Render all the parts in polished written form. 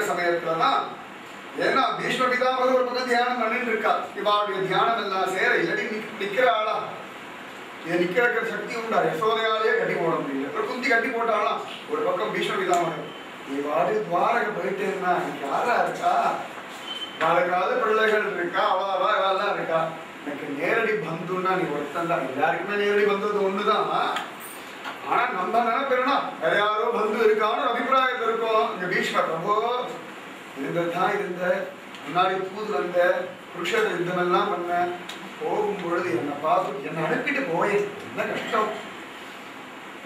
சமயத்துலதான் ஏன்னா பீஷ்ம பிதாமகர் ஒரு பக்கம் தியானம் பண்ணிட்டு இருக்கா. இவாளுடைய தியானம் எல்லாம் சேர இல்லாட்டி நிக்கிற ஆளா நிக்கிற சக்தி உண்டா? யசோதையாலேயே கட்டி போட முடியல. ஒரு குந்தி கட்டி போட்டாலாம். ஒரு பக்கம் பீஷ்ம பிதாமகர் இவாடு துவாரக போயிட்டேன்னா யாரா இருக்கா? நாளுக்காவது பிள்ளைகள் இருக்கா, அவெல்லாம் இருக்கா. எனக்கு நேரடி பந்துன்னா நீ ஒருத்தன் தான். எல்லாருக்குமே நேரடி பந்து ஒண்ணுதான். ஆனா நம்ம நினைப்பா வேற யாரோ பந்து இருக்கான்னு அபிப்பிராயத்தில் இருக்கும். இங்க பீஷ்ம பிரபோ இருந்ததுதான் இருந்த முன்னாடி தூது வந்த புருஷர் யுத்தமெல்லாம் பண்ண போகும் பொழுது என்னை பார்த்து என்னை அனுப்பிட்டு போயேன். என்ன கஷ்டம்.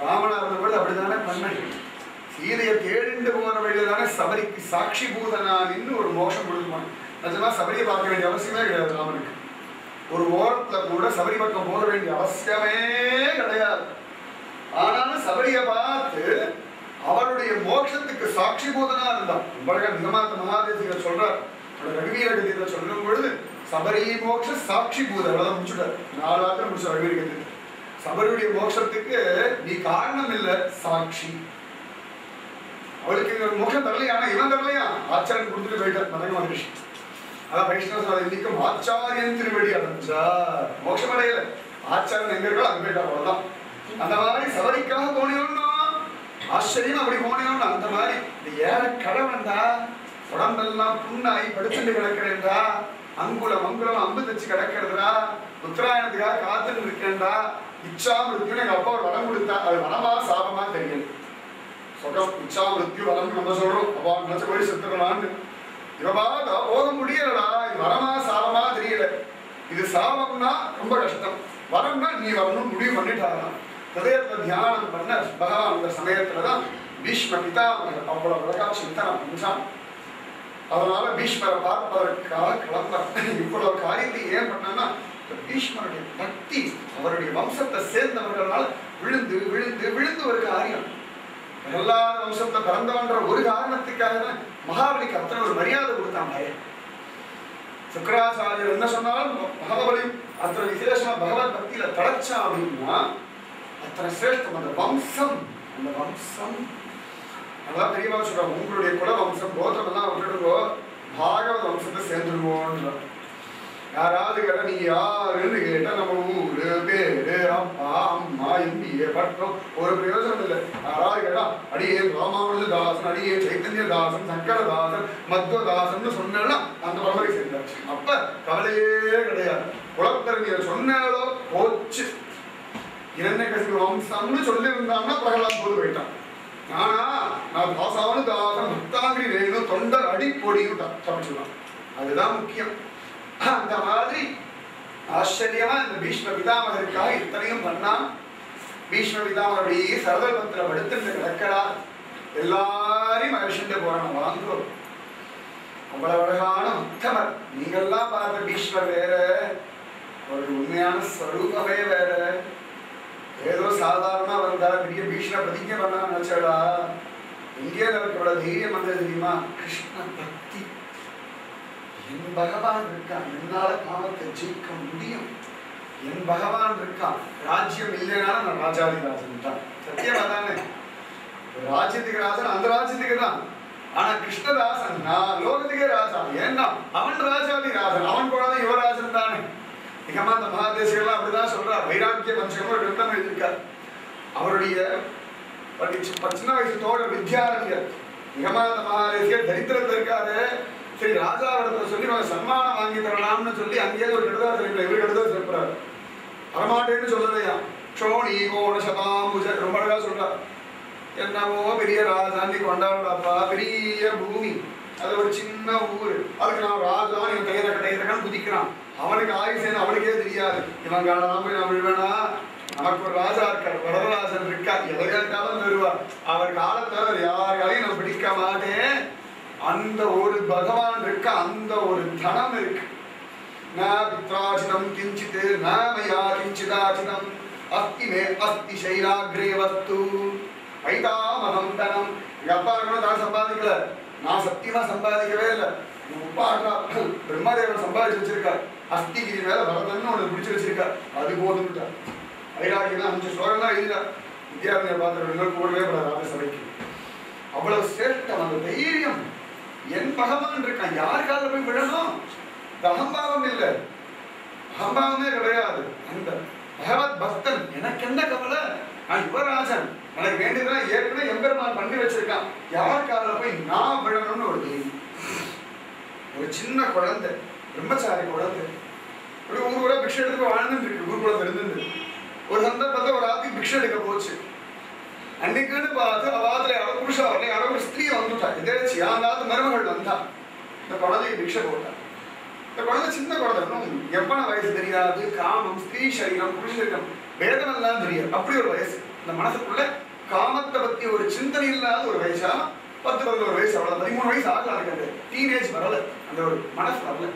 ராமனா இருந்த பொழுது அப்படித்தானே பண்ண. சீதையை தேடிண்டு போற வழியில தானே சபரிக்கு சாட்சி பூதனான்னு ஒரு மோஷம் கொடுக்குமான். நிஜமா சபரியை பார்க்க வேண்டிய அவசியமே கிடையாது. ராமனுக்கு ஒரு ஓரத்துல கூட சபரி பக்கம் போக வேண்டிய அவசியமே கிடையாது. ஆனாலும் சபரியை பார்த்து அவருடைய மோட்சத்துக்கு சாட்சி பூதனா இருந்தான். நிகமாத்த மகாதேசிகர் சொல்றார். ரகுவீர கதியில சொல்லும் பொழுது சபரி மோட்ச சாட்சி பூத அவ்வளவுதான் முடிச்சுட்டார். 4 வாரத்தில் முடிச்ச ரகுவீர கதி. சபரியுடைய மோட்சத்துக்கு நீ காரணம் இல்லை, சாட்சி. அவளுக்கு மோட்சம் தரலையா? ஆனா இவன் தரலையா? ஆச்சாரியன் கொடுத்துட்டு போயிட்டார் மதங்க மகரிஷி. அதான் வைஷ்ணவ இன்னைக்கும் ஆச்சாரியன் திருவடி அடைஞ்சா மோட்சம் அடையல. ஆச்சாரியன் எங்க இருக்கோ அங்க போயிட்டா அவ்வளவுதான். அந்த மாதிரி சபரிக்காக போனோம்னா ஆச்சரியம் அப்படி போனோம்னா அந்த மாதிரி இந்த ஏழை கடவுண்டா உடம்பெல்லாம் புண்ணாகி படுத்துட்டு கிடக்கிறேன்டா, அங்குலம் அங்குலம் அம்பு தச்சு கிடக்கிறதுடா, உத்தராயணத்துக்காக காத்துட்டு இருக்கேன்டா, இச்சா மிருத்யுன்னு எங்க அப்பா ஒரு வரம் கொடுத்தா. அது வரமா சாபமா தெரியல. சொகம் இச்சா மிருத்யு வரம் நம்ம சொல்றோம். அப்பா நினைச்ச போய் செத்துக்கலான்னு இவபா போக முடியலடா. இது வரமா சாபமா தெரியல. இது சாபம்னா ரொம்ப கஷ்டம், வரம்னா நீ வரணும் முடிவு பண்ணிட்டாராம். ஹதயத்துல தியானம் பண்ண பகவான் அந்த சமயத்துலதான் பீஷ்ம பிதாமகர் அவ்வளவு அழகா சிந்தனம் பண்ணான். அதனால பீஷ்மரை பார்ப்பதற்காக கிளம்ப இவ்வளவு காரியத்தை ஏன் பண்ணா பீஷ்மருடைய பக்தி அவருடைய வம்சத்தை சேர்ந்தவர்களால் விழுந்து விழுந்து விழுந்து ஒரு காரியம். எல்லா வம்சத்தை பிறந்தவன்ற ஒரு காரணத்துக்காக தான் மகாபலிக்கு அத்தனை ஒரு மரியாதை கொடுத்தான். சுக்கராச்சாரியர் என்ன சொன்னாலும் மகாபலி அத்தனை விசேஷமா பகவத் பக்தியில தடைச்சா அப்படின்னா அத்தனை சிரேஷ்டம். அந்த வம்சம் நல்லா தெரியவா சொல்றாங்க. உங்களுடைய குல வம்சம் கோத்திரம் எல்லாம் விட்டுடுங்கோ, பாகவத வம்சத்தை சேர்ந்துடுவோன்ற. யாராவது கேட்டா நீங்க யாருன்னு கேட்டா நம்ம ஊரு பேரு அப்பா அம்மா எம்பிஏ பட்டம் ஒரு பிரயோஜனம் இல்லை. யாராவது கேட்டா அடியே ராமானுஜதாசன், அடியே சைத்தன்யதாசன், சங்கரதாசன், மத்வதாசன் சொன்னா அந்த பரம்பரை சேர்ந்தாச்சு. அப்ப கவலையே கிடையாது. குலத்தறிஞர் சொன்னாலோ போச்சு. இரண்யகசிபு வம்சம்னு சொல்லி இருந்தாங்கன்னா பிரகலாத் போது போயிட்டான். ஆனா நான் தாசானு தாசன் பக்தாங்கிரி வேணும் தொண்டர் அடிப்பொடியும் தப்பிச்சுதான். அதுதான் முக்கியம். அந்த மாதிரி ஆச்சரியமா இந்த பீஷ்ம பிதாமகருக்காக இத்தனையும் பண்ணா. பீஷ்ம பிதாமகருடைய சரதபத்திர படுத்து கிடக்கடா. எல்லாரையும் அழிச்சுட்டு போறான். வாங்குவோம். அவ்வளவு அழகான உத்தமர். நீங்கள்லாம் பார்த்த பீஷ்மர் வேற, ஒரு உண்மையான ஸ்வரூபமே வேற. ஏதோ சாதாரணமா வந்தா பெரிய பீஷ்ம பிரதிஜை பண்ணா நினைச்சடா. எங்கே அவர்களோட தைரியம் வந்தது தெரியுமா? கிருஷ்ண பக்தி. என் பகவான் இருக்கான், என்னால காமத்தை ஜெயிக்க முடியும். என் பகவான் இருக்கான். ராஜ்யம் இல்லைனாலும் நான் ராஜாதிராஜன் தான். சத்தியமா தானே? ராஜ்யத்துக்கு ராஜன் அந்த ராஜ்யத்துக்கு தான். ஆனா கிருஷ்ணதாசன் நான் லோகத்துக்கே ராஜா. ஏன்னா அவன் ராஜாதிராஜன். அவன் போனாலும் யுவராஜன் தானே. நிகமாந்த மகாதேசிகர்லாம் அப்படிதான் சொல்றார். வைராக்கிய வம்சம் ஒரு கிருத்தம் எழுதியிருக்கார். அவருடைய சின்ன வயசு தோழர் வித்யாரண்யர் நிகமாந்த மகாதேசிகர் தரித்திரத்தில் இருக்காரு. சரி ராஜாவிடத்துல சொல்லி அவன் சன்மானம் வாங்கி தரலாம்னு சொல்லி அங்கேயே ஒரு கெடுதல் சொல்லி இவரு கெடுதல் சொல்றாரு. வரமாட்டேன்னு சொல்லலையா. சோனி கோண சதாம்புஜ ரொம்ப அழகா சொல்றார். என்னவோ பெரிய ராஜாண்டி கொண்டாடுறாப்பா, பெரிய பூமி, அது ஒரு சின்ன ஊரு, அதுக்கு நான் ராஜான் இவன் கையிறக்கன்னு குதிக்கிறான். அவனுக்கு ஆயுசேன்னு அவனுக்கே தெரியாது. இவன் காணலாம் போய் நான் விழுவேனா? நமக்கு ஒரு ராஜா இருக்கார், வரதராஜன் இருக்கார், எதை கேட்டாலும் தருவார். அவர் காலத்துல யாரையும் நான் பிடிக்க மாட்டேன். அந்த ஒரு பகவான் இருக்க, அந்த ஒரு தனம் இருக்கு. பித்ராஜிதம் கிஞ்சித் நயா கிஞ்சிதாஜிதம் அஸ்தி மே அஸ்தி சைலாகிரே வஸ்து வைதாமகம் தனம். எங்க அப்பா இருக்கணும் தான் சம்பாதிக்கல, நான் சத்தியமா சம்பாதிக்கவே இல்லை. அப்பா பிரம்மதேவன் சம்பாதிச்சு வச்சிருக்கார். அஸ்திகிரி மேல வரதன்னு ஒன்று பிடிச்சு வச்சிருக்கார். அது போதும்ட்டார். வைராகியம் 5 ஸ்லோகம் தான் எழுதினார். வித்யாரண்யர் பார்த்து கூடவே படாது ராஜசபைக்கு. அவ்வளவு சேஷ்டம். அந்த தைரியம் என் பகவான் இருக்கான், யார் கால போய் விழணும்? அகம்பாவம் இல்லை, அகம்பாவமே கிடையாது. அந்த பகவத் பக்தன் எனக்கு என்ன கவலை, நான் யுவராஜன், எனக்கு வேண்டியதான் ஏற்கனவே எம்பெருமான் பண்ணி வச்சிருக்கான், யார் கால போய் நான் விழணும்னு ஒரு கேள்வி. ஒரு சின்ன குழந்தை, பிரம்மச்சாரி குழந்தை, ஒரு ஊர் பிக்ஷை எடுத்து வாழ்ந்துட்டு இருக்கு, ஊர் குழந்தை இருந்தது. ஒரு சந்தர்ப்பத்தில் ஒரு ஆத்தி பிக்ஷை எடுக்க போச்சு. அன்னைக்குன்னு பார்த்து அவாத்துல யாரோ புருஷா வரல, யாரோ ஒரு ஸ்திரீ வந்துட்டா, எதாச்சு யாராவது மருமகள் வந்தா, இந்த குழந்தைக்கு பிக்ஷை போட்டா. இந்த குழந்தை சின்ன குழந்தை, எவ்வளவு வயசு தெரியாது, காமம், ஸ்திரீ சரீரம், புருஷ சரீரம் வேதம் எல்லாம் தெரியாது, அப்படி ஒரு வயசு. இந்த மனசுக்குள்ள காமத்தை பத்தி ஒரு சிந்தனை இல்லாத ஒரு வயசா, 10-11 வயசு, அவ்வளவு 13 வயசு ஆகல, அந்த டீனேஜ் வரல, அந்த ஒரு மனசு வரல.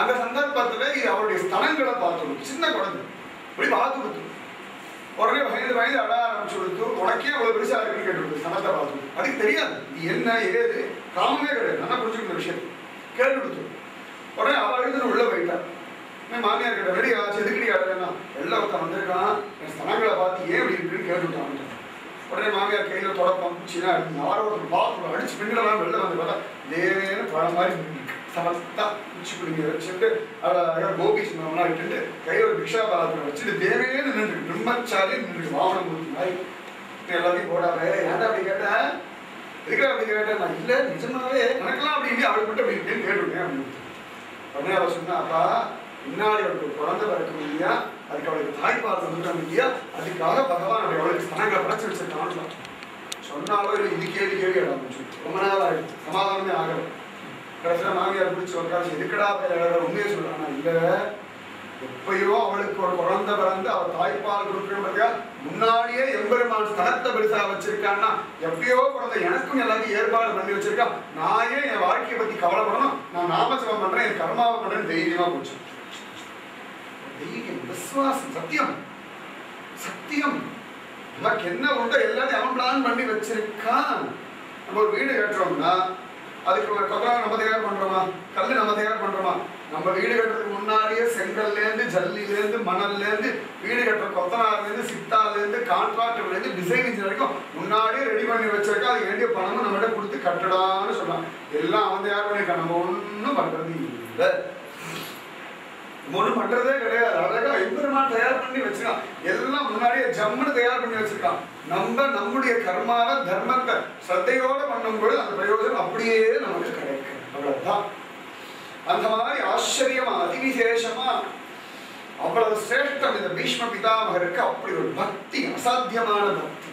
அந்த சந்தர்ப்பத்துல இது அவருடைய ஸ்தலங்களை பார்த்தோம். சின்ன குழந்தை இப்படி பார்த்து கொடுத்து உடனே பயந்து அட ஆரம்பிச்சு கொடுத்து, உனக்கே அவ்வளவு பெருசா இருக்குன்னு கேட்டு ஸ்தலத்தை பார்த்து. அதுக்கு தெரியாது இது என்ன ஏது, காமமே கிடையாது, நல்லா புரிஞ்சுக்கிற விஷயம் கேட்டு கொடுத்து. உடனே அவள் எழுதுன்னு உள்ள போயிட்டான். மாமியார் கிட்ட ரெடி ஆச்சு, எதுக்கடி ஆடுறேன்னா, வெளில ஒருத்தன் வந்திருக்கான், என் ஸ்தலங்களை பார்த்து ஏன் இப்படி இருக்குன்னு கேட்டுவிட்டான். உடனே மாமியார் கையில தொடப்பம் பூச்சினா யாரோட பாத்ரூம் அடிச்சு பெண்களெல்லாம் வெளில வந்து பார்த்தா தேவேன்னு பழம் மாதிரி சமஸ்தா பூச்சி பிடிங்க வச்சுட்டு அவளை கோபி சின்னம்லாம் இட்டுட்டு கையில ஒரு பிக்ஷா பாத்திரம் வச்சுட்டு தேவேன்னு நின்று பிரம்மச்சாரி நின்று வாகனம் கொடுத்து மாதிரி எல்லாத்தையும் போடாத. ஏன்டா அப்படி கேட்டேன், எதுக்கு அப்படி கேட்டேன், நான் இல்லை நிஜமாவே எனக்கெல்லாம் அப்படி இல்லை, அவள் மட்டும் அப்படி இருக்கேன்னு கேட்டுருக்கேன் அப்படின்னு. உடனே அவள் சொன்னா, அப்பா முன்னாடி அவளுக்கு குழந்தை பிறக்கும் இல்லையா, அதுக்கு அவளுக்கு தாய்ப்பால் வந்துட்டோம் இல்லையா, அதுக்காக பகவான் அப்படி அவளுக்கு ஸ்தனங்களை படைச்சு வச்சிருக்கான் சொன்னாலும் இது கேள்வி கேள்வி ஆரம்பிச்சு. ரொம்ப நாள் ஆகிடுச்சு, சமாதானமே ஆகலை. கடைசியில் மாமியார் பிடிச்சி ஒரு காட்சி எதுக்கடா உண்மையை சொல்றானா, இல்லை எப்பயோ அவளுக்கு ஒரு குழந்தை பிறந்து அவள் தாய்ப்பால் கொடுக்கணுன்றதுக்கா முன்னாடியே எம்பெருமான் ஸ்தலத்தை பெருசா வச்சிருக்கான்னா, எப்பயோ குழந்தை எனக்கும் எல்லாத்தையும் ஏற்பாடு பண்ணி வச்சிருக்கான், நான் ஏன் என் வாழ்க்கையை பத்தி கவலைப்படணும், நான் நாமஜபம் பண்றேன், என் கர்மாவை பண்றேன்னு தைரியமா போச்சு. தைரியம், விசுவாசம், சத்தியம், சத்தியம். நமக்கு என்ன உண்டோ எல்லாத்தையும் அவன் பிளான் பண்ணி வச்சிருக்கான். நம்ம ஒரு வீடு கட்டுறோம்னா அதுக்கு ஒரு கொத்தனார் நம்ம தயார் பண்றோமா, கல் நம்ம தயார் பண்றோமா? நம்ம வீடு கட்டுறதுக்கு முன்னாடியே செங்கல்லேருந்து ஜல்லிலேருந்து மணல்லேருந்து வீடு கட்டுற கொத்தனார்லேருந்து சித்தாலேருந்து கான்ட்ராக்டர்லேருந்து டிசைன் இன்ஜினியர் வரைக்கும் முன்னாடியே ரெடி பண்ணி வச்சிருக்கா. அதுக்கு வேண்டிய பணமும் நம்மகிட்ட கொடுத்து கட்டடான்னு சொல்லலாம். எல்லாம் அவன் தயார் பண்ணிருக்கான், நம்ம ஒன்றும் பண்றது இல்லை, ஒன்றும் பண்றதே கிடையாது. அழகா எம்பெருமான் தயார் பண்ணி வச்சிருக்கான், எல்லாம் முன்னாடியே ஜம்முன்னு தயார் பண்ணி வச்சிருக்கான். நம்ம நம்முடைய கர்மாவை தர்மத்தை ஸ்ரத்தையோட பண்ணும்போது அந்த பிரயோஜனம் அப்படியே நமக்கு கிடைக்கும். அவ்வளவுதான். அந்த மாதிரி ஆச்சரியமா அதிவிசேஷமா அவ்வளவு சிரேஷ்டம் இந்த பீஷ்ம பிதாமகருக்கு. அப்படி ஒரு பக்தி, அசாத்தியமான பக்தி,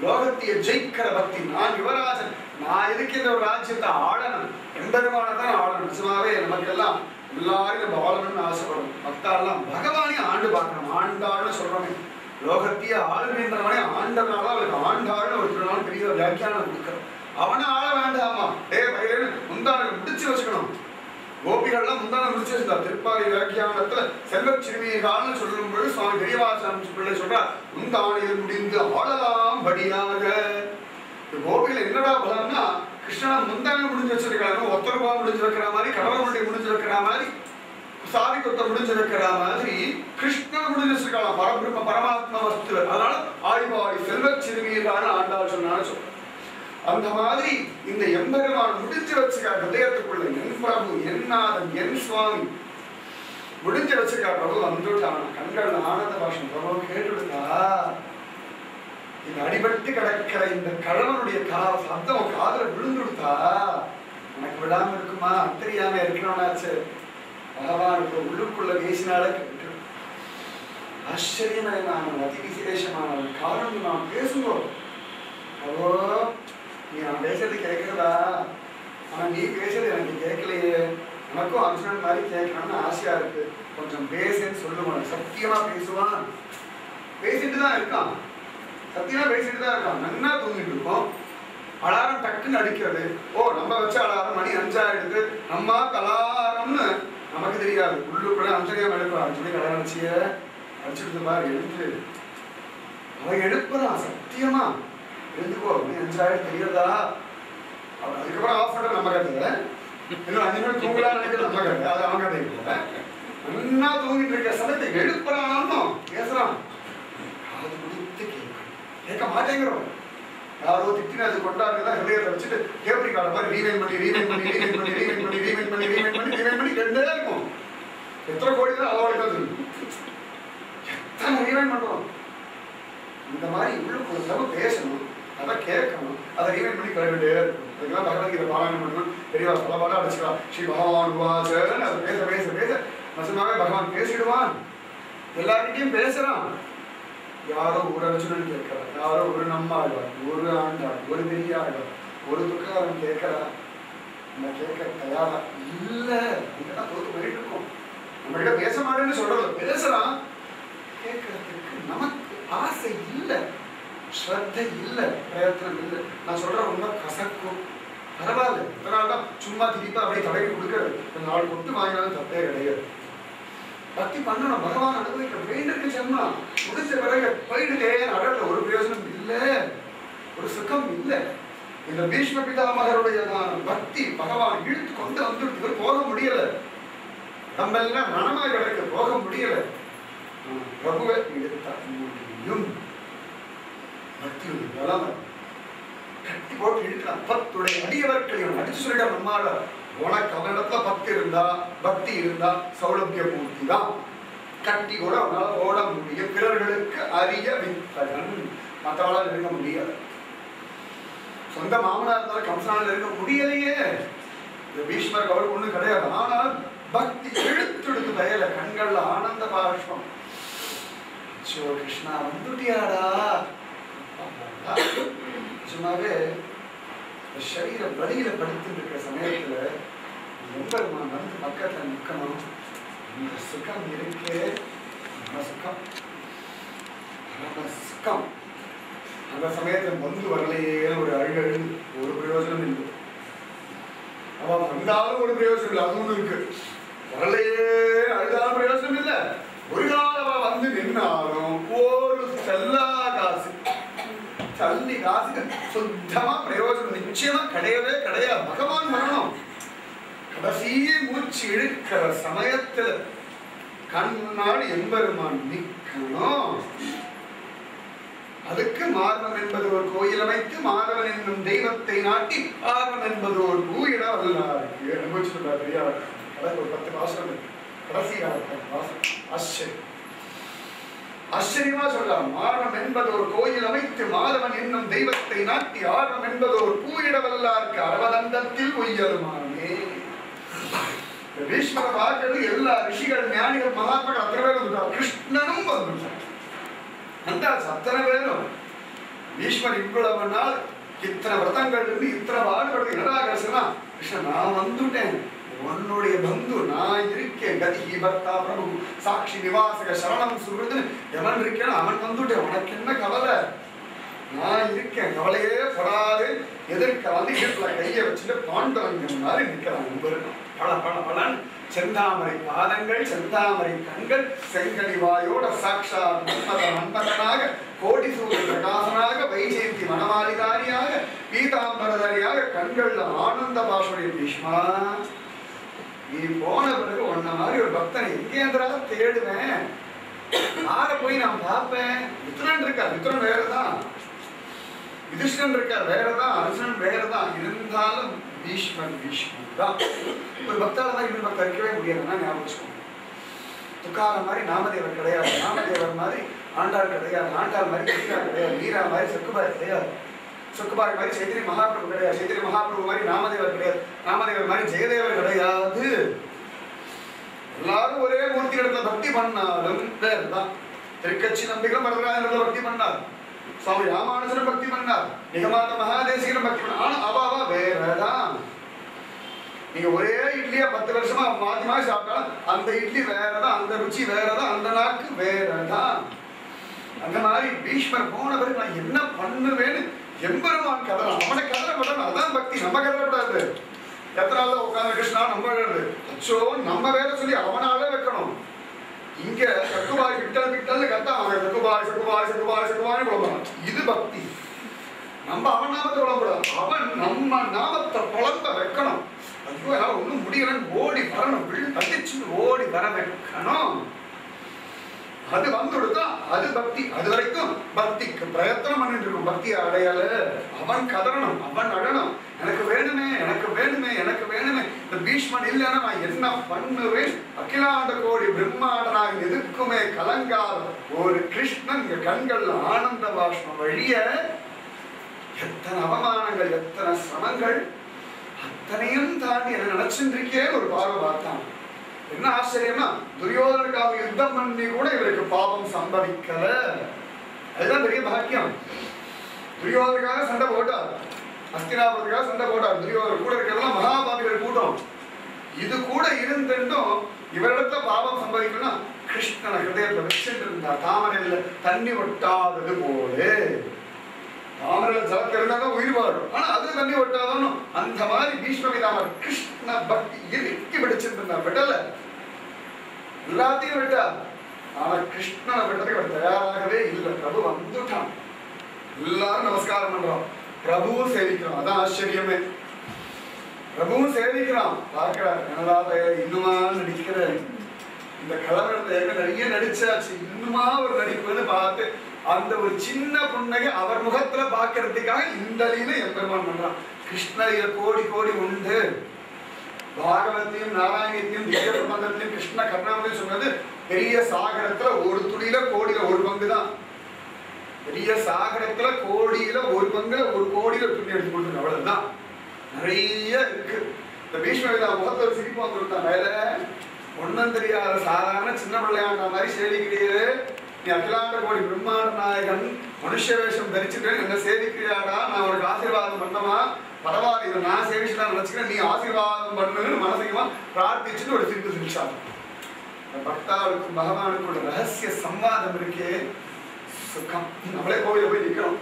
லோகத்தைய ஜெயிக்கிற பக்தி. நான் யுவராஜன், நான் எதுக்கு இந்த ஒரு ராஜ்யத்தை ஆளணும், எம்பெருமான தான் ஆளணும். நிஜமாவே நமக்கெல்லாம் எல்லாரும் நம்ம ஆளணும்னு ஆசைப்படும். பக்தாரெல்லாம் பகவானே ஆண்டு பார்க்கணும், ஆண்டாள்னு சொல்றோமே, லோகத்தையே ஆளுகின்றவனே ஆண்டனால அவளுக்கு ஆண்டாள்னு ஒரு திருநாள் பெரிய வியாக்கியானம் கொடுக்குறோம். அவனை ஆள வேண்டாமா, பயிரேன்னு முந்தானை முடிச்சு வச்சுக்கணும். கோபிகள்லாம் முந்தானை முடிச்சு வச்சிருந்தா. திருப்பாவை வியாக்கியானத்துல செல்வ சிறுமியகால்னு சொல்லும்போது சுவாமி பெரியவாசன் பிள்ளை சொல்றார், முந்தானையில் முடிந்து ஆளலாம் படியாக. கோபிகள் என்னடா பலம்னா, கிருஷ்ணனை முந்தானை முடிஞ்சு வச்சிருக்காங்க, ஒத்த ரூபா முடிஞ்சு வைக்கிற மாதிரி, கடவுளுடைய முடிஞ்சு வைக்கிற மாதிரி, சாரி கொத்த முடிஞ்சு வைக்கிற மாதிரி கிருஷ்ணன் முடிஞ்சு வச்சிருக்கலாம், பரபிரம்ம பரமாத்மா வஸ்து. அதனால ஆய்வாடி செல்வ சிறுமியகான ஆண்டாள் சொன்னான்னு சொல்ற. அந்த மாதிரி இந்த எம்பெருமான் முடிஞ்சு வச்சுக்கா ஹதயத்துக்குள்ள, என் பிரபு, என் நாதன், என் சுவாமி முடிஞ்சு வச்சுக்கா. பிரபு வந்துட்டான், கண்கள் ஆனந்த பாஷம் பிரபு கேட்டுடுதா. இந்த அடிபட்டு கிடக்கிற இந்த கழவனுடைய சப்தம் காதல விழுந்துடுத்தா, எனக்கு விடாம இருக்குமா? தெரியாம இருக்கிறவனாச்சு பகவானுக்கு உள்ளுக்குள்ள பேசினால கேட்டு. ஆச்சரியமான அதி விசேஷமான காரணம். நாம் பேசுவோம், அவோ நீ நான் பேசுறது கேட்கிறதா, ஆனா நீ பேசுறது எனக்கு கேட்கலையே, எனக்கும் அர்ஜுனன் மாதிரி கேட்கணும்னு ஆசையா இருக்கு, கொஞ்சம் பேசுன்னு சொல்லுவான். சத்தியமா பேசுவான், பேசிட்டு தான் இருக்கான், சத்தியமா பேசிட்டு தான் இருக்கான். நன்னா தூங்கிட்டு இருக்கோம், அலாரம் டக்குன்னு அடிக்கிறது. ஓ நம்ம வச்ச அலாரம் மணி 5 ஆயிடுது, நம்ம அலாரம்னு நமக்கு தெரியாது. உள்ளுக்குள்ள அஞ்சலியாம எழுப்புறான், சொல்லி கல்யாணம் வச்சிய அடிச்சுடுது பாரு, எழுந்து அவன் எழுப்புறான். சத்தியமா எழுந்துக்கோ, மணி 5 ஆயிடுது தெரியாதா? அதுக்கப்புறம் ஆஃப் பண்ண நம்ம கதை, இன்னும் 5 நிமிஷம் தூங்கலான்னு நினைக்கிறது நம்ம கதை, அது அவங்க கதை இல்லை. நன்னா தூங்கிட்டு இருக்க சமயத்தை எழுப்புறான், பேசுறான், காது கொடுத்து கேட்க மாட்டேங்கிறோம். யாரோ திட்டின அது கொண்டாடுறதா ஹிருதயத்தை வச்சுட்டு கேப்ரி கார்டு மாதிரி ரீவைன் பண்ணி ரெண்டே இருக்கும். எத்தனை கோடி தான் அவளுக்கு அது எத்தனை ரீவைன் பண்றோம். இந்த மாதிரி உள்ளுக்குள்ள பேசணும், அதை கேட்கணும், அதை ரீவைன் பண்ணி கிளம்பிட்டே இருக்கும். அதுக்கெல்லாம் பகவத்கீதை பாராயணம் பண்ணணும், பெரியவா பலபாடம் அடிச்சுக்கலாம். ஸ்ரீ பகவான் உவாசன்னு அதை பேச பேச பேச நிஜமாவே பகவான் பேசிடுவான். எல்லார்கிட்டையும் பேசுறான். யாரோ ஒரு அர்ஜுனன் கேட்கிறார், யாரோ ஒரு நம்மாழ்வார், ஒரு ஆண்டாள், ஒரு பெரியாழ்வார், ஒரு துக்காரம் கேட்கிறா. நம்ம கேட்க தயாரா இல்ல, இதெல்லாம் தோத்து போயிட்டு இருக்கோம். நம்ம கிட்ட பேச மாட்டேன்னு சொல்றது, பேசுறான், கேட்கறதுக்கு நமக்கு ஆசை இல்லை, ஸ்ரத்தை இல்லை, பிரயத்தனம் இல்லை. நான் சொல்ற ரொம்ப கசக்கும், பரவாயில்ல, இதனால்தான் சும்மா திருப்பி அப்படியே தடவி கொடுக்கறது. நாலு கொண்டு வாங்கினாலும் தப்பே கிடையாது. பக்தி பண்ணணும், பகவான் அனுபவிக்க வேண்டிருக்கு. ஜென்மா முடிஞ்ச பிறகு போயிடுதே அடல ஒரு பிரயோஜனம் இல்லை, ஒரு சுகம் இல்லை. இந்த பீஷ்ம பிதாமகருடைய பக்தி பகவான் இழுத்து கொண்டு வந்து இவர் போக முடியல, நம்ம எல்லாம் ரணமா கிடக்க போக முடியல. பிரபுவை இழுத்த முடியும். பக்தி பலம் கட்டி போட்டு இழுக்கிறான். பத்துடைய அடியவர்களையும் அடிச்சு சொல்லிட நம்மால உனக்கு அவனிடத்துல பக்தி இருந்தா, பக்தி இருந்தா சௌலபிய பூர்த்தி தான். கட்டி கூட அவனால ஓட முடியும். பிறர்களுக்கு அரிய வித்தகன், மற்றவளால் இருக்க முடியாது. சொந்த மாமனார் இருந்தாலும் கம்சனால இருக்க முடியலையே. இந்த பீஷ்மருக்கு அவருக்கு ஒண்ணும் கிடையாது. ஆனால் பக்தி இழுத்துடுத்து தயல, கண்கள்ல ஆனந்த பாஷ்பம். சோ கிருஷ்ணா வந்துட்டியாடா. சும்மாவே சரீர வழியில படுத்து இருக்கிற சமயத்துல எம்பெருமான் வந்து பக்கத்துல நிற்கணும். இந்த சுகம் இருக்கே, சுகம் சுகம். அந்த சமயத்துல வந்து வரலையே ஒரு அழுகழு, ஒரு பிரயோஜனம் இல்லை. அவன் வந்தாலும் ஒரு பிரயோஜனம் இல்லை, அது ஒண்ணு இருக்கு. வரலையே அழுதாலும் பிரயோஜனம் இல்லை. ஒரு காலம் வந்து நின்னாலும் ஒரு செல்லா காசு, தள்ளி காசுக்கு சுத்தமா பிரயோஜனம் நிச்சயமா கிடையவே கிடையாது. பகவான் வரணும். கடைசியே மூச்சு இழுக்கிற சமயத்துல கண் முன்னாடி எம்பெருமான் நிற்கணும். அதுக்கு மார்பம் என்பது ஒரு கோயில் அமைத்து மாதவன் என்னும் தெய்வத்தை நாட்டி ஆர்வம் என்பது ஒரு பூயிட வல்லாருக்கு அனுபவிச்சுள்ளார். பெரியா ஒரு 10 வாசம் கடைசி வாசம் ஆச்சரியம், ஆச்சரியமா சொல்லலாம். மாரணம் என்பது ஒரு கோயில் அமைத்து மாதவன் என்னும் தெய்வத்தை நாட்டி ஆர்வம் என்பது ஒரு பூயிட வல்லாருக்கு அரவதந்தத்தில் உய்யலுமானே. பீஷ்மரை பார்க்கிறது எல்லா ரிஷிகள், ஞானிகள், மகாத்மாக்கள் அத்தனை பேர் வந்துட்டார். கிருஷ்ணனும் வந்துட்டார். அந்த அத்தனை பேரும் பீஷ்மர் இவ்வளவு நாள் இத்தனை விரதங்கள் இருந்து இத்தனை பாடுபடுறது என்னடா கடைசினா, கிருஷ்ணன் நான் வந்துட்டேன், உன்னுடைய பந்து நான் இருக்கேன், கதிகி பக்தா பிரபு சாட்சி நிவாசக சரணம் சுருதுன்னு எவன் இருக்கேன் அவன் வந்துட்டேன், உனக்கு என்ன கவலை, நான் இருக்கேன், கவலையே படாது. எதிர்க்க வந்து வீட்டுல கையை வச்சுட்டு பாண்டவன் மாதிரி நிற்கிறான். பல பல பலன் செந்தாமரை பாதங்கள், செந்தாமரை கண்கள், செங்கனி வாயோட சாட்சா மன்மதனாக, கோடி சூரிய பிரகாசனாக, வைஜெயந்தி மணமாளிதாரியாக, பீதாம்பரதாரியாக, கண்கள்ல ஆனந்த பாஷுடைய பீஷ்மா, நீ போன பிறகு உன்ன மாதிரி ஒரு பக்தனை எங்கேந்திரா தேடுவேன், யார போய் நான் பார்ப்பேன். மித்ரன் இருக்கார், மித்ரன் வேறதான், யுதிஷ்டன் இருக்கார் வேறதான், அர்ஜுனன் வேறதான். இருந்தாலும் பீஷ்மன் பீஷ்மன் தான். ஒரு பக்தால தான் இன்னொரு பக்தர் இருக்கவே முடியாதுன்னா ஞாபகம் வச்சுக்கோங்க. துக்காரம் மாதிரி நாமதேவர் கிடையாது, நாமதேவர் மாதிரி ஆண்டாள் கிடையாது, ஆண்டாள் மாதிரி மீரா கிடையாது, மீரா மாதிரி சக்குபாய் கிடையாது, சக்குபாய் மாதிரி சைத்திரி மகாபிரபு கிடையாது, சைத்திரி மகாபிரபு மாதிரி நாமதேவர் கிடையாது, நாமதேவர் மாதிரி ஜெயதேவர் கிடையாது. எல்லாரும் ஒரே மூர்த்தி இடத்துல பக்தி பண்ணாலும் வேறுதான். திருக்கட்சி நம்பிகளும் வரதராஜன் பக்தி பண்ணார், சுவாமி ராமானுஜரும் பக்தி பண்ணார், நிகமாந்த மகாதேசிகரும் பக்தி பண்ணார். ஆனா அவாவா வேறதான். நீங்க ஒரே இட்லியா 10 வருஷமா மாத்தி மாத்தி சாப்பிட்டாலும் அந்த இட்லி வேறதான், அந்த ருச்சி வேறதான், அந்த நாக்கு வேறதான். அந்த மாதிரி பீஷ்மர் போன பிறகு நான் என்ன பண்ணுவேன்னு எம்பெருமான் கதறான். அவனை கதறப்படணும், அதான் பக்தி. நம்ம கதறப்படாது. எத்தனை நாள் உட்காந்து கிருஷ்ணா நம்ம அச்சோ நம்ம வேற சொல்லி அவனாலே வைக்கணும். இங்க சக்குபாய் விட்டல் விட்டல் கத்தா அவன் சக்குபாய் சக்குபாய் சக்குபாய் சக்குபாய் குழம்புறான். இது பக்தி. நம்ம அவன் நாமத்தை குழம்புறான், அவன் நம்ம நாமத்தை குழம்ப வைக்கணும். ஐயோ எல்லாம் ஒன்றும் முடியலன்னு ஓடி வரணும், விழு தட்டிச்சு ஓடி வர வைக்கணும். அது வந்துடுத்தா அது பக்தி. அது வரைக்கும் பக்திக்கு பிரயத்தனம் பண்ணிட்டு இருக்கும். பக்தியை அடையல அவன் கதறணும், அவன் அழணும், எனக்கு வேணுமே எனக்கு வேணுமே எனக்கு வேணுமே. இந்த பீஷ்மன் இல்லைன்னா நான் என்ன பண்ணுவேன்? அகிலாண்ட கோடி பிரம்மாண்டனாக எதுக்குமே கலங்காத ஒரு கிருஷ்ணன் இங்க கண்கள்ல ஆனந்த பாஷ்பம் வழிய எத்தனை அவமானங்கள் எத்தனை சிரமங்கள் அத்தனையும் தாண்டி என்ன நினைச்சுட்டு இருக்கே ஒரு பார்வை பார்த்தான். என்ன ஆச்சரியமா துரியோதனுக்காக யுத்தம் பண்ணி கூட இவருக்கு பாவம் சம்பவிக்கல. அதுதான் பெரிய பாக்கியம். துரியோதனுக்காக சண்டை போட்டார், அஸ்தினாபுரத்துக்காக சண்டை போட்டார். துரியோதன் கூட இருக்கிறதெல்லாம் மகாபாபிகள் கூட்டம். இது கூட இருந்துட்டும் இவரிடத்துல பாவம் சம்பவிக்கணும்னா கிருஷ்ணனை ஹிருதயத்துல வச்சுட்டு இருந்தார். தாமரையில தண்ணி ஒட்டாதது போல. தாமரையில ஜலத்தில் இருந்தாலும் உயிர் வாழும், ஆனா அதுல தண்ணி ஒட்டாதான். அந்த மாதிரி பீஷ்ம பிதாமகர் கிருஷ்ண பக்தி இறுக்கி பிடிச்சிட்டு இருந்தார். விடல, எல்லாத்தையும் விட்டா. ஆனா கிருஷ்ணனை விட்டதுக்கு அவர் தயாராகவே இல்லை. பிரபு வந்துட்டான். எல்லாரும் நமஸ்காரம் பண்றோம், பிரபுவும் சேவிக்கிறோம். அதான் ஆச்சரியமே. பிரபுவும் சேவிக்கிறான். பார்க்கிறார், என்னடா இன்னுமா நடிக்கிற, இந்த கலவரத்தை நிறைய நடிச்சாச்சு, இன்னுமா ஒரு நடிப்புன்னு பார்த்து அந்த ஒரு சின்ன புன்னகை அவர் முகத்துல பாக்குறதுக்காக இந்த லீலை எம்பெருமான் பண்றான். கிருஷ்ண கோடி கோடி உண்டு. பாகவத்தையும் நாராயணத்தையும் திவ்ய பிரபந்தத்தையும் கிருஷ்ண கர்ணாவையும் சொன்னது பெரிய சாகரத்துல ஒரு துளியில கோடியில ஒரு பங்கு தான். பெரிய சாகரத்துல கோடியில ஒரு பங்குல ஒரு கோடியில துணி எடுத்து கொடுத்துருக்கு, அவ்வளவுதான். நிறைய இருக்கு. இந்த பீஷ்ம விதா முகத்துல சிரிப்பு வந்துருந்தான். மேல ஒன்னும் தெரியாத சாதாரண சின்ன பிள்ளையாண்ட மாதிரி சேவிக்கிறீரு, நீ அகிலாண்ட கோடி பிரம்மாண்ட நாயகன் மனுஷ வேஷம் தரிச்சுட்டு என்ன சேவிக்கிறியாடா, நான் உனக்கு ஆசீர்வாதம் பண்ணவா, பரவாயில்ல இதை நான் சேவிச்சுதான் நினைச்சுக்கிறேன், நீ ஆசீர்வாதம் பண்ணுன்னு மனசுக்குமா பிரார்த்திச்சுட்டு ஒரு சிரிப்பு சிரிச்சாங்க. பக்தாவுக்கும் பகவானுக்கு ஒரு ரகசிய சம்வாதம் இருக்கே, சுக்கம். நம்மளே கோவில போய் நிற்கிறோம்,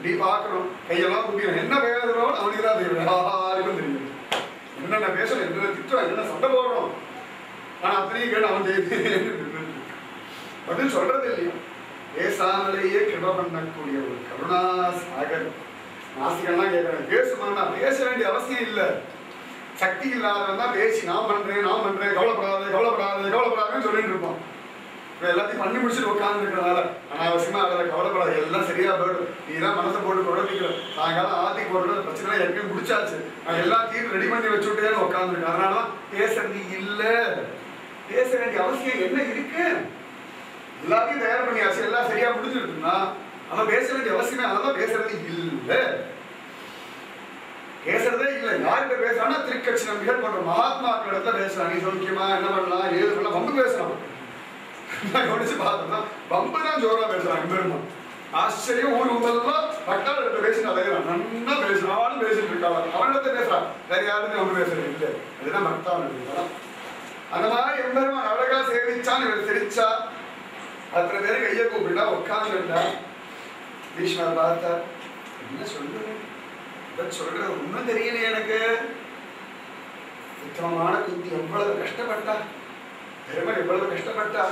நீ பார்க்கணும், கையெல்லாம் குடிக்கணும், என்ன பேசுறோம் அவனுக்கு தான் தெரியும், யாருக்கும் தெரியும். என்னென்ன பேசணும், என்ன திட்டம், என்ன சண்டை போடுறோம், ஆனா அத்தனையும் கேட்டு அவன் தெரியுது பதில் சொல்றது இல்லையா. பேசாமலேயே கிருப பண்ணக்கூடிய ஒரு கருணா சாகர். நாசிகள்லாம் கேட்கறேன், பேசுமானா பேச வேண்டிய அவசியம் இல்லை. சக்தி இல்லாதவன் தான் பேசி நான் பண்றேன் கவலைப்படாது கவலைப்படாது கவலைப்படாதுன்னு சொல்லிட்டு இருப்போம். எல்லாத்தையும் பண்ணி முடிச்சுட்டு உட்கார்ந்து இருக்கிறனால அனாவசியமா அதில் கவலைப்படாது, எல்லாம் சரியா போயிடும், நீ தான் மனசை போட்டு குழப்பிக்கிற, சாயங்காலம் ஆத்திக்கு போடுறது பிரச்சனை ஏற்கனவே முடிச்சாச்சு, நான் எல்லாம் தீர்வு ரெடி பண்ணி வச்சுட்டேன்னு உட்காந்துருக்கேன். அதனாலதான் பேசுறது இல்லை. பேச வேண்டிய அவசியம் என்ன இருக்கு? எல்லாத்தையும் தயார் பண்ணியாச்சு, எல்லாம் சரியா முடிஞ்சிருக்குன்னா ஆனா பேச வேண்டிய அவசியமே அதெல்லாம் பேசுறது இல்லை. பேசுறதே இல்லை. யார்கிட்ட பேசுறான்னா திருக்கட்சி நம்பிகள் போன்ற மகாத்மாக்கள் இடத்துல பேசுறான். நீ சௌக்கியமா என்ன பண்ணலாம் ஏது பண்ணலாம் வம்பு பேசுறான். கவனிச்சு பார்த்தோம்னா வம்பு தான் ஜோரா பேசுறான். பெருமா ஆச்சரியம். ஊர் உங்களெல்லாம் பட்டாள இடத்துல பேசினா அலைகிறான், நன்னா பேசுறான், பேசிட்டு இருக்காங்க, அவனிடத்த பேசுறான், வேற யாருமே வம்பு பேசுறது இல்லை. அதுதான் பக்தாளன். அந்த மாதிரி எம்பெருமான் அழகா சேவிச்சான். இவர் சிரிச்சா, அத்தனை பேரும் கையை கூப்பிட்டா உட்காந்துருந்தா. பீஷ்மர் பார்த்தா, என்ன சொல்றது சொல்ற ஒன்னும் தெரியல எனக்கு. உத்தமமான குந்தி எவ்வளவு கஷ்டப்பட்டா, பெருமன் எவ்வளவு கஷ்டப்பட்டா,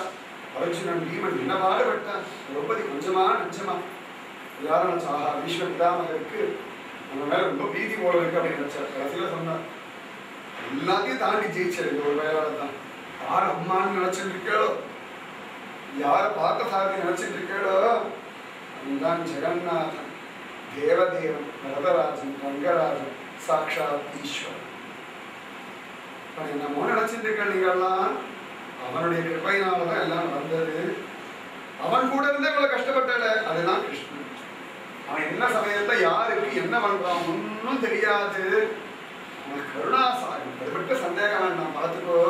அர்ஜுனன் பீமன் என்ன பாடுபட்டா, திரௌபதி கொஞ்சமா நிச்சயமா எல்லாரும் நினைச்சா ஆஹா பீஷ்ம பிதாமகருக்கு நம்ம மேல ரொம்ப பிரீதி போல இருக்கு அப்படின்னு நினைச்சார். கடைசியில சொன்னார், எல்லாத்தையும் தாண்டி ஜெயிச்சார் இந்த ஒரு வேளாள தான். யார் அம்மான்னு நினைச்சிட்டு இருக்கோ, யார பார்த்த சாரதி நினைச்சிட்டு இருக்கோ, அதுதான் ஜெகநாதன், தேவதேவன், வரதராஜன், ரங்கராஜன், சாட்சாத் ஈஸ்வரன். என்னமோ நினைச்சிட்டு இருக்க நீங்கள்லாம், அவனுடைய கிருபையினாலதான் எல்லாம் வந்தது. அவன் கூட இருந்தே இவ்வளவு கஷ்டப்பட்டல, அதுதான் கிருஷ்ணன். அவன் என்ன சமயத்துல யாருக்கு என்ன பண்றான் ஒன்னும் தெரியாது. அவன் கருணாசாகர், அதை விட்டு சந்தேகம் வேண்டாம். பார்த்துக்கோ,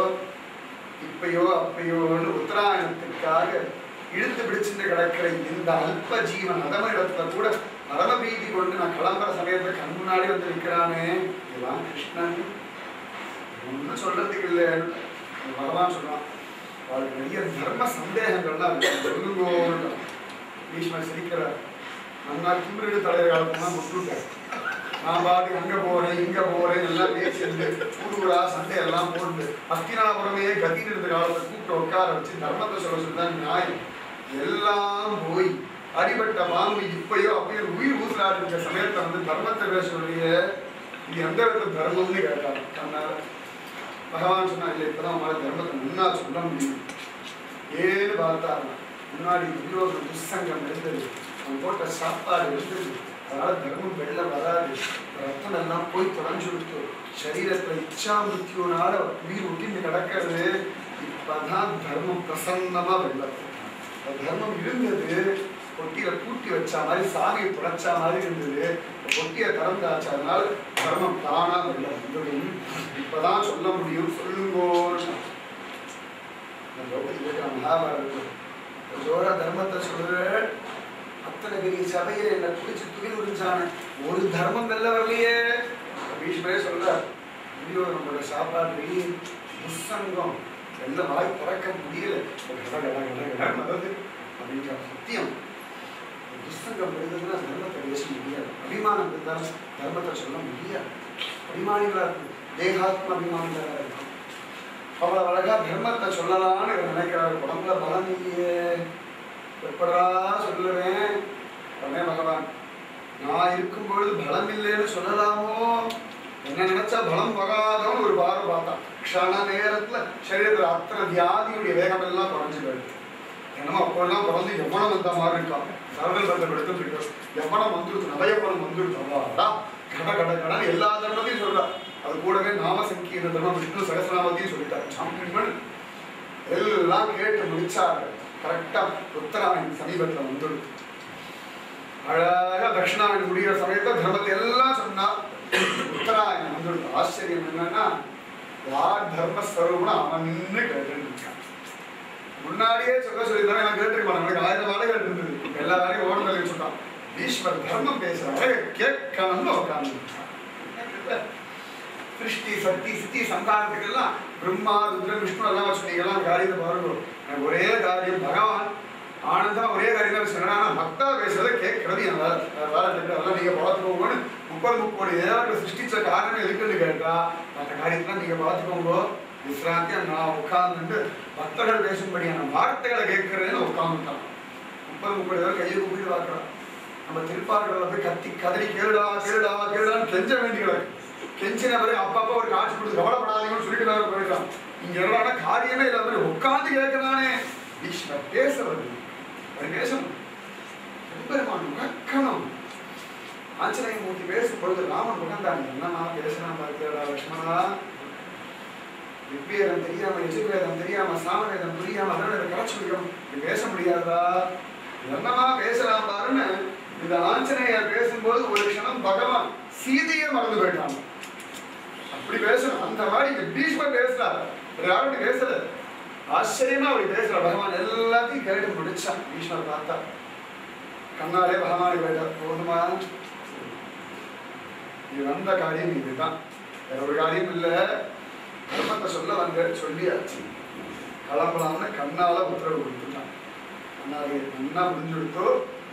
இப்பயோ அப்பயோன்னு உத்தராயணத்துக்காக இழுத்து பிடிச்சுட்டு கிடக்கிற இந்த அல்ப ஜீவன் அதம இடத்துல கூட பரம பிரீதி கொண்டு நான் கிளம்புற சமயத்துல கண் முன்னாடி வந்து நிற்கிறானே, இதுதான் கிருஷ்ணன். ஒன்னும் சொல்றதுக்கு இல்லை. பகவான் சொல்றான், அவளுக்கு நிறைய தர்ம சந்தேகங்கள்லாம் சொல்லுங்கோன்னு. பீஷ்மர் சிரிக்கிறார். நான் திமிரு தலைவர் காலத்தான் விட்டுட்டேன், நான் பாட்டு அங்க போறேன் இங்க போறேன் எல்லாம் பேசிட்டு ஊருடா சண்டை எல்லாம் போட்டு அஸ்தினாபுரமே கத்தின்னு இருந்த காலத்தை கூப்பிட்டு உட்கார வச்சு தர்மத்தை சொல்ல சொல்லிதான் நியாயம். எல்லாம் போய் அடிபட்ட பாம்பு இப்பயோ அப்பயோ உயிர் ஊசலாடி இருக்க சமயத்தை வந்து தர்மத்தை பேச சொல்லிய இது எந்த விதத்துல தர்மம்னு கேட்டாங்க. கண்ணால பகவான் சொன்னா, இல்லை இப்பதான் உங்களால தர்மத்தை முன்னா சொல்ல முடியும். ஏன்னு பார்த்தாங்க முன்னாடி துரியோதன துஷ்சங்கம் இருந்தது, அவன் போட்ட சாப்பாடு இருந்தது, அதனால தர்மம் வெளில வராது, ரத்தம் எல்லாம் போய் தொலைஞ்சு விட்டு சரீரத்துல இச்சா மிருத்தியோனால உயிர் ஒட்டிந்து கிடக்கிறது. இப்பதான் தர்மம் பிரசன்னமா வெளில, தர்மம் இருந்தது பொட்டியில பூட்டி வச்சா மாதிரி சாமியை துடைச்சா மாதிரி இருந்தது, பொட்டியை திறந்தாச்சு, அதனால தர்மம் தானா வெளில வந்தது. இப்பதான் சொல்ல முடியும், சொல்லுங்கோ. மகாபாரதம் ஜோரா தர்மத்தை சொல்ற, அத்தனை பெரிய சபையில என்ன குடிச்சு துயில் உறிஞ்சான ஒரு தர்மம் வெல்ல வரலையே. பீஷ்மரே சொல்ற, நம்மளோட சாப்பாடு துசங்கம் எல்லாம் வாய் திறக்க முடியல அப்படின்ற சத்தியம். துசங்கம் இருந்ததுன்னா தர்மத்தை பேச முடியாது, அபிமானம் இருந்தாலும் தர்மத்தை சொல்ல முடியாது. அபிமானிகளா இருக்கும், தேகாத்ம அபிமானிகளா இருக்கும். அவ்வளவு அழகா தர்மத்தை சொல்லலாம்னு நினைக்கிறாரு. உடம்புல பலம் இல்லையே, எப்படா சொல்லுவேன் உடனே பகவான், நான் இருக்கும் பொழுது பலம் இல்லைன்னு சொல்லலாமோ, என்ன நினைச்சா பலம் வராதவன் ஒரு பார்வை பார்த்தான். க்ஷண நேரத்துல சரீரத்துல அத்தனை வியாதியுடைய வேகம் எல்லாம் குறைஞ்சு போயிடுது. என்னமோ அப்பெல்லாம் பிறந்து எவ்வளவு வந்த மாதிரி இருக்காங்க, சரதல் பந்தம் எடுத்துட்டு எவ்வளவு வந்துருச்சு, நவயப்பனம் வந்துருச்சு, அவ்வளோடா கட கட கடன் எல்லா தர்மத்தையும் சொல்றா. அது கூடவே நாம சங்கீத தர்மம், விஷ்ணு சகசிரநாமத்தையும் சொல்லிட்டாரு. சாம்பியன் எல்லாம் கேட்டு முடிச்சாரு. கரெக்டா உத்தராயணம் சமீபத்துல வந்துடுது. அழகா தட்சிணாயணம் முடிகிற சமயத்துல தர்மத்தை எல்லாம் சொன்னா உத்தராயணம் வந்துடுது. ஆச்சரியம் என்னன்னா, யார் தர்மஸ்வரூபம்னா அவன் நின்று கேட்டு இருக்கான். முன்னாடியே சொல்லியிருந்தாலும் எனக்கு கேட்டுருக்க மாட்டாங்க, எனக்கு 1000 வேலைகள் இருந்தது, எல்லா வேலையும் ஓடுதல் சொன்னான். ஈஸ்வர் தர்மம் பேசுறாங்க, கேட்கணும்னு உட்காந்து சிருஷ்டி சக்தி சித்தி சந்தானத்துக்கெல்லாம் பிரம்மா ருத்ரன் விஷ்ணு எல்லாம் வச்சுனீங்கெல்லாம் காரியத்தை பாருங்க. எனக்கு ஒரே காரியம் பகவான் ஆனந்தமா ஒரே காரியம் தான் சொன்னா, பக்தா பேசுறதை கேட்கறது என் வேலை, வேலை அதெல்லாம் நீங்க பார்த்துக்கோங்கன்னு 30 ஏதாவது சிருஷ்டிச்ச காரணம் எதுக்குன்னு கேட்டா, அந்த காரியத்தெல்லாம் நீங்க பார்த்துக்கோங்க, விசிராந்தியா நான் உட்கார்ந்துட்டு பக்தர்கள் பேசும்படியான வார்த்தைகளை கேட்கறதுன்னு உட்காந்துட்டான். 30 ஏதாவது கையை கூப்பிட்டு பார்க்கலாம். நம்ம திருப்பார்களை போய் கத்தி கதறி கேளுடா கேளுடா கேளுடான்னு கெஞ்ச வேண்டி கிடக்கு. கெஞ்சின பிறகு அப்பப்போ ஒரு காட்சி கொடுத்து கவலைப்படாதீங்கன்னு சொல்லிட்டு வேற போயிடலாம். இங்க எவ்வளோ காரியமே இல்லாத உட்காந்து கேட்கறானே, ஈஸ்வர் பேசுறது பேசணும், பெருமான் உறக்கணும். ஆஞ்சநேய மூர்த்தி பேசும் பொழுது ராமன் உட்காந்தாங்க, என்னன்னா பேசுறான் பார்க்கிறா லட்சுமணா, ரிக்வேதம் தெரியாம யஜுர்வேதம் தெரியாம சாமவேதம் புரியாம அதனால கரைச்சு முடியும், பேச முடியாதா, என்னமா பேசலாம் பாருன்னு இந்த ஆஞ்சநேயர் பேசும்போது ஒரு க்ஷணம் பகவான் சீதையை மறந்து போயிட்டாங்க. அப்படி பேசணும். அந்த மாதிரி இங்க பீஷ்மர் பேசுறாரு, யாரும் பேசல, ஆச்சரியமா அப்படி பேசுற பகவான் எல்லாத்தையும் கேட்டு முடிச்சான். பீஷ்மர் பார்த்தா கண்ணாலே பகவானை போயிட்டார். போதுமா, இது வந்த காரியம் இதுதான், வேற ஒரு காரியம் இல்ல. தர்மத்தை சொல்ல வந்த சொல்லியாச்சு, கிளம்பலாம்னு கண்ணால உத்தரவு கொடுத்துட்டான். கண்ணாலே நல்லா முடிஞ்சுடுத்தோ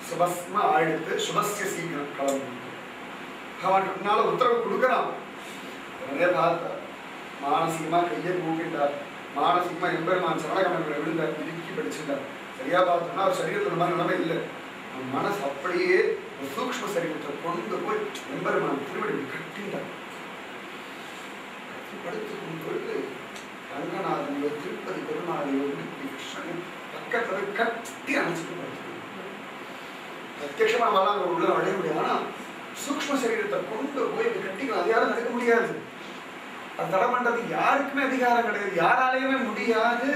சுபஸ்மா ஆயிடுத்து, சுபஸ்ய சீக்கிரம் கிளம்பு. அவன் கண்ணால உத்தரவு கொடுக்கறான். உடனே பார்த்தார், மானசீகமா கையை கூப்பிட்டார், மானசீகமா எம்பெருமான் சரணகமங்களை விழுந்தார், திருக்கி படிச்சுட்டார். சரியா பார்த்தோம்னா அவர் சரீரத்துல மாதிரி நிலைமை இல்லை, மனசு அப்படியே சூக்ஷ்ம சரீரத்தை கொண்டு போய் எம்பெருமான் திருவடி கட்டிண்டார். படுத்துக்கும் பொழுது ரங்கநாதனையோ திருப்பதி பெருமாளையோ கிருஷ்ணன் பக்கத்துல கட்டி அணைச்சிட்டு படுத்துக்கணும். பிரத்யட்சமா வரலாம் உள்ள அடைய முடியாது, ஆனா சூக்ஷ்ம சரீரத்தை கொண்டு போய் கட்டிக்கலாம். அது யாரும் நடக்க முடியாது, அது தடை பண்றது யாருக்குமே அதிகாரம் கிடையாது, யாராலையுமே முடியாது.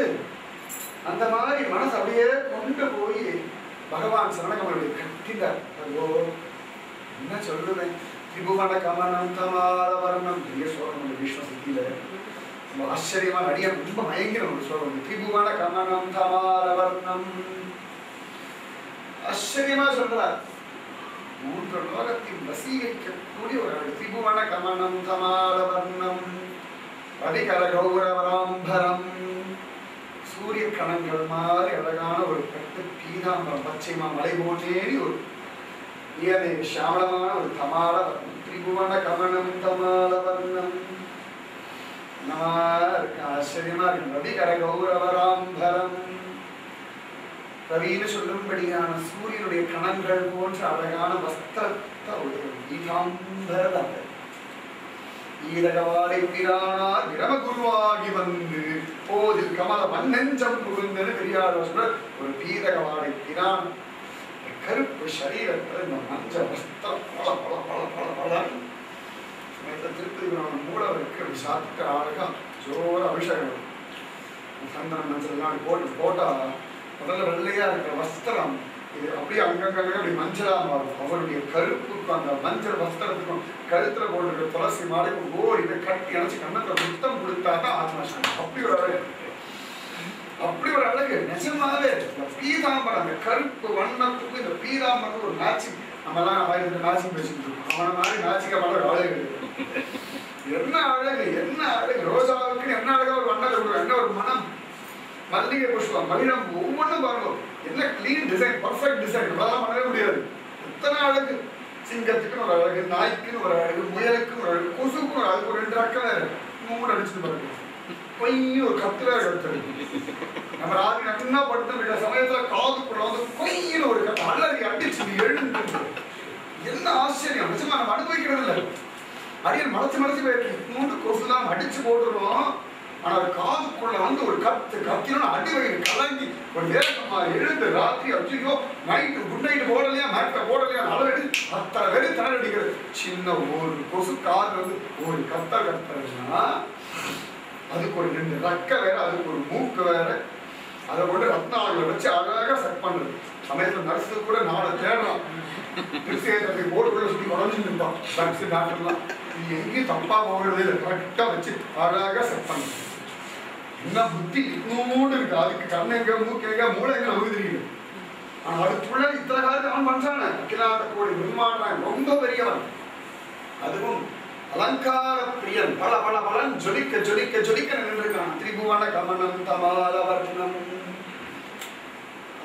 அந்த மாதிரி மனசு அப்படியே கொண்டு போய் பகவான் சரணகமலை கட்டினார். ஐயோ என்ன சொல்லுவேன், திரிபுவன கமனம் தமால வர்ணம், பெரிய சோகம் விஸ்வ சக்தியில ரொம்ப ஆச்சரியமா அடிய ரொம்ப மயங்கிற ஒரு சோகம். திரிபுவன கமனம் தமால வர்ணம் ஆச்சரியமா சொல்றார். 3 லோகத்தின் வசீகரிக்கக்கூடிய ஒரு திரிபுவன கமனம் தமால வர்ணம் அதிகர கௌரவராம்பரம், சூரிய கணங்கள் மாதிரி அழகான ஒரு பட்டு பீதாம்பரம் பச்சைமா மலை போனேறி ஒரு இயலை சாமளமான ஒரு தமால வர்ணம், திரிபுவன கமனம் தமால வர்ணம் இருக்கு. ஆச்சரியமா இருக்கு. ரவிகர கௌரவராம்பரம், ரவின்னு சொல்லும்படியான சூரியனுடைய கணங்கள் போன்ற அழகான வஸ்திரத்தை உடைய பீதாம்பரம். ஈரகவாடை பிரானார் விரமகுருவாகி வந்து போதில் கமல மண்ணெஞ்சம் புகுந்தது பெரியார் ஒரு பீரகவாடை பிரான் கருப்பு சரீரத்தில் இந்த மஞ்சள் வஸ்திரம் பல பல பல பல பல திருப்பதி மூலவருக்கு அப்படி சாப்பிட்டு அழகா ஜோர அபிஷேகம் சந்தனம் மஞ்சள் எல்லாம் போட்டா முதல்ல வெள்ளையா இருக்கிற வஸ்திரம் இது அப்படியே அங்கங்க அப்படி மஞ்சளா மாறும். அவருடைய கருப்புக்கும் அந்த மஞ்சள் வஸ்திரத்துக்கும் கழுத்துல போட்டுருக்க துளசி மாலைக்கும் ஓடி இதை கட்டி அணைச்சு கண்ணத்துல முத்தம் கொடுத்தாதான் ஆத்மாசம். அப்படி ஒரு அழகு, அப்படி ஒரு அழகு நிஜமாவே. இந்த பீதாம்பரம் அந்த கருப்பு வண்ணத்துக்கும் இந்த பீதாம்பரம் ஒரு மேட்சிங். நம்ம எல்லாம் மேட்சிங் பேசிட்டு இருக்கோம். அவனை மாதிரி மேட்சிங்க பண்ண ஒரு அழகு. என்ன அழகு, என்ன அழகு. ரோஜாவுக்கு என்ன அழகா ஒரு வண்ணம், என்ன ஒரு மனம். மல்லிகை புஷ்பம் மகிழம் ஒவ்வொன்றும் பாருங்க என்ன கிளீன் டிசைன், பர்ஃபெக்ட் டிசைன். அதெல்லாம் பண்ணவே முடியாது. எத்தனை அழகு. சிங்கத்துக்குன்னு ஒரு அழகு, நாய்க்குன்னு ஒரு அழகு, முயலுக்குன்னு ஒரு அழகு, கொசுக்கும் ஒரு அழகு. ஒரு 2 அக்கறை மூணு அடிச்சுட்டு பாருங்க. கொய்யும் ஒரு கத்து வேற கத்துறது. நம்ம ராத்திரி நன்னா படுத்து விட்ட சமயத்துல காதுக்குள்ள வந்து கொய்யின்னு ஒரு கத்து அழகு அடிச்சு எழுந்து. என்ன ஆச்சரியம். நிச்சயமா நம்ம அனுபவிக்கிறது இல்லை. அடியன் மலைச்சு மலைச்சு போயிருக்கு. 3 கொசுலாம் அடிச்சு போட்டுருவோம். ஆனா காதுக்குள்ள வந்து ஒரு கத்து கத்தினோட அடி வயிறு கலங்கி ஒரு வேகமா எழுந்து ராத்திரி அச்சுயோ நைட்டு குட் நைட்டு போடலையா மேட்ட போடலையா அளவெடு அத்தனை பேரு தலை அடிக்கிறது. சின்ன ஒரு கொசு காது வந்து ஒரு கத்துறதுன்னா அதுக்கு ஒரு 2 ரெக்க வேற, அதுக்கு ஒரு மூக்கு வேற. அதை கொண்டு ரத்னாவில் வச்சு அழகா செட் பண்றது. சமயத்துல நர்ஸு கூட நாளை தேடலாம். திருச்சியை போர்டுக்குள்ள சுற்றி குறைஞ்சிட்டு இருப்பான் நர்ஸு டாக்டர்லாம். இது எங்கேயும் தப்பா போகிறது இல்லை, கரெக்டா வச்சு அழகா செட் பண்ணுறது. என்ன புத்தி இன்னோடு இருக்கு. அதுக்கு கண்ணெங்க மூக்கெங்க மூளைங்க நமக்கு தெரியுது. ஆனா அதுக்குள்ள இத்தனை காலத்து அவன் பண்றான அகிலாண்ட கோடி பிரம்மாண்டன் ரொம்ப பெரியவன். அதுவும் அலங்கார பிரியன். பல பல பலன் ஜொலிக்க ஜொலிக்க ஜொலிக்க நின்றுருக்கான். திரிபுவன கமனம் தமாலவர்ணம்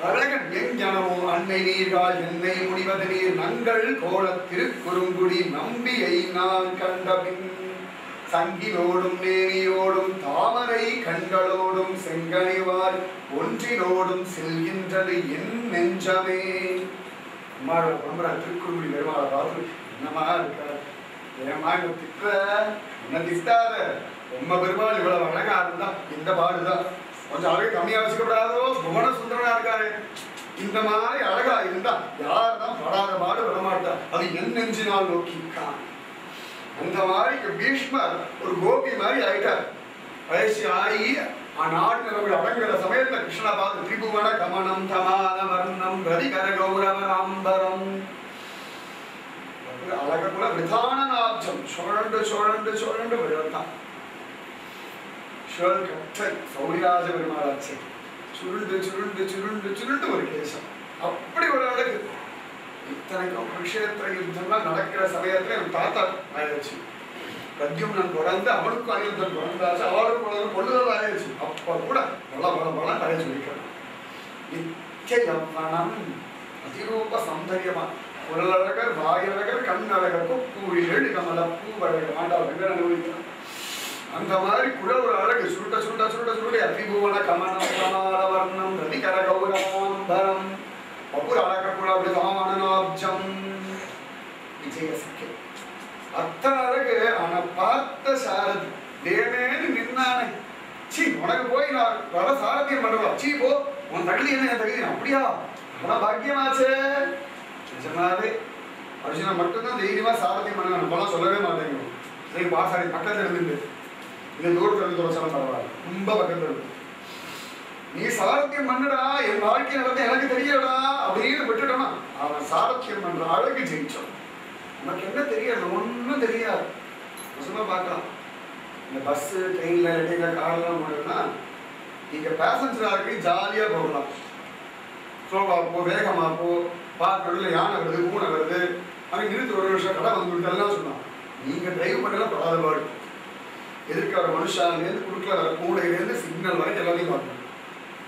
அழகன் எஞ்சனமோ அன்னை நீர்கால் என்னை முடிவது நீர் நங்கள் கோல திருக்குறுங்குடி நம்பியை நான் கண்டபின் சங்கினோடும் நேரியோடும் தாமரை கண்களோடும் செங்கனிவார் ஒன்றினோடும் செல்கின்றது என் நெஞ்சமே. அம்மாவோட பரம்பரை திருக்குறுங்குடி பெருமாளை பார்த்து என்னமா இருக்கார், ஏமா என்ன திட்ட, என்ன திட்டாத. ரொம்ப பெருமாள் இவ்வளவு அழகா இருந்தா இந்த பாடுதான். கொஞ்சம் அழகு கம்மியா வச்சுக்கப்படாதோ. புவன சுந்தரனா இருக்காரு. இந்த மாதிரி அழகா இருந்தா யாருதான் படாத பாடு வரமாட்டா. அது என் நெஞ்சினால் நோக்கிக்கான். அந்த மாதிரி பீஷ்மர் ஒரு கோபி மாதிரி ஆயிட்டார். வயசு ஆகி நாடு நிலவுகள் அடங்குற சமயத்துல கிருஷ்ண பார்த்து திரிபுவன கமனம் தமால வர்ணம் ரதிகர கௌரவராம்பரம் அழக கூட விதான நாட்சம் சுழண்டு சுழண்டு சுழண்டு விழத்தான். கட்டை சௌரிராஜ பெருமாளாச்சு. சுருண்டு சுருண்டு சுருண்டு சுருண்டு ஒரு கேசம். அப்படி ஒரு அழகு. இத்தனைக்கும் குருஷேத்திர யுத்தம்லாம் நடக்கிற சமயத்துல என் தாத்தா ஆயிடுச்சு. பிரத்யும்னன் பிறந்து அவனுக்கும் அனிருத்தன் பிறந்தாச்சு. அவளுக்கு கொள்ளுதல் ஆயிடுச்சு. அப்ப கூட பல பல பல கதை சொல்லிக்கிறான். நித்திய யவனம் அதிரூப சௌந்தரியமா குரலழகர் வாயழகர் கண்ணழகர் கொப்பூழி எழு கமல பூவழகர் ஆண்டாள் வெங்கட அனுபவிக்கிறான். அந்த மாதிரி குரல் ஒரு அழகு. சுருட்ட சுருட்ட சுருட்ட சுருட்ட அதிபுவன கமனம் கமால வர்ணம் ரதிகர கௌரவாம்பரம் அப்புற அழக கூட விதானாப்ஜம் விஜயசக்கே. அத்தனை அழகு. ஆனா பார்த்த சாரதி தேவேன்னு நின்னானே. சீ உனக்கு போய் நான் வர சாரதியம் பண்ணுவா. சீ போ, உன் தகுதி என்ன, என் தகுதி அப்படியா, ஆனா பாக்கியமாச்சே. நிஜமாவே அர்ஜுனா மட்டும்தான் தைரியமா சாரதியம் பண்ணுங்க. நம்மளாம் சொல்லவே மாட்டேங்கிறோம். சரி பாசாரி பக்கத்துல இருந்துட்டு இந்த தூரத்துல இருந்து தொலைச்சாலும் பரவாயில்ல, ரொம்ப பக்கத்துல இருக்கு. நீ சாரத்தியம் பண்ணுடா, என் வாழ்க்கை நடத்த எனக்கு தெரியலடா அப்படின்னு விட்டுட்டோம்னா அவன் சாரத்தியம் பண்ற அழகு ஜெயிச்சோம். நமக்கு என்ன தெரியாது, ஒன்றும் தெரியாது. சும்மா பார்க்கலாம். இந்த பஸ்ஸு ட்ரெயின்ல இடையில கார்லாம் போனதுன்னா நீங்க பேசஞ்சரா இருக்கு ஜாலியா போகலாம். ஸ்லோவா போ, வேகமா போ, பார்க்கறதுல யானை வருது பூனை வருது அங்கே நிறுத்து ஒரு நிமிஷம் கடை வந்து விட்டதெல்லாம் சொன்னான். நீங்க டிரைவ் பண்ணலாம் படாத பாடு. எதிர்க்க வர மனுஷாலேருந்து குறுக்கில் வர கூடையிலேருந்து சிக்னல் வரைக்கும் எல்லாத்தையும் பார்க்கணும்.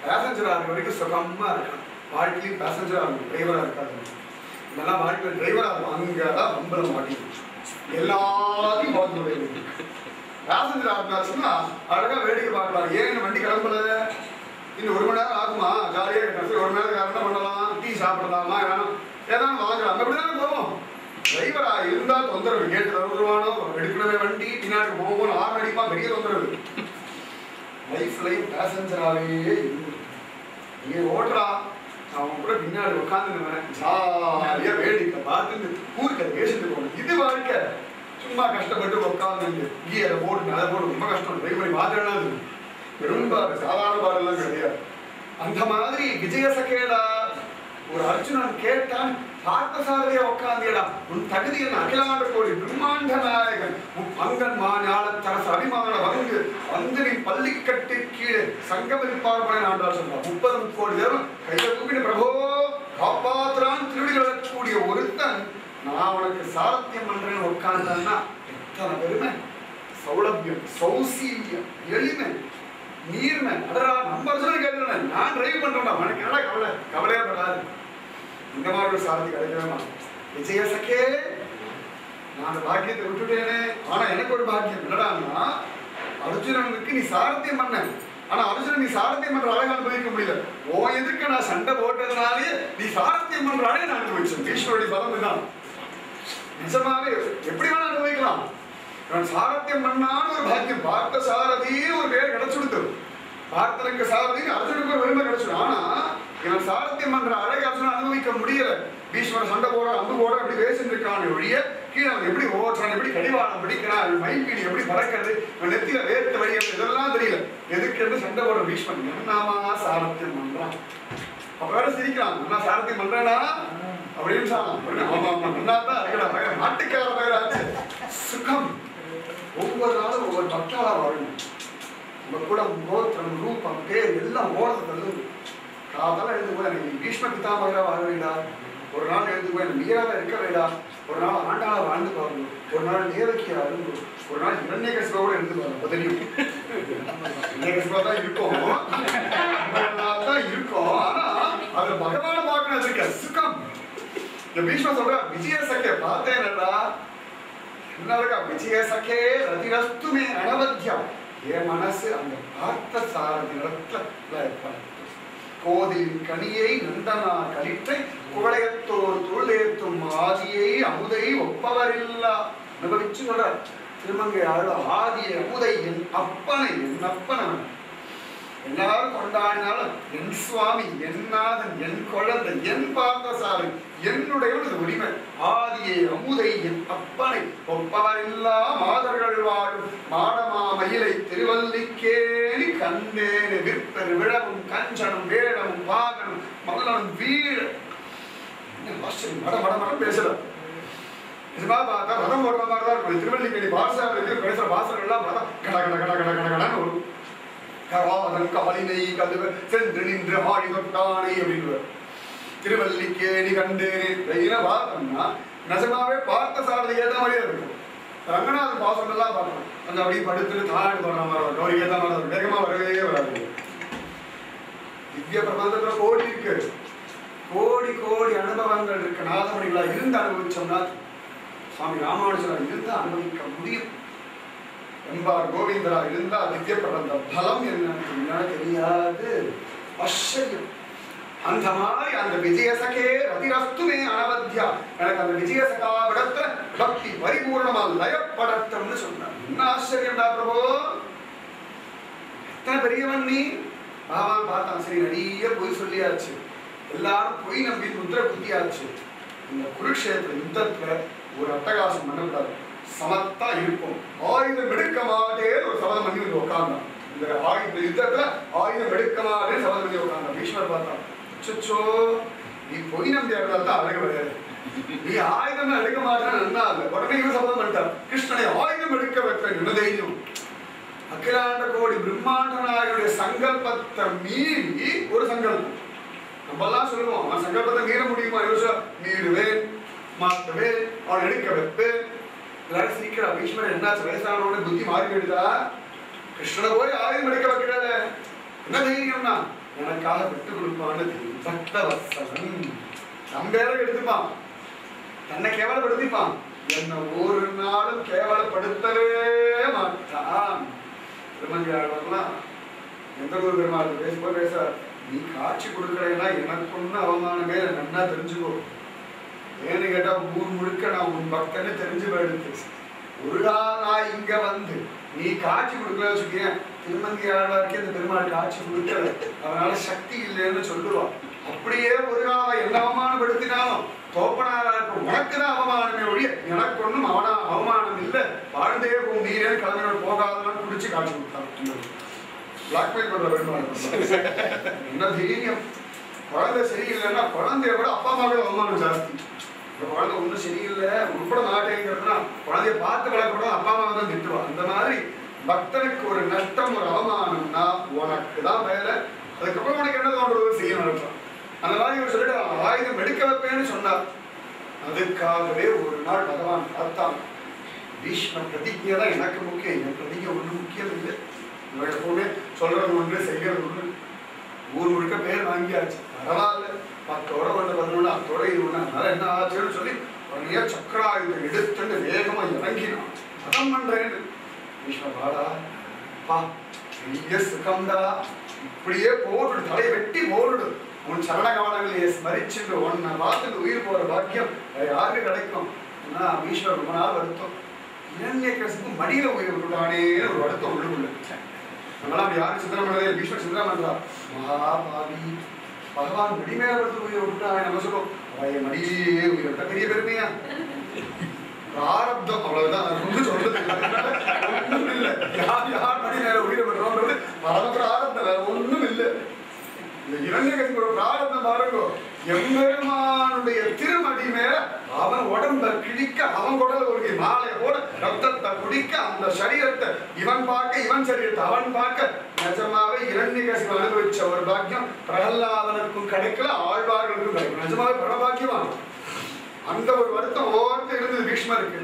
பேசஞ்சராக இருக்க வரைக்கும் சுகமாக இருக்கான். வாழ்க்கையும் பேசஞ்சராக இருக்கும், டிரைவராக இருக்காது. இதெல்லாம் வாழ்க்கையில் டிரைவராக இருக்கும். அங்கே தான் நம்பலம் மாட்டிக்கும். எல்லாத்தையும் பார்த்து வேண்டியது. பேசஞ்சராக இருந்தாச்சுன்னா அழகாக வேடிக்கை பார்க்கலாம். ஏன் வண்டி கிளம்பல, இன்னும் 1 மணி நேரம் ஆகுமா, ஜாலியாக இருக்காது. 1 மணி நேரம் என்ன பண்ணலாம், டீ சாப்பிடலாமா, வேணும் ஏதாவது வாங்கலாம், அப்படி தானே போவோம். டிரைவரா இருந்தா தொந்தரவு கேட்டு தருவானோ எடுக்கணுமே வண்டி பின்னாடி போகணும் ஆறு அடிப்பா பெரிய தொந்தரவு. லைஃப்லையும் பேசஞ்சராகவே இருந்து நீ ஓட்டுறா அவன் கூட பின்னாடி உட்காந்துருவேன் ஜாலியா வேடிக்கை பார்த்துட்டு ஊருக்கு பேசிட்டு போகணும். இது வாழ்க்கை. சும்மா கஷ்டப்பட்டு உட்காந்து கீரை போட்டு அதை போட்டு ரொம்ப கஷ்டம். டிரைவரி மாத்திரம் ரொம்ப சாதாரண பாடெல்லாம் கிடையாது. அந்த மாதிரி விஜயசகேடா ஒரு அர்ஜுனன் கேட்டான், பார்த்தசாரதியா உட்காந்தியடா உன் தகுதி என்ன? அகிலாண்ட கோடி பிரம்மாண்ட நாயகன் பங்கன் மாஞாலத்தரசு அபிமான வங்கு வந்து நீ பள்ளிக்கட்டு கீழே சங்கமரிப்பார்பனை ஆண்டாள் சொல்றான். 30 கோடி தேவன் கையில தூக்கின பிரபோ காப்பாத்துறான் திருடி வரக்கூடிய ஒருத்தன் நான் உனக்கு சாரத்தியம் பண்றேன்னு உட்கார்ந்தான்னா எத்தனை பெருமை, சௌலபியம், சௌசீல்யம், எளிமை, நீர்மை. அடரா நம்ம அர்ஜுனன் கேட்கிறேன், நான் டிரைவ் பண்றேன்டா, உனக்கு என்னடா கவலை? கவலையே படாது. இந்த மாதிரி ஒரு சாரதி கிடைக்கவேமா. விஜயசகே நான் அந்த பாக்கியத்தை விட்டுட்டேனே. ஆனா எனக்கு ஒரு பாக்கியம் என்னடான்னா அர்ஜுனனுக்கு நீ சாரத்தியம் பண்ண. ஆனா அர்ஜுனன் நீ சாரத்தியம் பண்ற அழகு அனுபவிக்க முடியல. ஓ எதுக்கு நான் சண்டை போட்டதுனாலே நீ சாரத்தியம் பண்ற அழகு நான் அனுபவிச்சேன். ஈஸ்வருடைய பலம் தான். நிஜமாவே எப்படி வேணா அனுபவிக்கலாம். நான் சாரத்தியம் பண்ணான்னு ஒரு பாக்கியம். பார்த்த சாரதின்னு ஒரு பேர் கிடைச்சுடுத்து. பார்த்தனுக்கு சாரதின்னு அர்ஜுனுக்கு ஒரு பெருமை கிடைச்சிடும். ஆனா இவன் சாரத்தியம் பண்ற அழகு அர்ஜுனன் அனுபவிக்க முடியல. பீஷ்மர் சண்டை போட அம்பு போட அப்படி பேசிட்டு இருக்கான் ஒழிய கீழே அவன் எப்படி ஓட்டுறான், எப்படி கடிவாளம் பிடிக்கிறான், மைப்பீடி எப்படி பறக்கிறது, அவன் நெத்தியில வேர்த்து வழி இதெல்லாம் தெரியல. எதுக்கு என்று சண்டை போடுற பீஷ்மன் என்னமா சாரத்தியம் பண்றான். அப்ப வேற சிரிக்கிறான், நான் சாரத்தியம் பண்றேனா அப்படின்னு சொன்னான். ஆமா ஆமா நல்லாதான் இருக்கடா, நாட்டுக்கார பேராச்சு. சுகம். ஒவ்வொரு நாளும் ஒவ்வொரு பக்தாளா வாழணும். நம்ம கூட கோத்திரம் ரூபம் பேர் எல்லாம் ஓடுறது தள்ளு. காதால எழுந்து போய் எனக்கு பீஷ்ம பிதாமகரா வாழ வேண்டா, ஒரு நாள் எழுந்து போய் எனக்கு மீராக இருக்க வேண்டா, ஒரு நாள் ஆண்டாள வாழ்ந்து பாருங்க, ஒரு நாள் தேவக்கியா இருந்து, ஒரு நாள் இரண்யகசிபாவோட எழுந்து பாருங்க. பதிலையும் இரண்யகசிபா தான் இருக்கும் தான் இருக்கும். ஆனா அதுல பகவான பார்க்கணும் இருக்க சுகம். இந்த பீஷ்ம சொல்ற விஜயசகே பார்த்தேன்டா என்னக்கா விஜயசகே ரதிரஸ்துமே அனவத்தியா. என் மனசு அந்த பார்த்த சாரதி நடத்த கோதிலின் கனியை நந்தனா கலிற்றை குவளையத்தோர் துள்ளேத்தும் ஆதியை அமுதை ஒப்பவரில்லா அனுபவிச்சு சொல்ற திருமங்கை ஆளு. ஆதியை அமுதை என் அப்பனை, என் அப்பனவன் எல்லாரும் கொண்டாடினாலும் என் சுவாமி, என் நாதன், என் குழந்தை, என் பார்த்தசாரி, என்னுடைய உரிமை. ஆதியை அமுதை என் அப்பனை ஒப்பவரில்லா மாதர்கள் வாழும் மாடமா மயிலை திருவல்லிக்கேணி கண்டேனு விற்பர் விழவும் கஞ்சனும் வேடமும் பாகனும் மல்லனும் வீழ. மட மட மடம் பேசல. இதுமா பார்த்தா ரதம் ஓடுற மாதிரி தான் இருக்கும். திருவல்லிக்கேணி பாசம் பேசுற பாசங்கள்லாம் பார்த்தா கட கட கட கட கட கடன்னு வரும். கவாதன் காலினை கதுவ சென்று நின்று ஆடி தொட்டானை அப்படின்னு திருவல்லிக்கேணி கண்டேனே பார்த்தோம்னா நிஜமாவே பார்த்த சாரதி ஏற்ற மாதிரியே இருக்கும். ரங்கநாதன் பாசம் எல்லாம் பார்க்கணும். அந்த அப்படியே படுத்துட்டு தாழ் போடுற மாதிரி வரும். ஒரு ஏற்ற மாதிரி வரும். வேகமா வரவே வராது. திவ்ய பிரபந்தத்துல கோடி இருக்கு, கோடி கோடி அனுபவங்கள் இருக்கு. நாதமணிகளா இருந்து அனுபவிச்சோம்னா சுவாமி ராமானுஜரா இருந்து அனுபவிக்க முடியும். எம்பார் கோவிந்தரா இருந்தா திவ்ய பிரபந்த பலம் என்ன தெரியாது. ஆச்சரியம். அந்த மாதிரி அந்த விஜயசகே ரதிரஸ்துமே அனவத்தியா. எனக்கு அந்த விஜயசகாவிடத்துல பக்தி பரிபூர்ணமா லயப்படத்தம்னு சொன்னார். என்ன ஆச்சரியம்டா பிரபு, எத்தனை பெரியவன் நீ. பகவான் பார்த்தான், சரி நிறைய பொய் சொல்லியாச்சு, எல்லாரும் பொய் நம்பி முத்திர குத்தியாச்சு. இந்த குருக்ஷேத்திர யுத்தத்துல ஒரு அட்டகாசம் பண்ணக்கூடாது, சமத்தா இருக்கும், ஆயுதம் எடுக்க மாட்டேன்னு ஒரு சபதம் பண்ணி வந்து உட்கார்ந்தான். இந்த ஆயுத யுத்தத்துல ஆயுதம் எடுக்க மாட்டேன்னு சபதம் பண்ணி உட்கார்ந்தான். பீஷ்மர் பார்த்தான், அச்சோ நீ பொய் நம்பியா தான் அழகு கிடையாது, நீ ஆயுதம் எடுக்க மாட்டேன்னு நல்லா இல்லை. உடனே இவன் சபதம் பண்ணிட்டான், கிருஷ்ணனை ஆயுதம் எடுக்க வைப்பேன் என்ன தைரியம். அகிலாண்ட கோடி பிரம்மாண்ட நாயகனுடைய சங்கல்பத்தை மீறி ஒரு சங்கல்பம். நம்ம எல்லாம் சொல்லுவோம், அவன் சங்கல்பத்தை மீற முடியுமா? மீறுவேன், மாற்றுவேன், அவன் எடுக்க வைப்பேன். எல்லாரும் சீக்கிரம் பீஷ்மர் என்னாச்சு, வயசானோட புத்தி மாறி போயிடுதா? கிருஷ்ணனை போய் ஆயுதம் எடுக்க வைக்கிறாரு, என்ன தைரியம்னா எனக்காக விட்டு கொடுப்பான்னு பக்தவத்சலன். நம்ம பேரை எடுத்துப்பான், தன்னை கேவலப்படுத்திப்பான், என்ன ஒரு நாளும் கேவலப்படுத்தவே மாட்டான். திருமங்கியாளர்லாம் எந்த ஒரு பெருமாள் பேச நீ காட்சி கொடுக்கலைன்னா எனக்கு ஒண்ணு அவமானமே நன்னா தெரிஞ்சுக்கோ. ஏன்னு கேட்டா ஊர் முழுக்க நான் உன் பக்தன்னு தெரிஞ்சு போயிடுது. ஒரு நாள் நான் இங்க வந்து நீ காட்சி கொடுக்கல வச்சுக்கேன், திருமங்கை ஆழ்வாருக்கே இந்த பெருமாள் காட்சி கொடுக்கல, அதனால சக்தி இல்லைன்னு சொல்லுவான். அப்படியே ஒரு நாள் என்ன அவமானப்படுத்தினாலும் தோப்பனாரா இருக்க உனக்குதான் அவமானமே ஒழிய எனக்கு ஒன்றும் அவமானம் இல்லை, வாழ்ந்தே போகும் நீரே கிளம்பினோட போகாதான் குடிச்சு காட்சி கொடுத்தாங்க. பிளாக்மெயில் பண்ற பெருமாள் என்ன தைரியம். குழந்தை சரியில்லைன்னா குழந்தைய விட அப்பா அம்மாவோட அவமானம் ஜாஸ்தி. இந்த குழந்தை ஒன்றும் சரியில்லை உட்பட மாட்டேங்கிறதுனா குழந்தைய பார்த்து வளர்க்கப்பட அப்பா அம்மா தான் திட்டுவான். அந்த மாதிரி பக்தனுக்கு ஒரு நஷ்டம் ஒரு அவமானம்னா உனக்கு தான் வேலை, அதுக்கப்புறம் உனக்கு என்ன தோன்றது செய்யணும். அந்த மாதிரி ஒரு சொல்லிட்டு ஆயுதம் எடுக்க வைப்பேன்னு சொன்னார். அதுக்காகவே ஒரு நாள் பகவான் பார்த்தான். பீஷ்ம பிரதிஜை தான் எனக்கு முக்கியம், என் பிரதிஜை ஒன்றும் முக்கியம் இல்லை. இவங்க எப்பவுமே சொல்றது ஒன்று செய்யறது ஒன்று. ஊர் முழுக்க பேர் வாங்கியாச்சு, பரவாயில்ல, பத்தோட ஒன்று வரணும்னா அத்தோட இது ஒண்ணு. அதனால என்ன ஆச்சுன்னு சொல்லி உடனே சக்கராயுதம் எடுத்துட்டு வேகமா இறங்கினான். சதம் பண்றேன்னு. பீஷ்மர் வாடா பா, பெரிய சுகம்டா, இப்படியே போட்டுடு, தலையை வெட்டி போட்டுடு, உன் சரண கவனங்களையே ஸ்மரிச்சுட்டு உன்னை பார்த்துட்டு உயிர் போற பாக்கியம் யாருக்கு கிடைக்கும்? பீஷ்மர் ரொம்ப நாள் வருத்தம். இரண்யகசிபு மடியில உயிர் விட்டுட்டானேன்னு ஒரு வருத்தம் உள்ளுக்குள்ள. நம்மளாம் யாரும் சிந்தனை பண்ணதே, பீஷ்மர் சிந்தனை பண்றா, மகாபாவி பகவான் மடிமேலத்து உயிரை விட்டான். நம்ம சொல்றோம் அவன் மடியிலேயே உயிரை விட்டா பெரிய பெருமையா? பிராரப்தம், அவ்வளவுதான். ஒன்றும் சொல்றது ஒன்றும் இல்லை. யார் யார் மடி மேல உயிரை விடுறோம்ன்றது பரம பிராரப்தம், வேற ஒன்றும் இல்லை. இந்த இரண்யகசிபு ஒரு பிராரப்தம் பாருங்க. எம்பெருமானுடைய திருமடி மேல அவன் உடம்ப கிழிக்க, அவன் குடல் ஒரு மாலை போட ரத்தத்தை குடிக்க, அந்த சரீரத்தை இவன் பார்க்க, இவன் சரீரத்தை அவன் பார்க்க, நிஜமாவே இரண்யகசிபு அனுபவிச்ச ஒரு பாக்கியம் பிரகலாதனுக்கும் கிடைக்கல, ஆழ்வார்களுக்கும் கிடைக்கும். நிஜமாவே பரபாக்கியமான அந்த ஒரு வருத்தம் ஒவ்வொருத்தர் இருந்தது பீஷ்மருக்கு.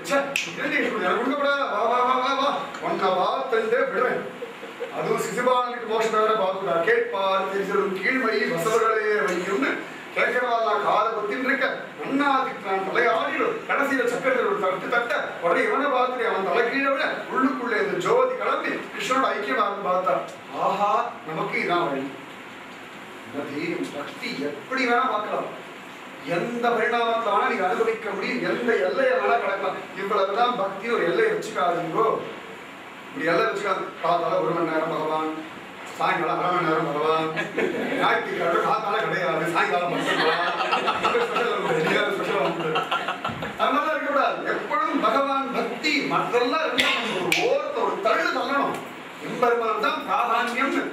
எனக்கு கொடுக்கப்படாத, வா வா வா வா வா, உன்னை பார்த்துட்டே விடுவேன். அதுவும் சிசுபாலனுக்கு மோஷம் தவிர பார்த்துட்டா. கேட்பார் தெரிஞ்சதும் கீழ்மை வசவர்களே வைக்கும்னு கேட்கிறவாள் காலை கொத்தின்னு இருக்க அண்ணாதிக்கு நான் தலையாடிடும். கடைசியில சக்கரத்தில் ஒரு தட்டு தட்ட உடனே இவனை பார்த்துட்டு அவன் தலை கீழே விட உள்ளுக்குள்ளே இந்த ஜோதி கலந்து கிருஷ்ணனோட ஐக்கியமாக பார்த்தா. ஆஹா, நமக்கு இதான் வழி. பக்தி எப்படி வேணா பார்க்கலாம், எந்த பரிணாமத்தான நீங்க அனுபவிக்க முடியும், எந்த எல்லையை வேணா கிடக்கலாம். இவ்வளவுதான் பக்தி. ஒரு எல்லையை வச்சுக்காதீங்கோ. இப்படி எல்லாம் வச்சுக்காது. காத்தால 1 மணி நேரம் பகவான், சாயங்காலம் 1/2 மணி நேரம் பகவான், ஞாயிற்றுக்கிழமை காத்தால கிடையாது, சாயங்காலம் அதனால இருக்கக்கூடாது. எப்பொழுதும் பகவான் பக்தி மற்றெல்லாம் ஒரு ஓரத்தை ஒரு தள்ளு தள்ளணும். எம்பெருமான் தான் பிராதான்யம்னு.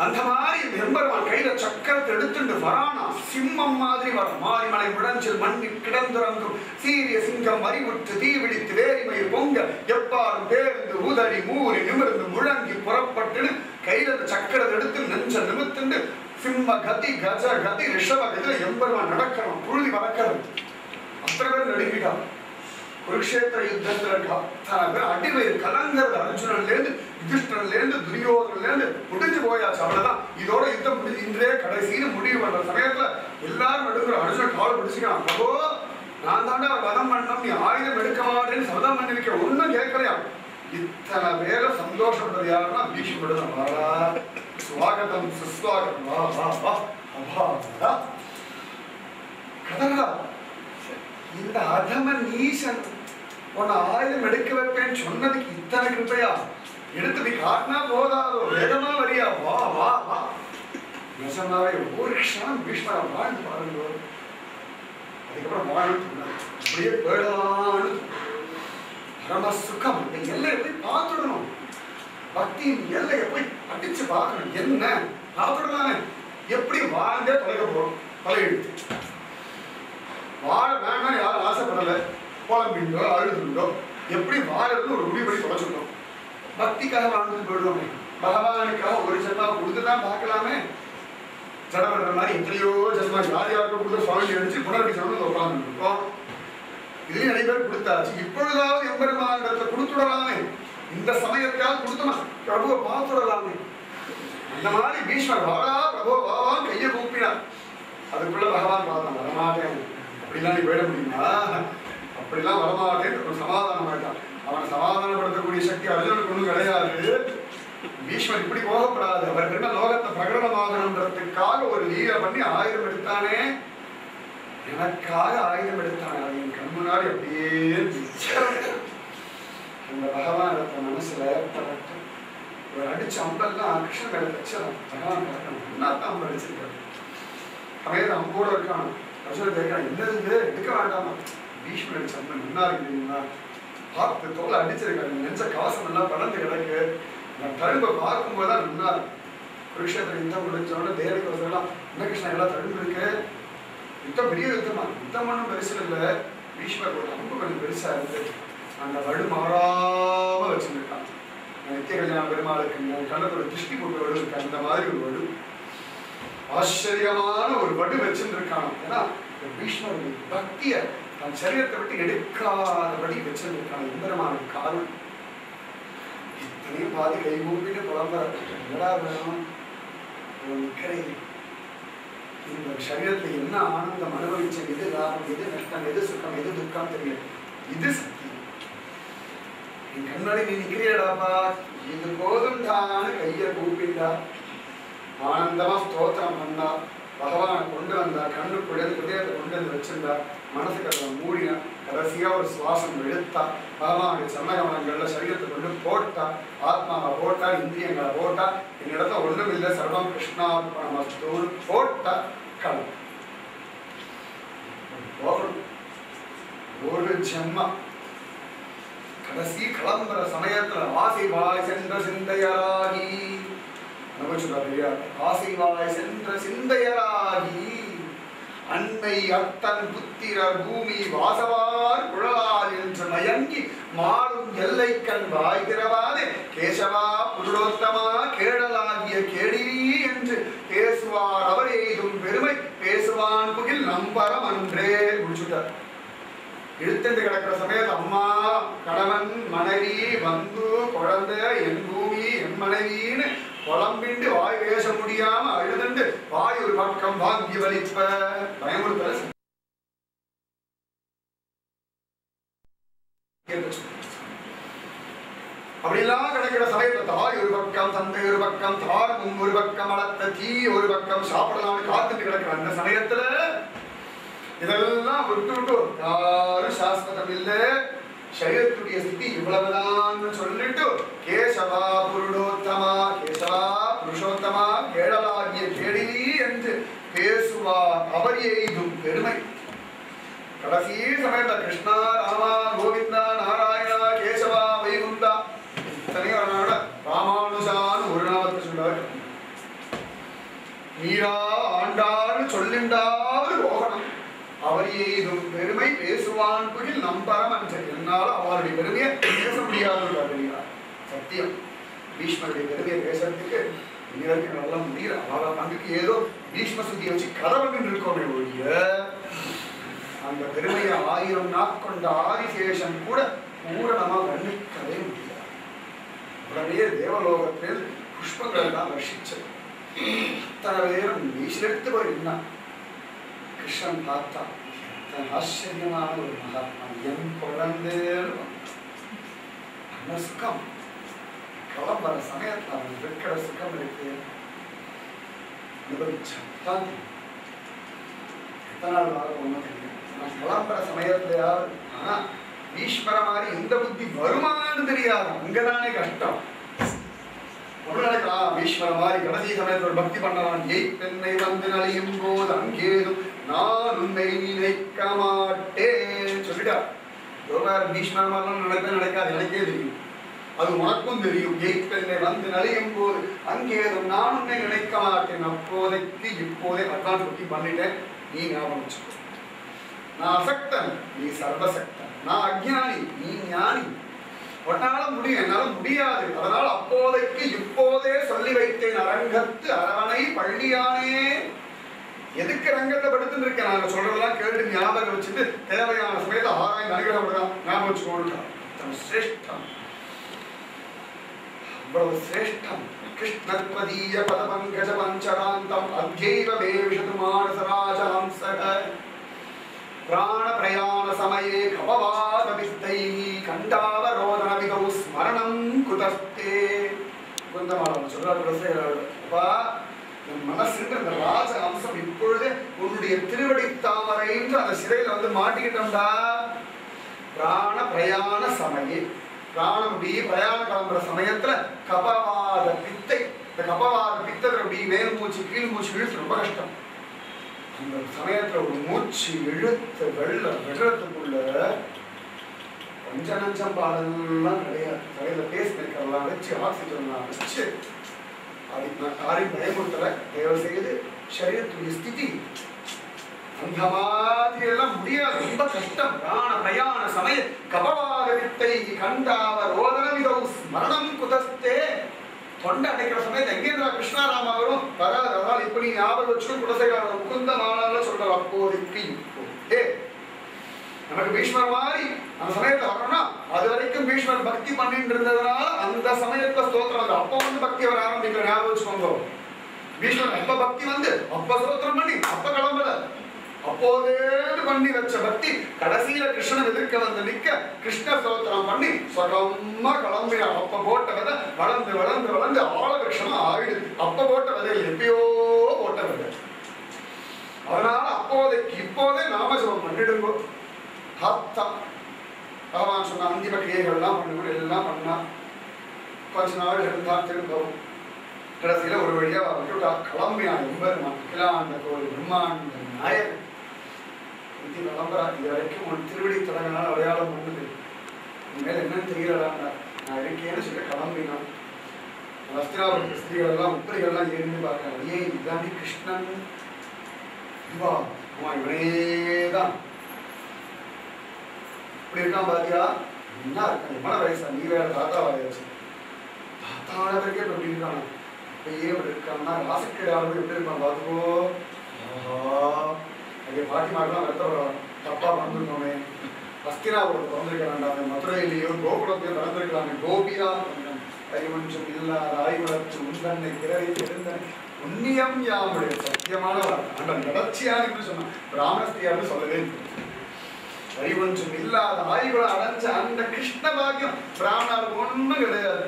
அந்த மாதிரி எம்பெருமான் கையில சக்கரத்தை எடுத்துட்டு வரானா, சிம்மம் மாதிரி வர மாரிமலை முழஞ்சில் மண்ணில் கிடந்துறங்கும் சீரிய சிங்கம் அறிவுற்று தீவிடித்து வேரிமை பொங்க எப்பாரும் பேருந்து உதறி மூறி நிமிர்ந்து முழங்கி புறப்பட்டுன்னு கையில சக்கரத்தை எடுத்து நெஞ்ச நிமித்துண்டு சிம்ம கதி கஜ கதி ரிஷப கதில எம்பெருமான் நடக்கணும், புழுதி வளர்க்கணும். அத்தனை பேர் நடுங்கிட்டான். குருக்ஷேத்திர யுத்தத்துல அடிவயிறு கலங்கிறது. அர்ஜுனன்ல இருந்து யுதிஷ்டன்ல இருந்து துரியோதன்ல இருந்து முடிஞ்சு போயாச்சு. அவ்வளவுதான், இதோட யுத்தம் முடிஞ்சு இன்றே கடைசின்னு முடிவு பண்ற சமயத்துல எல்லாரும் எடுக்கிற அர்ஜுனன் காவல் பிடிச்சுக்கிறான். அப்போ நான் தாண்டா வதம் பண்ணம், நீ ஆயுதம் எடுக்க மாட்டேன்னு சபதம் பண்ணி வைக்க ஒன்னும் கேட்கலையா. இத்தனை பேரை சந்தோஷப்படுறது யாருன்னா பீஷ்மருடன். வாடா சுவாகதம் சுஸ்வாகதம், வா வா வா அபா கதறா. இந்த அதமன் ஈசன் உன்னை ஆயுதம் எடுக்க வைப்பேன்னு சொன்னதுக்கு இத்தனை கிருப்பையா? எடுத்து நீ காட்டினா போதாதோ, வேகமா வரியா, வா வா வா. நிஜமாவே ஒரு க்ஷணம் பீஷ்மரா வாழ்ந்து பாருங்க. அதுக்கப்புறம் வாழ்ந்து அப்படியே போயிடலான்னு பரம சுகம். எல்லையை போய் பார்த்துடணும். பக்தியின் எல்லையை போய் அடிச்சு பார்க்கணும். என்ன பார்த்துடலாமே, எப்படி வாழ்ந்தே தொலைக்க போறோம். தலையெழுத்து வாழ வேண்டாம் யாரும் ஆசைப்படலை, குழம்பிங்களோ அழுதுங்களோ, எப்படி வாழறதுன்னு ஒரு முடிவு பண்ணி தொலைச்சிருக்கோம். பக்திக்காக வாழ்ந்துட்டு போயிடுவோமே, பகவானுக்காக ஒரு ஜென்மா கொடுத்துதான் பார்க்கலாமே. ஜடப்படுற மாதிரி எத்தனையோ ஜென்மா யார் யாருக்கும் கொடுத்து சுவாமி அடிச்சு புனரடி சொன்னது உட்கார்ந்து இருக்கோம். இதுலயும் நிறைய பேர் கொடுத்தாச்சு. இப்பொழுதாவது எம்பெருமானிடத்தை கொடுத்துடலாமே, இந்த சமயத்துக்காக கொடுத்தோமா பிரபுவை பார்த்துடலாமே. அந்த மாதிரி பீஷ்மர் வாடா பிரபு வாவான்னு கையை கூப்பினார். அதுக்குள்ள பகவான் பார்த்தான், வரமாட்டேன். அப்படிலாம் நீ போயிட முடியுமா? அப்படிலாம் வரமாட்டேன்னு சமாதானம் ஆயிட்டான். அவனை சமாதானப்படுத்தக்கூடிய சக்தி அர்ஜுனனுக்கு ஒன்றும் கிடையாது. பீஷ்மர் இப்படி கோபப்படாது. அவர் என்ன லோகத்தை பிரகடனமாகணுன்றதுக்காக ஒரு லீலை பண்ணி ஆயுதம் எடுத்தானே. எனக்காக ஆயுதம் எடுத்தாங்க. அது என் கண் முன்னாடி அப்படியே அந்த பகவான் எடுத்த மனசுல பறக்கும். ஒரு அடிச்ச அம்பெல்லாம் கிருஷ்ணன் மேல வச்சிடலாம். பகவான் பறக்கணும். என்னத்தான் அம்பு அடிச்சிருக்காரு. சமயத்தை அம்போட இருக்கான். அர்ஜுனன் கேட்கிறான், என்னது எடுக்க வேண்டாமா? பீஷ்மர் அடிச்ச அம்பு நல்லா இருக்குங்களா? பார்த்து தோலை அடிச்சிருக்காரு. நெஞ்ச கவசம் எல்லாம் பறந்து கிடக்கு. நான் தழும்பை பார்க்கும்போதுதான் நல்லா இருக்கும். குருஷேத்திர யுத்தம் முடிஞ்சோட தேவகி வசலாம் என்ன கிருஷ்ணா எல்லாம் தழும்பு இருக்கு. யுத்தம் பெரிய யுத்தமா? யுத்தம் ஒன்றும் பெருசு இல்லை. பீஷ்மர் ஒரு அம்பு கொஞ்சம் பெருசா இருக்கு. அந்த வடு மாறாம வச்சுருக்கான். நித்திய கல்யாண பெருமாளுக்கு கண்ணத்துல ஒரு திருஷ்டி போட்டு வடு இருக்கு. அந்த மாதிரி ஒரு வடு, ஆச்சரியமான ஒரு வடு வச்சுருக்கான். ஏன்னா பீஷ்மருடைய பக்திய தன் சரீரத்தை விட்டு எடுக்காதபடி வச்சிருக்கான். எம்பெருமான காரணம் இத்தனையும் பாதி கை கூப்பிட்டு புலம்புற என்னடா வேணும் இந்த சரீரத்துல என்ன ஆனந்தம் அனுபவிச்ச, எது லாபம், எது நஷ்டம், எது சுக்கம், எது துக்கம் தெரியல. இது சக்தி. என் கண்ணாடி நீ நிக்கிறியடாப்பா, இது போதும் தான் கையை கூப்பிட்டா ஆனந்தமா ஸ்தோத்திரம் பண்ணா. பகவானை கொண்டு வந்தா, கண்ணு குழந்தை ஹிருதயத்தை கொண்டு வந்து வச்சிருந்தா, மனசுக்கு அதை மூடினா, கடைசியா ஒரு சுவாசம் எடுத்தா, பகவானுடைய சரணகமனங்கள்ல சரீரத்தை கொண்டு போட்டா, ஆத்மாவை போட்டா, இந்திரியங்களை போட்டா, என்னிடத்த ஒண்ணும் இல்லை சர்வம் கிருஷ்ணார்ப்பணமஸ்தூன்னு போட்டா களம் போகணும். ஒரு ஜென்மா கடைசி கிளம்புற சமயத்துல ஆசைவாய் சென்ற சிந்தையராகி ஆசைவாய் சென்ற சிந்தையராகி அன்னை அத்தன் புத்திரர் பூமி வாசவார் குழலார் என்று மயங்கி மாறும் எல்லை கண் வாய் திறவாதே கேசவா புருடோத்தமா கேடலாகிய கேடி என்று பேசுவார் அவர் எய்தும் பெருமை பேசுவான் புகில் நம்பரம் அன்றே முடிச்சுட்டார். இழுத்துண்டு கிடக்கிற சமயத்து அம்மா கணவன் மனைவி பந்து குழந்தை என் பூமி என் மனைவின்னு புலம்பிண்டு வாய் பேச முடியாம அழுதுண்டு வாய் ஒரு பக்கம் வாங்கி வலிப்ப பயமுறுத்தல. அப்படிலாம் கிடைக்கிற சமயத்துல தாய் ஒரு பக்கம் தந்தை ஒரு பக்கம் தாரமும் ஒரு பக்கம் வளர்த்த தீ ஒரு பக்கம் சாப்பிடலாம்னு காத்துட்டு கிடக்கிற அந்த சமயத்துல இதெல்லாம் விட்டு விட்டு யாரும் சாஸ்வதம் இல்லை, சரீரத்துடைய ஸ்திதி இவ்வளவுதான் சொல்லிட்டு கேசவா புருடோத்தமா கேசவா புருஷோத்தமா கேடலாகிய கேடினி என்று பேசுவார் அவர் எய்தும் பெருமை. கடைசி சமயத்துல கிருஷ்ணா ராமா கோவிந்தா நாராயணா கேசவா வைகுந்தா இத்தனையும் ராமானுஜான்னு ஒரு நாமத்தை சொல்றாரு. மீரா ஆண்டான்னு சொல்லிண்டாவது போகணும். அவர் எய்தும் பெருமை பேசுவான் புகில் நம்பரம் என்று என்னால் அவருடைய பெருமையை பேச முடியாது. சத்தியம். பீஷ்மருடைய பெருமையை பேசுறதுக்கு இன்னைக்கு நல்லா முடியல. அவளை பங்குக்கு ஏதோ பீஷ்ம சுத்தியை வச்சு கதவன் இருக்கோமே ஒழிய அந்த பெருமையை 1000 நாட்கொண்ட ஆதிசேஷன் கூட பூரணமா வர்ணிக்கவே முடியாது. உடனே தேவலோகத்தில் புஷ்பங்கள் எல்லாம் வர்ஷிச்சது. அத்தனை பேரும் வீசிலெடுத்து போய் என்ன கிருஷ்ணன் பார்த்தா ஆச்சரியமான ஒரு மகாத்மா என் குழந்தைன்னு அந்த சுகம் கிளம்புற சமயத்துல அவன் இருக்கிற சுகம் இருக்கு அனுபவிச்சான். எத்தனை நாள் வாரம் ஒன்றும் தெரியும். நான் கிளம்புற சமயத்துலயாவது ஆனா ஈஸ்வர மாதிரி இந்த புத்தி வருமானு தெரியாது. அங்கதானே கஷ்டம். ஈஸ்வர மாதிரி கடைசி சமயத்துல ஒரு பக்தி பண்ணலாம். எய் பெண்ணை வந்து நலியும் போது அங்கேதும் நான் உன்னை நினைக்க மாட்டேன் சொல்லிட்டா. பீஷ்மர் மாதிரிலாம் நடக்காது. எனக்கே தெரியும், அது உனக்கும் தெரியும். எய் பெண்ணை வந்து நலியும் போது அங்கேதும் நான் உன்னை நினைக்க மாட்டேன். அப்போதைக்கு இப்போதே அட்வான்ஸ் பக்தி பண்ணிட்டேன். நீ ஞாபகம் வச்சுக்கோ. நான் அசக்தன், நீ சர்வசக்தன். நான் அஜ்ஞானி, நீ ஞானி. உன்னால முடியும், என்னால முடியாது. அதனால் அப்போதைக்கு இப்போதே சொல்லி வைத்தேன். அரங்கத்து அரவணை பள்ளியானே. எதுக்கு ரங்கத்தை படுத்துன்னு இருக்கேன்? நாங்க சொல்றதெல்லாம் கேட்டு ஞாபகம் வச்சுட்டு தேவையான சமயத்தை ஆராய்ந்து அனுகிரகப்படுதான் ஞாபகம் வச்சுக்கோட்டான். சிரேஷ்டம், அவ்வளவு சிரேஷ்டம். கிருஷ்ணத்வதீய பதபங்கஜ பஞ்சராந்தம் அத்யைவ வேவிஷது மானசராஜஹம்சக பிராண பிரயாண சமயே கபவாத வித்தை கண்டாவரோதன விதௌ ஸ்மரணம் குதஸ்தே. குந்தமாளவன் சொல்றாரு, என் மனசுன்ற அந்த ராஜ அம்சம் இப்பொழுதே உன்னுடைய திருவடி தாமரை என்று அந்த சிறையில வந்து மாட்டிக்கிட்டோம்டா. பிராண பிரயாண சமயே, பிராணம் அப்படி பிரயாணம் கிளம்புற சமயத்துல கபவாத பித்தை, இந்த கபவாத பித்தத்துல அப்படி மேல் மூச்சு கீழ் மூச்சு இழுத்து ரொம்ப கஷ்டம். அந்த சமயத்துல ஒரு மூச்சு இழுத்து வெள்ளத்துக்குள்ள கொஞ்சம் நஞ்சம் பாடலாம் கிடையாது. தலையில பேஸ் மேக்கர்லாம் வச்சு ஆக்சிஜன்லாம் வச்சு அதுக்கு நான் காரியம் பயமுறுத்தல. தயவு செய்து சரீரத்துடைய ஸ்திதி அந்த மாதிரி எல்லாம் முடியாது, ரொம்ப கஷ்டம். பிராண பிரயாண சமய கபவாத வித்தை கண்டாவ ரோதனமிதௌ ஸ்மரணம் குதஸ்தே. தொண்டை அடைக்கிற சமயத்தை எங்கேந்திரா கிருஷ்ணாராமா வரும் வராது. அதனால் இப்ப நீ ஞாபகம் வச்சு குலசேகர முகுந்த மானால சொல்ற அப்போதைக்கு இப்போ நமக்கு பீஷ்மர் மாதிரி அந்த சமயத்தை வரணும்னா அது வரைக்கும் பீஷ்மர் பக்தி பண்ணிட்டு இருந்ததுனால அந்த சமயத்துல ஸ்தோத்திரம் அப்ப வந்து பக்தி வர ஆரம்பிக்கிற. ஞாபகம் வச்சுக்கோங்க, பீஷ்மர் எப்ப பக்தி வந்து அப்ப ஸ்தோத்திரம் பண்ணி அப்ப கிளம்பல, அப்போதே பண்ணி வச்ச பக்தி கடைசியில கிருஷ்ணன் எதிர்க்க வந்து நிக்க கிருஷ்ண ஸ்தோத்திரம் பண்ணி சுகமா கிளம்பினா. அப்ப போட்ட விதை வளர்ந்து வளர்ந்து வளர்ந்து ஆலகிருஷ்ணமா ஆயிடுது. அப்ப போட்ட விதை எப்பயோ போட்ட விதை. அதனால அப்போதைக்கு இப்போதே நாமஜபம் பண்ணிடுங்கோ. பகவான் சொன்ன அந்திம கிரியைகள்லாம் பண்ணுங்க, எல்லாம் பண்ணா கொஞ்ச நாள் இருந்தா திரும்பவும் கடைசியில ஒரு வழியா விட்டுட்டா கிளம்பினான். எம்பெருமான் அகிலாண்ட கோவில் பிரம்மாண்ட நாயகன் கிளம்புறா. இது வரைக்கும் உன் திருவடி தொடங்கினாலும் அடையாளம் பண்ணுது, இனிமேல் என்னன்னு தெரியலடா நான் இருக்கேன்னு சொல்லி கிளம்பினான். அஸ்திராபுரத்து ஸ்திரீகள் எல்லாம் உப்பரிகள்லாம் ஏறிந்து பார்க்கறாங்க. ஏன் இதாண்டி கிருஷ்ணன் இவா இவனேதான் இப்படி இருக்கான் பாத்தியா, என்ன இருக்கான் எவ்வளவு வயசா, நீ வேற தாத்தா வயசு தாத்தான வரைக்கும் எப்படி இருக்கான், இப்பயே இப்படி இருக்கான்னா ராசக்கேடாளர்கள் எப்படி இருப்பான் பாத்துக்கோ. அதே பாட்டி மாட்டெல்லாம் வருத்தப்படுறான், தப்பா வந்திருக்கோமே, அஸ்தினாபுரத்தை பிறந்திருக்கிறான், மதுரையிலேயோ கோகுலத்தையும் பிறந்திருக்கலாமே, கோபியா அறிவொன்றும் இல்லாத ஆய்வுளத்து உந்தன்னை பிறரை எழுந்தன் புண்ணியம் யாமுடைய சத்தியமான ஆண்டன் தொடர்ச்சியான்னு சொன்னான். பிராமணஸ்தியான்னு சொல்லவே அறிவொன்றும் இல்லாத ஆய்வுகளை அடைஞ்ச அந்த கிருஷ்ண பாக்கியம் பிராமணருக்கு ஒண்ணும் கிடையாது,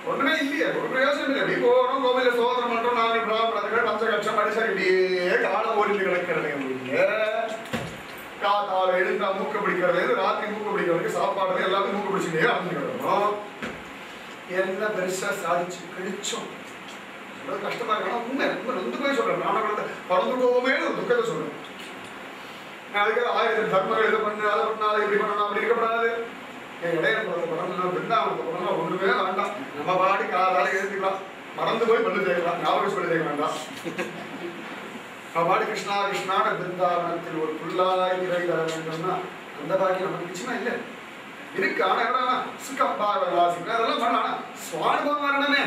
ஒண்ணுமே இல்லையே, ஒரு பிரயோஜனம் இல்லை. இப்போ போறோம் கோவில சோதனம் பண்றோம், நாங்கள் பிராமணர்கள் பஞ்சகட்சம் மனுஷன் இப்படியே காலம் ஓடிட்டு கிடக்கிறது. காத்தால எழுந்தா மூக்க பிடிக்கிறது, ராத்திரி மூக்க பிடிக்கிறது, சாப்பாடு எல்லாமே மூக்க பிடிச்சிட்டே அமைஞ்சுக்கிறோம். என்ன பெருசா சாதிச்சு கிழிச்சோம், கஷ்டமா இருக்கா உண்மை வந்து போய் சொல்றேன். பிராமணத்தை பறந்துட்டோமே ஒரு துக்கத்தை சொல்றேன். அதுக்கு 1000 தர்மங்கள் இதை பண்ணு அதை பண்ணாது இப்படி பண்ணணும் அப்படி இருக்கப்படாது. இடையபுரத்தை பறந்து பிருந்தாவனத்தை பறந்தா ஒண்ணுமே வேண்டாம், நம்ம பாடி காலால எழுதிக்கலாம், மறந்து போய் பண்ணு செய்யலாம், ஞாபகம் சொல்லி செய்ய வேண்டாம். பாடி கிருஷ்ணா கிருஷ்ணான பிருந்தாவனத்தில் ஒரு புல்லாய் இறை தர வேண்டும்னா அந்த பாக்கி நமக்கு நிச்சயமா இல்லை இருக்கு. ஆனா எவ்வளோ சுக்கம்பாசிக்க அதெல்லாம் பண்ணலாம், சுவானுபவம் வரணுமே.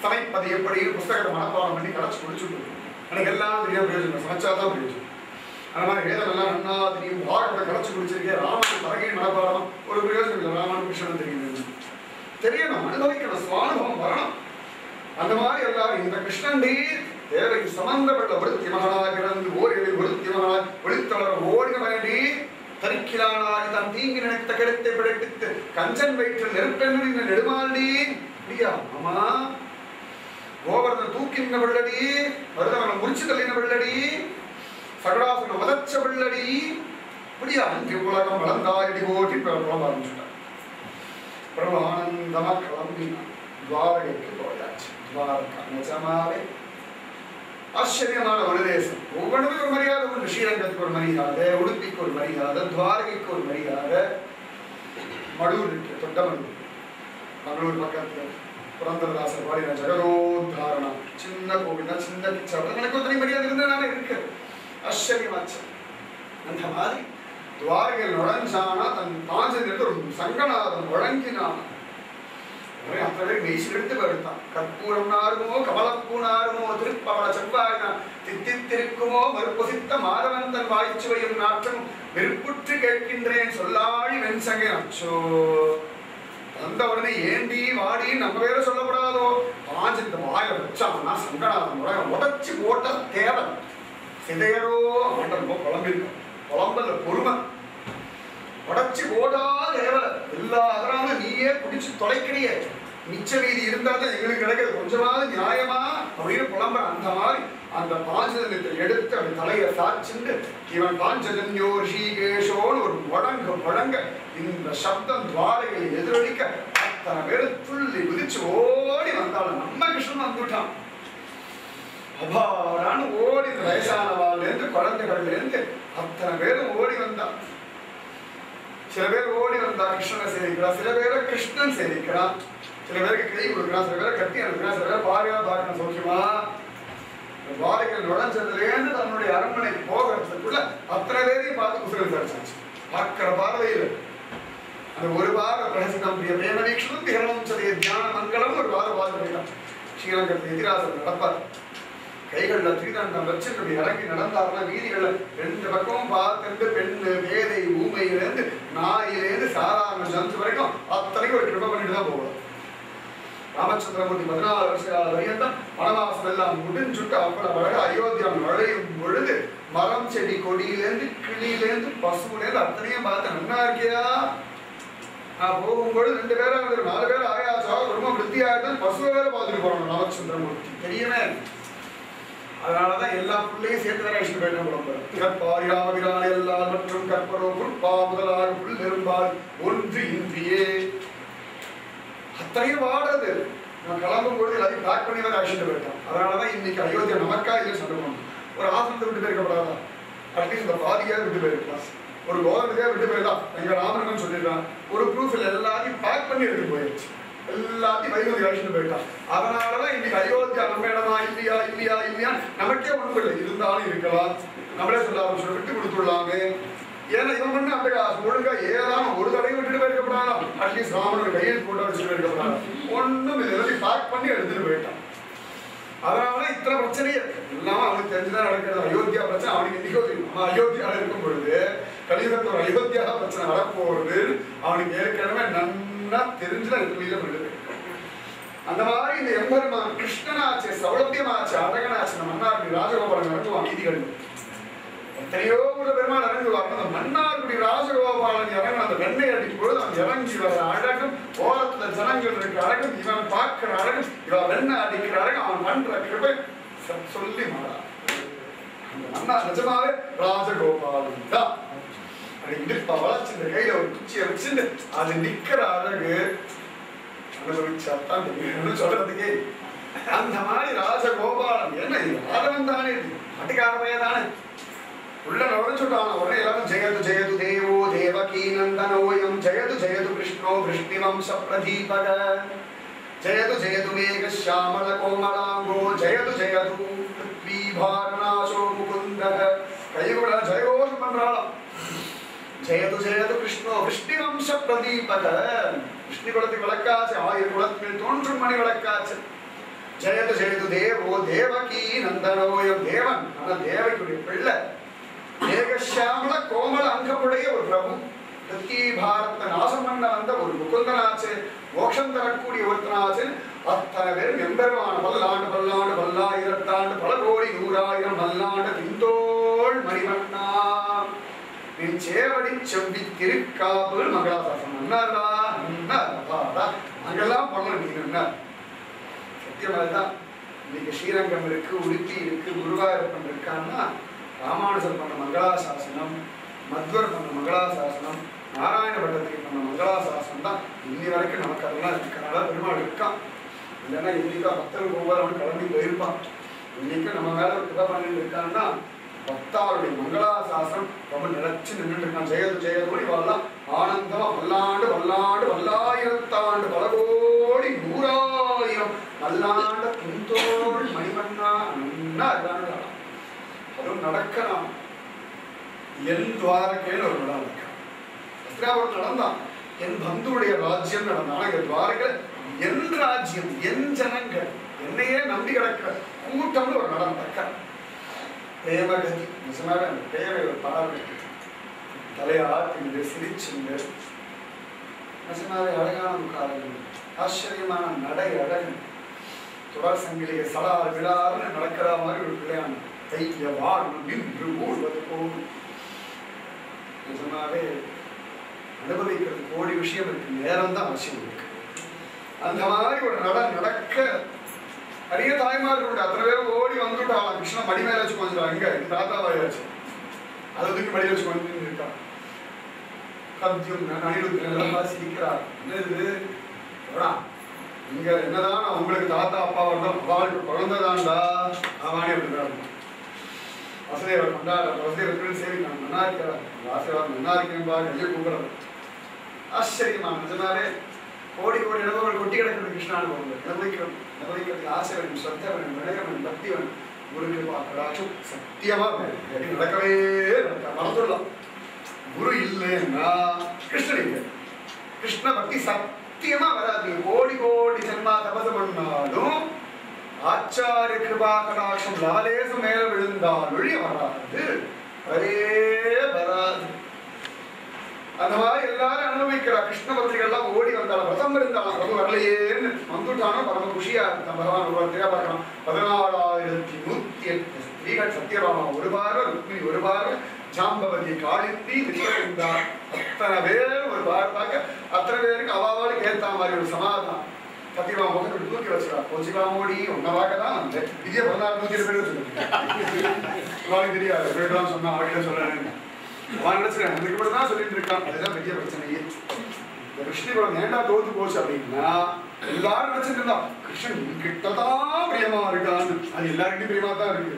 சமைப்பது எப்படி புஸ்தகத்தை மனப்பாடம் பண்ணி கடைச்சி குடிச்சுட்டு எனக்கு எல்லாம் தெரியும் பிரயோஜனம், சமைச்சாதான் பிரயோஜனம். அந்த மாதிரி வேதம் எல்லாம் நன்னா தெரியும், பாகத்தை கடைச்சி குடிச்சிருக்கேன், ராமன் பறகையின் மனப்பாடம் ஒரு பிரயோஜனம் இல்லை. ராமன் கிருஷ்ணன் தெரியும், தெரியணும், அனுபவிக்கணும், சுவானுபவம் வரணும். அந்த மாதிரி எல்லாரும் இந்த கிருஷ்ணன் தேவை சம்பந்தப்பட்ட ஒருத்தி மகனாக இறந்து ஓரிகளில் ஒருத்தி மகனாய் ஒளித்தளர ஓடின வேண்டி தரிக்கிலானாய் தன் தீங்கி நினைத்த கருத்தை பிழைப்பித்து கஞ்சன் வயிற்றில் நெருப்பெண்ணு நெடுமாண்டி அப்படியா ஆமா கோவர்தன் தூக்கின வெள்ளடி மருதவனை முறிச்சு தள்ளின வெள்ளடி சகடாசுன உதச்ச வெள்ளடி அப்படியா அஞ்சு உலகம் வளர்ந்தாயடி ஓட்டி புலம்ப ஆரம்பிச்சுட்டான். பிரபு ஆனந்தமா கிளம்பினான், துவாரகைக்கு போயாச்சு. துவாரகா நிஜமாவே ஆச்சரியமான ஒரு தேசம், ஒவ்வொன்றுக்கும் ஒரு மரியாதை உண்டு. ஸ்ரீரங்கத்துக்கு ஒரு மரியாதை, உடுப்பிக்கு ஒரு மரியாதை, துவாரகைக்கு ஒரு மரியாதை. மடூர் இருக்கு, தொட்டமடூர் மங்களூர் பக்கத்துல புரந்தரதாசர் பாடின ஜெகதோத்தாரணா சின்ன கோவில் தான், சின்ன பிச்சை, எனக்கு ஒரு தனி மரியாதை இருந்ததுனால இருக்கு. ஆச்சரியமாச்சு. அந்த மாதிரி துவாரகையில் நுழைஞ்சானா தன் பாஞ்சத்தில் ஒரு சங்கநாதம் வழங்கினான். அத்தனை மெய்சி எடுத்து வருத்தான். கற்பூரம் நாருமோ கமலப்பூ நாருமோ திருப்பவள செவ்வாயினா தித்தித்திருக்குமோ மறுபொசித்த மாதவன் தன் வாய்ச்சுவையும் நாற்றும் வெறுப்புற்று கேட்கின்றேன் சொல்லாழி வெண்சங்கை அச்சோ. வந்த உடனே ஏண்டி வாடி நம்ம பேர சொல்லப்படாதோ, பாஞ்சத்து வாயில வச்சான்னா சங்கநாதன் உடச்சி போட்ட தேவை சிதையரோ அவன் குழம்பிருக்கும். குழம்பல பொறுமை உடச்சி போடா தேவை எல்லா அகராம நீயே பிடிச்சு தொலைக்கிறிய மிச்ச வீதி இருந்தா தான் எங்களுக்கு கிடைக்கிறது கொஞ்சமாவது நியாயமா அப்படின்னு புலம்புற அந்த மாதிரி அந்த பாஞ்சஜன்யத்தை எடுத்து அவன் தலையை சாய்ச்சிண்டு இவன் பாஞ்சஜன்யோ ஷீகேஷோன்னு ஒரு முழங்க இந்த சப்தம் துவாரைகளை எதிரொலிக்க அத்தனை பேரு துள்ளி குதிச்சு ஓடி வந்தாலும் நம்ம கிருஷ்ணன் வந்துட்டான். அபாரான்னு ஓடி வயசானவாள்ல இருந்து குழந்தைகள்ல இருந்து அத்தனை பேரும் ஓடி வந்தான். சில பேர் ஓடி வந்தா கிருஷ்ணனை சேவிக்கிறான், சில பேரை கிருஷ்ணன் சேவிக்கிறான், சில பேருக்கு கை கொடுக்குறான், சில பேரை கட்டி அனுப்புறான், சில பேர் பாரியா பார்க்கணும் சௌக்கியமா. பாரிகள் நுழைஞ்சதுலேருந்து தன்னுடைய அரண்மனைக்கு போகிறதுக்குள்ள அத்தனை பேரையும் பார்த்து குசலம் விசாரிச்சாச்சு. பார்க்கிற பார்வையில் அந்த ஒரு வார பிரகசிதம் பிரிய பிரேமதீக்ஷனும் திகழனும் சதைய தியான மங்களம் ஒரு வார பார்த்து போயிட்டான். ஸ்ரீரங்கத்தில் எதிராசர் நடப்பார். கைகளில் திருதண்டம் வச்சு இப்படி இறங்கி நடந்தாருன்னா வீதிகள்ல ரெண்டு பக்கமும் பார்த்துட்டு பெண்ணு பேதை ஊமையிலேருந்து நாயிலேருந்து சாதாரண ஜந்து வரைக்கும் அத்தனைக்கும் ஒரு கிருபை பண்ணிட்டு தான் போகணும். ராமச்சந்திரமூர்த்தி 14 வருஷ வரையத்தான் வனவாசம் எல்லாம் முடிஞ்சுட்டு அவ்வளவு அழகா அயோத்தியா நுழையும் பொழுது மரம் செடி கொடியிலேருந்து கிளியிலேருந்து பசுலேருந்து அத்தனையும் பார்த்து நல்லா இருக்கியா. நான் போகும்பொழுது 2 பேரும் 4 பேர் ஆயாச்சா ரொம்ப விருத்தியாயிட்டு பசுவை வேற பார்த்துட்டு போறோம் ராமச்சந்திரமூர்த்தி தெரியுமே. அதனாலதான் எல்லா புள்ளையும் சேர்த்து வேற அழிச்சுட்டு போயிட்டு போறோம். கற்பாரியாவிரால் எல்லால் மற்றும் கற்பரோ புற்பா முதலாக புல் நெரும்பால் ஒன்று இன்றியே அத்தனையும் வாடுறது. நான் கிளம்பும் பொழுது எல்லாத்தையும் பேக் பண்ணி வேற அழிச்சுட்டு போயிட்டோம். அதனாலதான் இன்னைக்கு அயோத்தியா நமக்கா இல்லை சொல்லணும். ஒரு ஆசனத்தை விட்டு போயிருக்கப்படாதா, அட்லீஸ்ட் இந்த பாதியாக விட்டு போயிருக்கலாம், ஒரு கோதத்துக்காக விட்டு போயிருந்தா எங்க ராமன் சொல்லிருக்கான் ஒரு ப்ரூஃபில் எல்லாத்தையும் பேக் பண்ணி எடுத்து போயிடுச்சு, எல்லாத்தையும் வைகுந்தி அழிச்சுட்டு போயிட்டான். அதனாலதான் இன்னைக்கு அயோத்தியா நம்ம இடமா இல்லையா இல்லையா இல்லையா நமக்கே ஒன்றும் இல்லை, இருந்தாலும் இருக்கலாம் நம்மளே சொல்ல ஆரம்பிச்சு விட்டு கொடுத்துடலாமே. ஏன்னா இவன் பண்ண அந்த காசு ஒழுங்கா ஏதாவது ஒரு தடையும் விட்டுட்டு போயிருக்கப்படாதான், அட்லீஸ்ட் ராமனோட கையில் போட்டோ வச்சுட்டு போயிருக்கப்படாது, ஒன்றும் இல்லை எல்லாத்தையும் பேக் பண்ணி எடுத்துட்டு போயிட்டான். அதனால இத்தனை பிரச்சனையே எல்லாமே அவனுக்கு தெரிஞ்சுதான் நடக்கிறது. அயோத்தியா பிரச்சனை அவனுக்கு இன்னைக்கோ தெரியும். அவன் அயோத்தியாவில் இருக்கும் பொழுது கலியுகத்தில் ஒரு அயோத்தியா பிரச்சனை நடப்போகுது அவனுக்கு ஏற்கனவே நன்னா தெரிஞ்சுதான் வெளியில பண்ணிட்டு. அந்த மாதிரி இந்த எம்பெருமான் கிருஷ்ணனாச்சு, சௌலபியமாச்சு, அழகனாச்சு, நம்ம மன்னார்குடி ராஜகோபாலன் இறங்குவான் வீதிகள். எத்தனையோ ஒரு பெருமாள் இறங்குவாங்க. அந்த மன்னார்குடி ராஜகோபாலன் இறங்க அந்த வெண்ணெய் அடிக்கும் பொழுது அவன் இறங்கி வர அழகும், ஓரத்துல ஜனங்கள் இருக்கிற அழகும், இவன் பார்க்கிற அழகும், இவன் வெண்ணெய் அடிக்கிற அழகும், அவன் பண்ற கிருபை சொல்லி மாறா. அந்த மன்னா நிஜமாவே ராஜகோபாலன் தான். அது இடுப்ப வளர்ச்சி இந்த கையில ஒரு குச்சியை வச்சுட்டு அது நிக்கிற அழகு அனுபவிச்சாத்தான் தெரியும் சொல்றதுக்கே. அந்த மாதிரி ராஜகோபாலன் என்ன யாரவன் தானே, நாட்டுக்காரவையே தானே உள்ள நுழைச்சுட்டான். உடனே எல்லாரும் ஜெயது ஜெயது தேவோ தேவகீ நந்தனோயம் ஜெயது ஜெயது கிருஷ்ணோ விஷ்ணிவம்ச பிரதீபக ஜெயது ஜெயது மேக ஷியாமல கோமலாங்கோ ஜெயது ஜெயது பிருத்வி பாரநாசோ முகுந்தக. கைகுட ஜெயோஷம் பண்றாளாம். ஜெயது ஜெயது கிருஷ்ணோ விஷ்ணிவம்ச பிரதீபக. விஷ்ணு குலத்துக்கு விளக்காச்சு, 1000 குலத்தில் தோன்றும் மணி விளக்காச்சு. ஜெயது ஜெயது தேவோ தேவகீ நந்தனோயம் தேவன் ஆனா தேவகியுடைய பிள்ளை மேகஷியாமல கோமல அங்கமுடைய ஒரு பிரபு. பிரதி பாரத நாசம் பண்ண வந்த ஒரு முகுந்தனாச்சு, மோட்சம் தரக்கூடிய ஒருத்தனாச்சு. அத்தனை பேரும் எம்பெருமான பல்லாண்டு பல்லாண்டு பல்லாயிரத்தாண்டு பல கோடி 100,000 பல்லாண்டு பிந்தோள் மணிவண்ணா நின் சேவடி செவ்வி திருக்காப்பு மங்களாசாசனம் நன்னாரா நன்னாரா அங்கெல்லாம் பண்ண நீ என்ன சத்தியமாதான். இன்னைக்கு ஸ்ரீரங்கம் இருக்கு, உடுப்பி இருக்கு, குருவாயூரப்பன் இருக்கான்னா ராமானுஜர் பண்ண மங்களாசாசனம், மத்வர் பண்ண மங்களாசாசனம், நாராயண பட்டத்துக்கு பண்ண மங்களாசாசனம் தான் இன்னி வரைக்கும் நமக்கு அதெல்லாம் இருக்கிறனால பெருமாள் இருக்கான். இல்லைன்னா இன்னைக்கா பக்தர்கள் ஒவ்வொரு அவன் கிளம்பி போயிருப்பான். இன்னைக்கு நம்ம மேல ஒரு கிருபை பண்ணிட்டு இருக்கான்னா பக்தாருடைய மங்களாசாசனம் ரொம்ப நிலைச்சு நின்றுட்டு இருக்கான். ஜெயது ஜெயதோடி வரலாம் ஆனந்தமா பல்லாண்டு பல்லாண்டு பல்லாயிரத்தாண்டு பல கோடி 100,000 பல்லாண்டு பிந்தோள் மணிவண்ணா நன்னா இருக்கான்னு அதுவும் நடக்கலாம். என் துவாரகைன்னு ஒரு இடம் நடக்கிறான். அஸ்திராபுரம் நடந்தான், என் பந்துடைய ராஜ்யம் நடந்தான். ஆனா என் துவாரகை என் ராஜ்யம், என் ஜனங்கள், என்னையே நம்பி கிடக்கிற கூட்டம்னு ஒரு இடம் நடக்க. பிரேமகதி நிஜமாக அந்த பிரேமை ஒரு பார்வை தலையாத்திண்டு சிரிச்சுண்டு நிஜமாவே அழகான முகாரங்கள், ஆச்சரியமான நடை அழகு, துவார சங்கிலியை சலார் விழார்னு நடக்கிற மாதிரி ஒரு பிள்ளையான தைக்கிய வாழ்வு நின்று ஊழ்வது போகும். நிஜமாவே அனுபவிக்கிறது கோடி விஷயம் இருக்கு, நேரம் தான் அவசியம் இருக்கு. அந்த மாதிரி ஒரு நடக்க நிறைய தாய்மார்கள் அத்தனை பேரும் ஓடி வந்துட்டான். கிருஷ்ணன் மடி மேல வச்சு கொஞ்சம் அங்க தாத்தாவாயாச்சு, அதை தூக்கி மடி வச்சு கொஞ்சம் இருக்கான். சிரிக்கிறார். என்னது இங்க என்னதான் நான் உங்களுக்கு தாத்தா அப்பா வந்தோம், அவளுக்கு குழந்தைதான்டா அவனே அப்படிதான். வசுதேவர் கொண்டாட வசுதேவர் சேவிக்கணும், நல்லா இருக்கிறார், ஆசீர்வாதம் நல்லா இருக்கேன்பா கையை கூப்பிடுறது. ஆச்சரியமா நிஜமாவே கோடி கோடி இடங்கள் கொட்டி கிடக்கிறது கிருஷ்ணானுபவம். நிர்வகிக்கிறதுக்கு ஆசை வேணும், ஸ்ரத்த வேணும், விடயம் வேணும், பக்தி வேணும். குரு கிருபா கடாட்சம் சத்தியமா நடக்கவே மறந்துடலாம். குரு இல்லைன்னா கிருஷ்ணன் இல்லை, கிருஷ்ண பக்தி சத்தியமா வராது. கோடி கோடி ஜென்மா தபசு பண்ணாலும் ஆச்சாரிய கிருபா கடாட்சம் லாலேசம் மேல விழுந்தால் ஒழிய வராது, வரே வராது. அந்த மாதிரி எல்லாரும் அனுபவிக்கிறார். கிருஷ்ண பக்திகள்லாம் ஓடி வந்தாலும் விரதம் இருந்தாலும் பிரபு வரலையேன்னு வந்துட்டாலும் பரம குஷியா இருந்தான். பகவான் ஒவ்வொருத்தையா பார்க்கலாம். 14,108 ஸ்திரீகள், சத்யபாமா ஒரு பார்வை, ருக்மிணி ஒரு பார்வை, ஜாம்பவதி காளித்தி விஜயந்தார், அத்தனை பேர் ஒரு பார்வைக்கு அத்தனை பேருக்கு அவாவாளுக்கு ஏற்ற மாதிரி ஒரு சமாதானம். சத்யபாமா முகத்துக்கு தூக்கி வச்சுக்கா கோச்சிகாமோடி ஒன்னவாக தான் வந்து விஜய 14,100 பேர் சொல்லுங்க தெரியாது சொன்னா ஆகிட்ட சொல்றேன். அவன் நினைச்சிருக்கேன் அதுக்கு மட்டும் தான் சொல்லிட்டு இருக்கான். அதுதான் பெரிய பிரச்சனையே. இந்த கிருஷ்ணபுரம் ஏண்டா தோத்து போச்சு அப்படின்னா எல்லாரும் நினைச்சிட்டு இருந்தான் கிருஷ்ணன் கிட்டதான் பிரியமா இருக்கான்னு. அது எல்லாருக்கிட்டையும் பிரியமா தான் இருக்கு.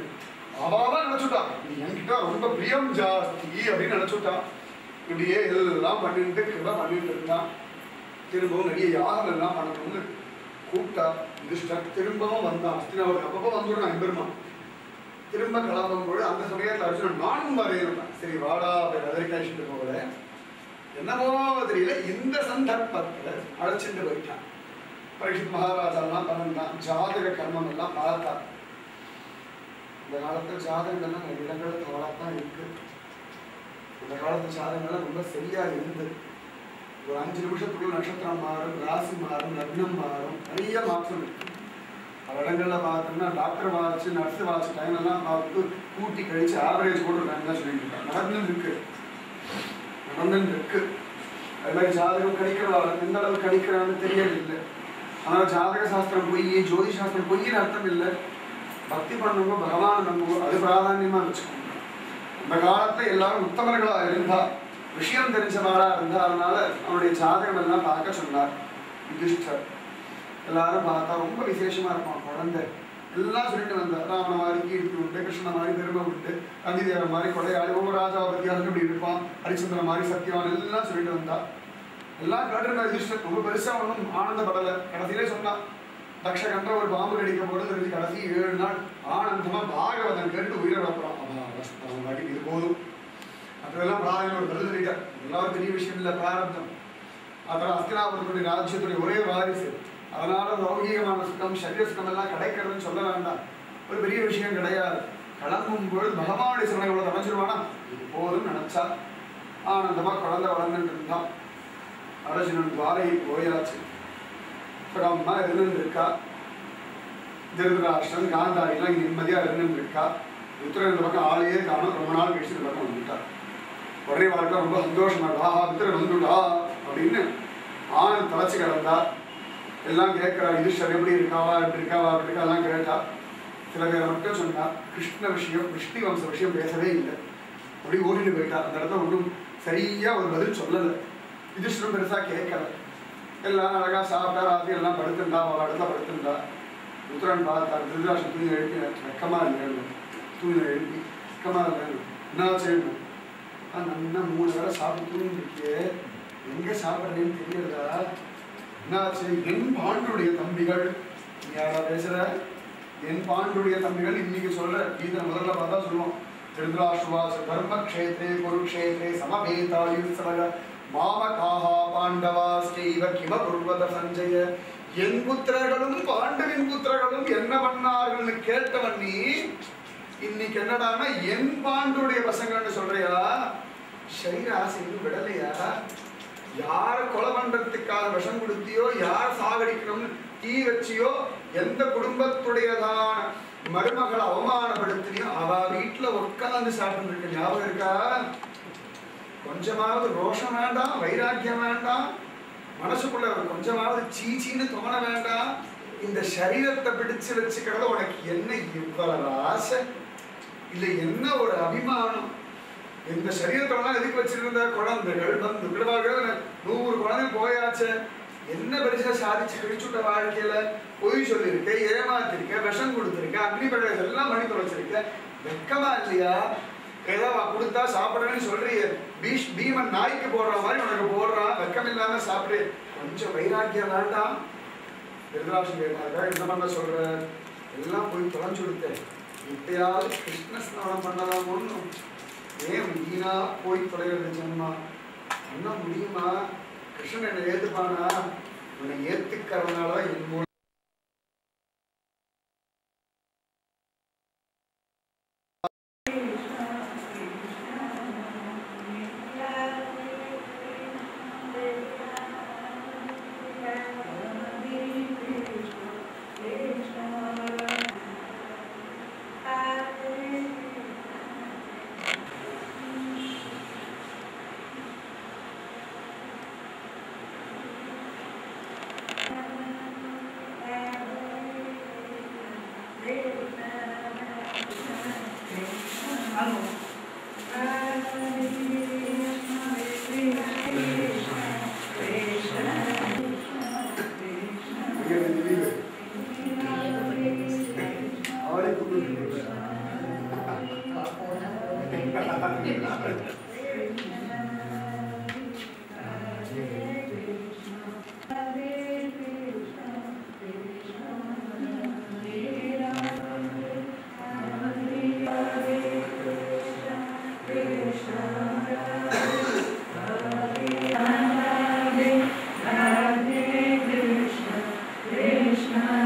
அவாதான் நினைச்சுட்டான் நீ என்கிட்ட ரொம்ப பிரியம் ஜாஸ்தி அப்படின்னு நினைச்சுட்டான். இப்படியே எல்லாம் பண்ணிட்டு கிருபா பண்ணிட்டு இருந்தான். திரும்பவும் நிறைய யாகம் எல்லாம் பண்ணணும்னு கூப்பிட்டா. யுதிஷ்டர் திரும்பவும் வந்தான். அஸ்தினாவுக்கு அப்பப்போ வந்துடுறான் எம்பெருமான். திரும்ப கிளம்பும்போது அந்த சமயத்தில் அர்ஜுனன் நானும் வரையிருந்தான். சரி வாடா கதறிக்காய்ச்சிட்டு போகல என்னமோ தெரியல, இந்த சந்தர்ப்பத்தில் அழைச்சிட்டு போயிட்டான். பரீட்சித் மகாராஜாலாம் பண்ணான். ஜாதக கர்மம் எல்லாம் பார்த்தான். இந்த காலத்துல ஜாதகங்கள்லாம் நிறைய இடங்களில் தவறாத்தான் இருக்கு. இந்த காலத்து ஜாதகங்கள்லாம் ரொம்ப சரியா இருந்து ஒரு 5 நிமிஷத்துக்குள்ள நட்சத்திரம் மாறும், ராசி மாறும், லக்னம் மாறும், நிறைய மாற்றம் இருக்கு. பல இடங்கள்ல பார்த்தோம்னா டாக்டர் வாச்சு நர்ஸ் வாச்சு டைம் எல்லாம் பார்த்து கூட்டி கழிச்சு ஆவரேஜ் போட்டுருக்காங்க சொல்லிட்டு இருக்காங்க. நடந்துன்னு இருக்கு. அது மாதிரி ஜாதகம் கணிக்கிறவா எந்த அளவு கணிக்கிறான்னு தெரியவில்லை. ஆனால் ஜாதக சாஸ்திரம் பொய், ஜோதி சாஸ்திரம் பொய்ன்னு அர்த்தம் இல்லை. பக்தி பண்ணுவோம், பகவானை நம்புவோம், அது பிராதான்யமா வச்சுக்கோங்க. அந்த காலத்துல எல்லாரும் உத்தமர்களா இருந்தா, விஷயம் தெரிஞ்சவாளா இருந்தா, அதனால அவனுடைய ஜாதகம் எல்லாம் பார்க்க சொன்னார் யுதிஷ்டர். எல்லாரும் பார்த்தா ரொம்ப விசேஷமா இருப்பான் குழந்தை. எல்லாம் சொல்லிட்டு வந்தார். ராமன மாதிரி கீர்த்தி உண்டு, கிருஷ்ண மாதிரி பெருமை உண்டு, கந்திதேவன் மாதிரி கொடையாளி, ஒவ்வொரு ராஜாவை பத்தியாலும் இப்படி இருப்பான், ஹரிச்சந்திரன் மாதிரி சத்தியவான் எல்லாம் சொல்லிட்டு வந்தா. எல்லாம் கேட்டிருந்தா யுதிஷ்டர் ரொம்ப பெருசா ஒன்றும் ஆனந்தப்படலை. கடைசியிலே சொன்னான் தக்ஷகன்ற ஒரு பாம்பு கடிக்க போது தெரிஞ்சு கடைசி 7 நாள் ஆனந்தமா பாகவதன் கேட்டு உயிரை வளர்ப்புறான். அவன் இது போதும். அதெல்லாம் பிராயம் ஒரு பதில் சொல்லிட்டார். எல்லாரும் பெரிய விஷயம் இல்லை, பிராரப்தம். அதெல்லாம் அஸ்தினாபுரத்துடைய ராஜ்யத்துடைய ஒரே வாரிசு. அதனால லௌகீகமான சுகம், சரீர சுகம் எல்லாம் கிடைக்கிறதுன்னு சொல்ல வேண்டாம். ஒரு பெரிய விஷயம் கிடையாது. கிளம்பும் பொழுது பகவானுடைய சிவனை இவ்வளவு அமைச்சிருவானா போதும் நினைச்சா. ஆனந்தமா குழந்தை வளர்ந்துட்டு இருந்தான். அர்ஜுனன் துவாரையை போயாச்சு. அம்மா இருந்துட்டு இருக்கா. திருதராஷ்டிரன் காந்தாரிலாம் இங்க நிம்மதியா இருந்துட்டு இருக்கா. உத்தரவு இந்த பக்கம் ஆளையே காணும். ரொம்ப நாள் கழிச்சு இந்த பக்கம் வந்துட்டா. உடனே வாழ்க்கை ரொம்ப சந்தோஷமா இருக்கா. உத்தரவு வந்துட்டா அப்படின்னு ஆனந்த் தலைச்சு கிடந்தா. எல்லாம் கேட்கிறா. யுதிஷ்டர் எப்படி இருக்காவா, எப்படி இருக்காவா, அப்படி இருக்கா எல்லாம் கேட்டா. சில பேரை மட்டும் சொன்னா கிருஷ்ண விஷயம், விஷ்ணு வம்ச விஷயம் பேசவே இல்லை. அப்படி ஓடிட்டு போயிட்டா. அந்த இடத்துல ஒன்றும் சரியா ஒரு பதில் சொல்லலை. யுதிஷ்டரும் பெருசா கேட்கல. எல்லாம் அழகா சாப்பிட்டா. ராத்திரி எல்லாம் படுத்துண்டா. அவள் இடத்துல படுத்துண்டா. உத்தரன் பார்த்தா. திருதராஷ்டிரன் தூங்கி எழுப்பி வெக்கமா இல்லைன்னு தூங்கி எழுப்பி வெக்கமா இல்லைன்னு என்ன செய்யணும். நல்லா 3 வேளை சாப்பிட்டு தூங்கி இருக்கியே, எங்க சாப்பிட்றேன்னு தெரியறதா? என்னாச்சு? என் பாண்டுடைய தம்பிகள். யாரா பேசுற? என் பாண்டுடைய தம்பிகள் இன்னைக்கு சொல்ற கீதை முதல்ல பார்த்தா சொல்லுவோம். திருதராஷ்டிரவாச தர்மக்ஷேத்ரே குருக்ஷேத்ரே சமவேதாயுத்சவ மாமகாஹா பாண்டவாஸ்டைவ கிம குர்வத சஞ்சய. என் புத்திரர்களும் பாண்டவின் புத்திரர்களும் என்ன பண்ணார்கள்னு கேட்டவன் நீ இன்னைக்கு என்னடானா என் பாண்டுடைய பசங்கன்னு சொல்றியா? சரீர ஆசை இன்னும் விடலையா? யார கொலை பண்றதுக்காக விஷம் கொடுத்தியோ, யார் சாகடிக்கணும்னு தீ வச்சியோ, எந்த குடும்பத்துடையதான மருமகளை அவமானப்படுத்தினியோ அவ வீட்டுல உட்கார்ந்து சாப்பிட்டு இருக்க ஞாபகம் இருக்கா? கொஞ்சமாவது ரோஷம் வேண்டாம், வைராக்கியம் வேண்டாம். மனசுக்குள்ள கொஞ்சமாவது சீச்சின்னு தோண வேண்டாம். இந்த சரீரத்தை பிடிச்சு வச்சுக்கிறது உனக்கு என்ன இவ்வளவு ஆசை, இல்லை என்ன ஒரு அபிமானம்? இந்த சரீரத்தெல்லாம் எதுக்கு வச்சிருந்த குழந்தைகள் பந்துக்கள் 100 குழந்தை போயாச்சு, என்ன பெருசா சாதிச்சு கிழிச்சுட்ட வாழ்க்கையில பொய் சொல்லியிருக்க, ஏமாத்திருக்க, விஷம் கொடுத்துருக்க, அக்னி பிரவேசம் எல்லாம் பண்ணி தொலைச்சிருக்க, வெக்கமா இல்லையா? ஏதோ கொடுத்தா சாப்பிடுறேன்னு சொல்றிய, பீமன் நாய்க்கு போடுற மாதிரி உனக்கு போடுறான், வெக்கம் இல்லாம சாப்பிடு, கொஞ்சம் வைராக்கியம் வேண்டாம்? திருதராட்சன் கேட்டாங்க, என்ன பண்ண சொல்ற? எல்லாம் போய் தொலைஞ்சு கொடுத்தேன், இப்பயாவது கிருஷ்ண ஸ்நானம் பண்ணலாம் ஒன்றும், ஏன் வீணா போய் தொலைகிறது ஜன்மா? பண்ண முடியுமா? கிருஷ்ணன் என்னை ஏத்துப்பானா? உன்னை ஏத்துக்கிறதுனாலதான் என் மூலம் Krishna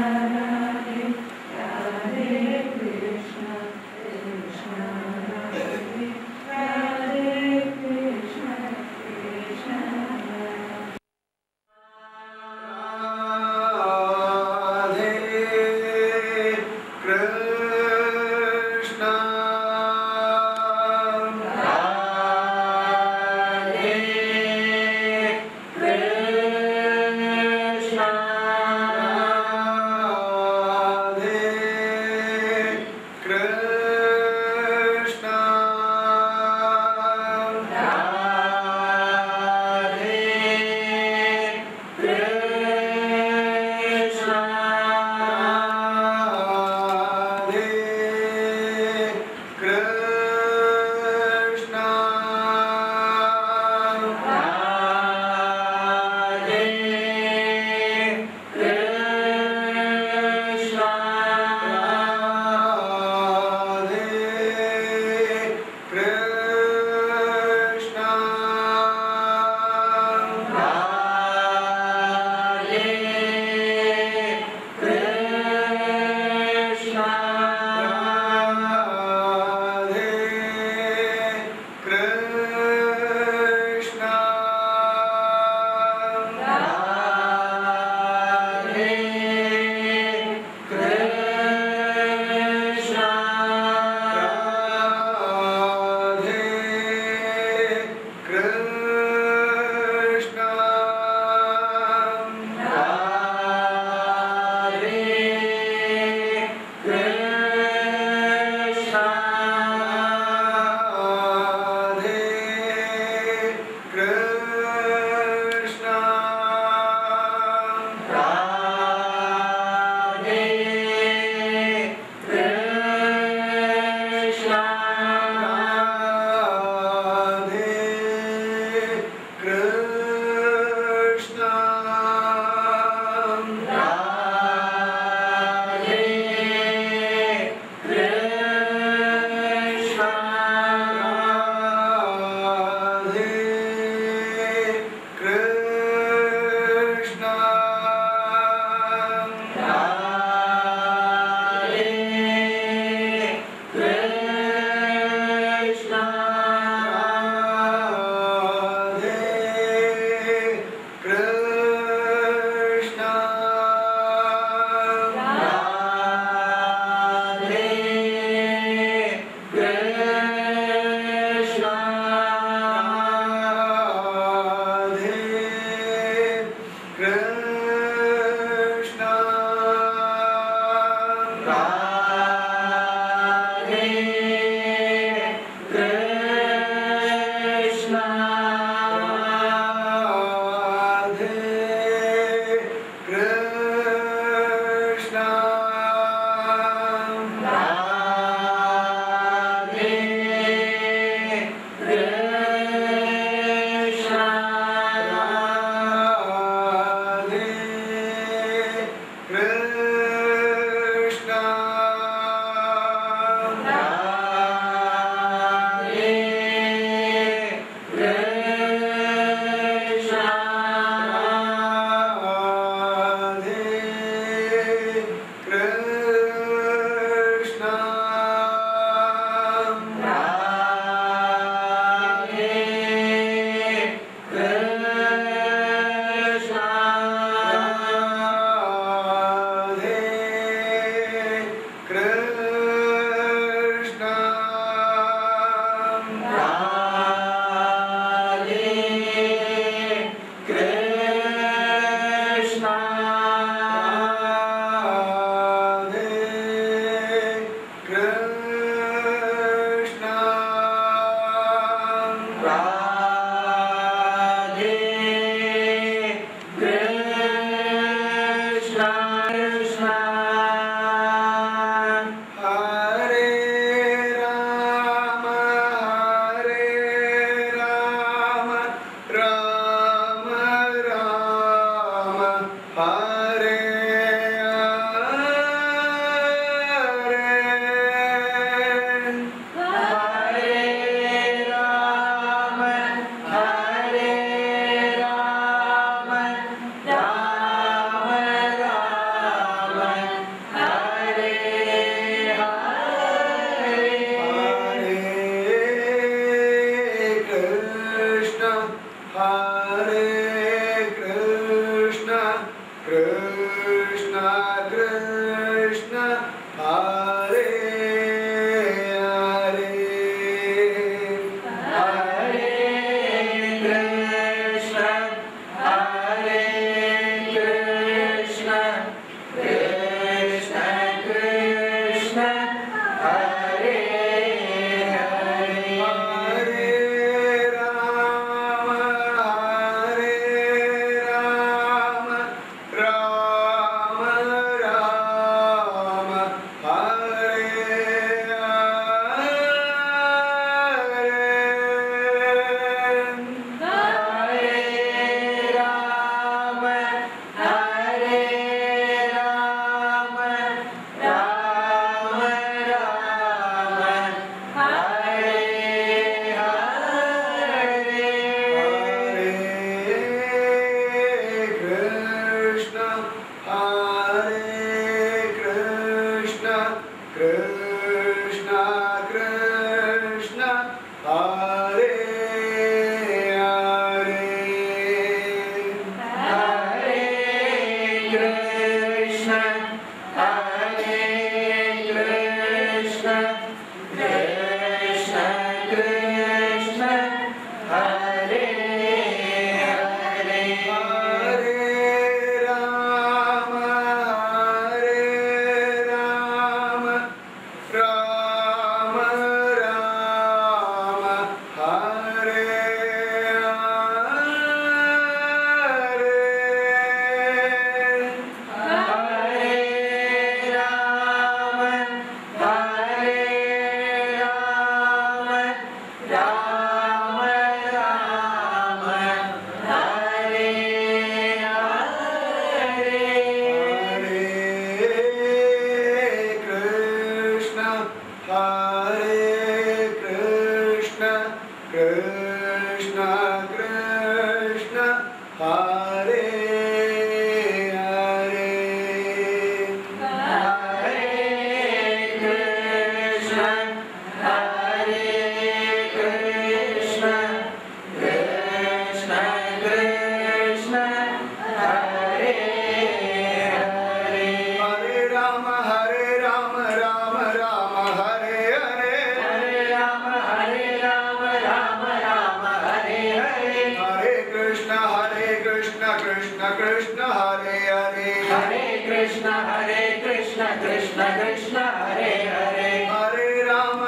Krishna कृष्ण कृष्ण हरे हरे हरे राम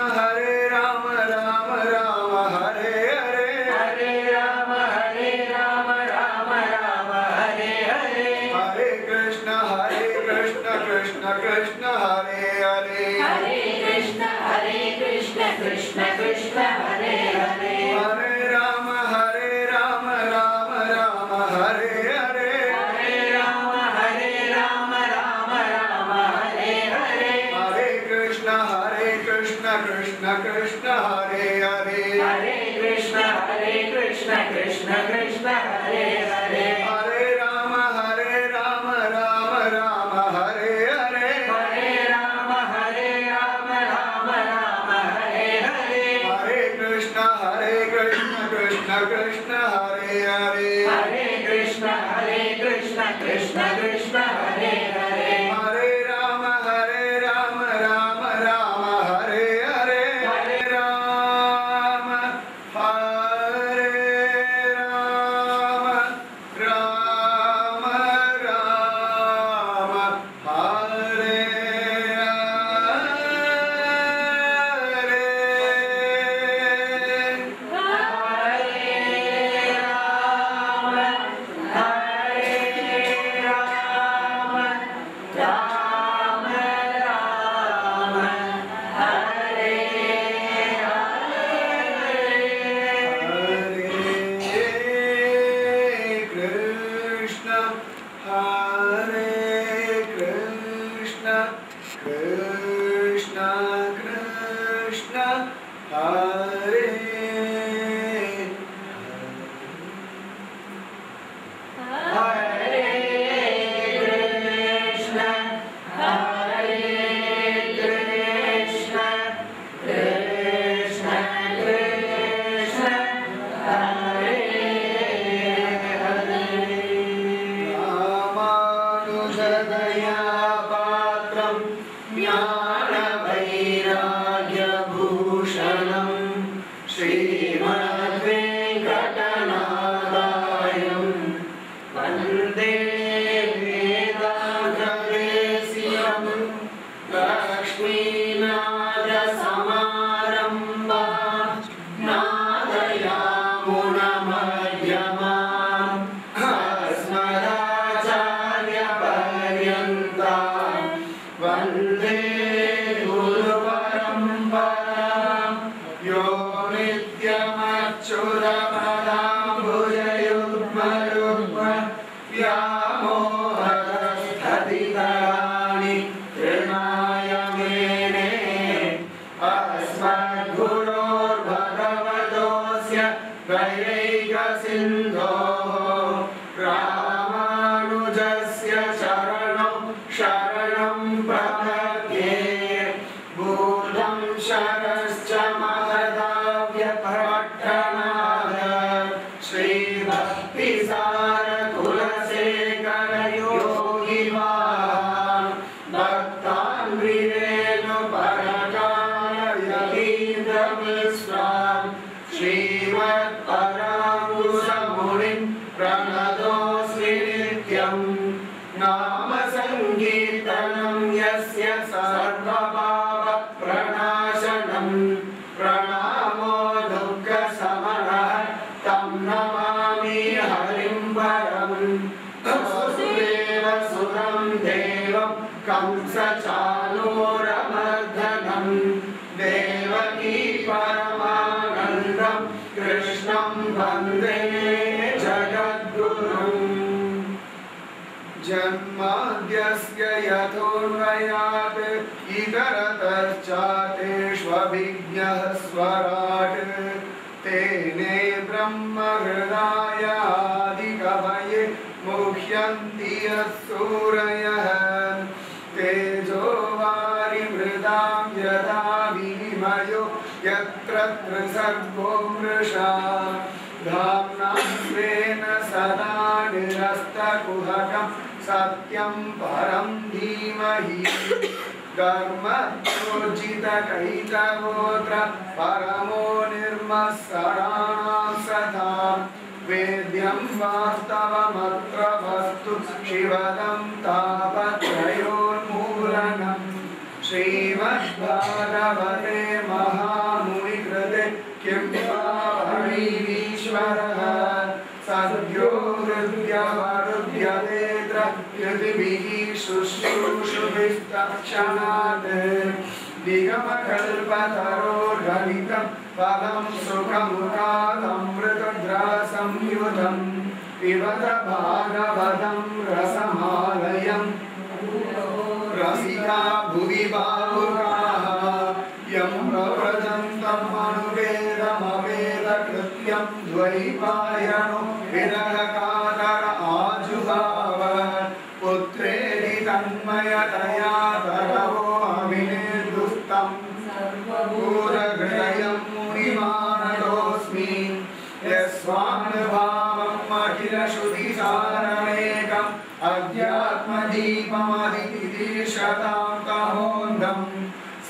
राम राम हरे हरे हरे राम राम राम हरे हरे हरे कृष्ण कृष्ण कृष्ण हरे हरे हरे कृष्ण कृष्ण कृष्ण हरे हरे हरे राम राम राम हरे हरे हरे राम राम राम हरे हरे हरे कृष्ण कृष्ण कृष्ण हरे हरे हरे कृष्ण कृष्ण कृष्ण हरे हरे हरे राम राम राम हरे हरे हरे राम राम राम हरे हरे हरे कृष्ण कृष्ण कृष्ण हरे हरे हरे कृष्ण कृष्ण कृष्ण हरे हरे हरे राम राम राम हरे हरे हरे राम राम राम हरे कृष्ण कृष्ण हरे रामानुजदया पात्रं ज्ञानवैराग्यभूषणं श्रीमद्वेङ्कटनाथार्यं वन्दे वेदान्तदेशिकं लक्ष्मीनाथसमारम्भां नादयामुनमध्यमाम् अस्मदाचार्यपर्यन्तां वन्दे गुरुपरम्परां यो नित्यमच्युतपदाम्बुजयुग्मयुग्म व्यामोहतस्तदितराणि तृणाय मेने अस्मद्गुरोर्भगवतोऽस्य दैवैकसिन्धोः रामानुजस्य चरणौ शरणं प्रपद्ये बुद्धं शरश्च महदाव्यपट्टनाद श्रीभक्तिसारकुलशेखरयोगिवाहान् भक्तान्विरेणुपरकालयतीन्द्रमिश्रान् श्रीमत्पराङ्कुशमुनिं प्रणतोऽस्मि नित्यम् नाम संकीर्तनं यस्य सर्वपापप्रणाशनं प्रणामो दुःखशमनः तं नमामि हरिं परम् वसुदेवसुतं देवं कंसचाणूरमर्दनं देवकी परमानन्दं कृष्णं वन्दे जगद्गुरुम् जन्माद्यस्य यथोन्वयात् इतरतश्चातेष्वभिज्ञः स्वराट् तेने ब्रह्महृदाय आदिकवये मुह्यन्ति यः सूरयः तेजो वारिमृदां यथा विनिमयो यत्र त्रिसर्गो मृषा धाम्ना स्वेन सदा निरस्तकुहकं सत्यं परं धीमहि कर्मोर्जितकैतवोऽत्र परमो निर्मत्सराणां सदा वेद्यं वास्तवमत्र वस्तु शिवदं तापत्रयोन्मूलनम् श्रीमद्भागवते महामुनिकृते किं वा वणीश्वरः सद्यो हृद्यवरुध्यतेऽत्र कृतिभिः शुश्रूषुभिस्तक्षणात् निगमकल्पतरोर्गलितं फलं सुखमुखादमृतद्रसंयुतं पिबत भागवतं रसमालयम् रसिका भुवि भावुकाः यं प्रव्रजन्तम् अनुवेदमवेदकृत्यं द्वैपायनो विरहकातर आजुभाव पुत्रेणि तन्मयतया तरवो अभिनिर्दुष्टं सर्वभूतहृदयं मुनिमानतोऽस्मि यस्वानुभावम् अखिलश्रुतिसारमेकम् अध्यात्मदीपमधितिशतां तमोऽन्धम्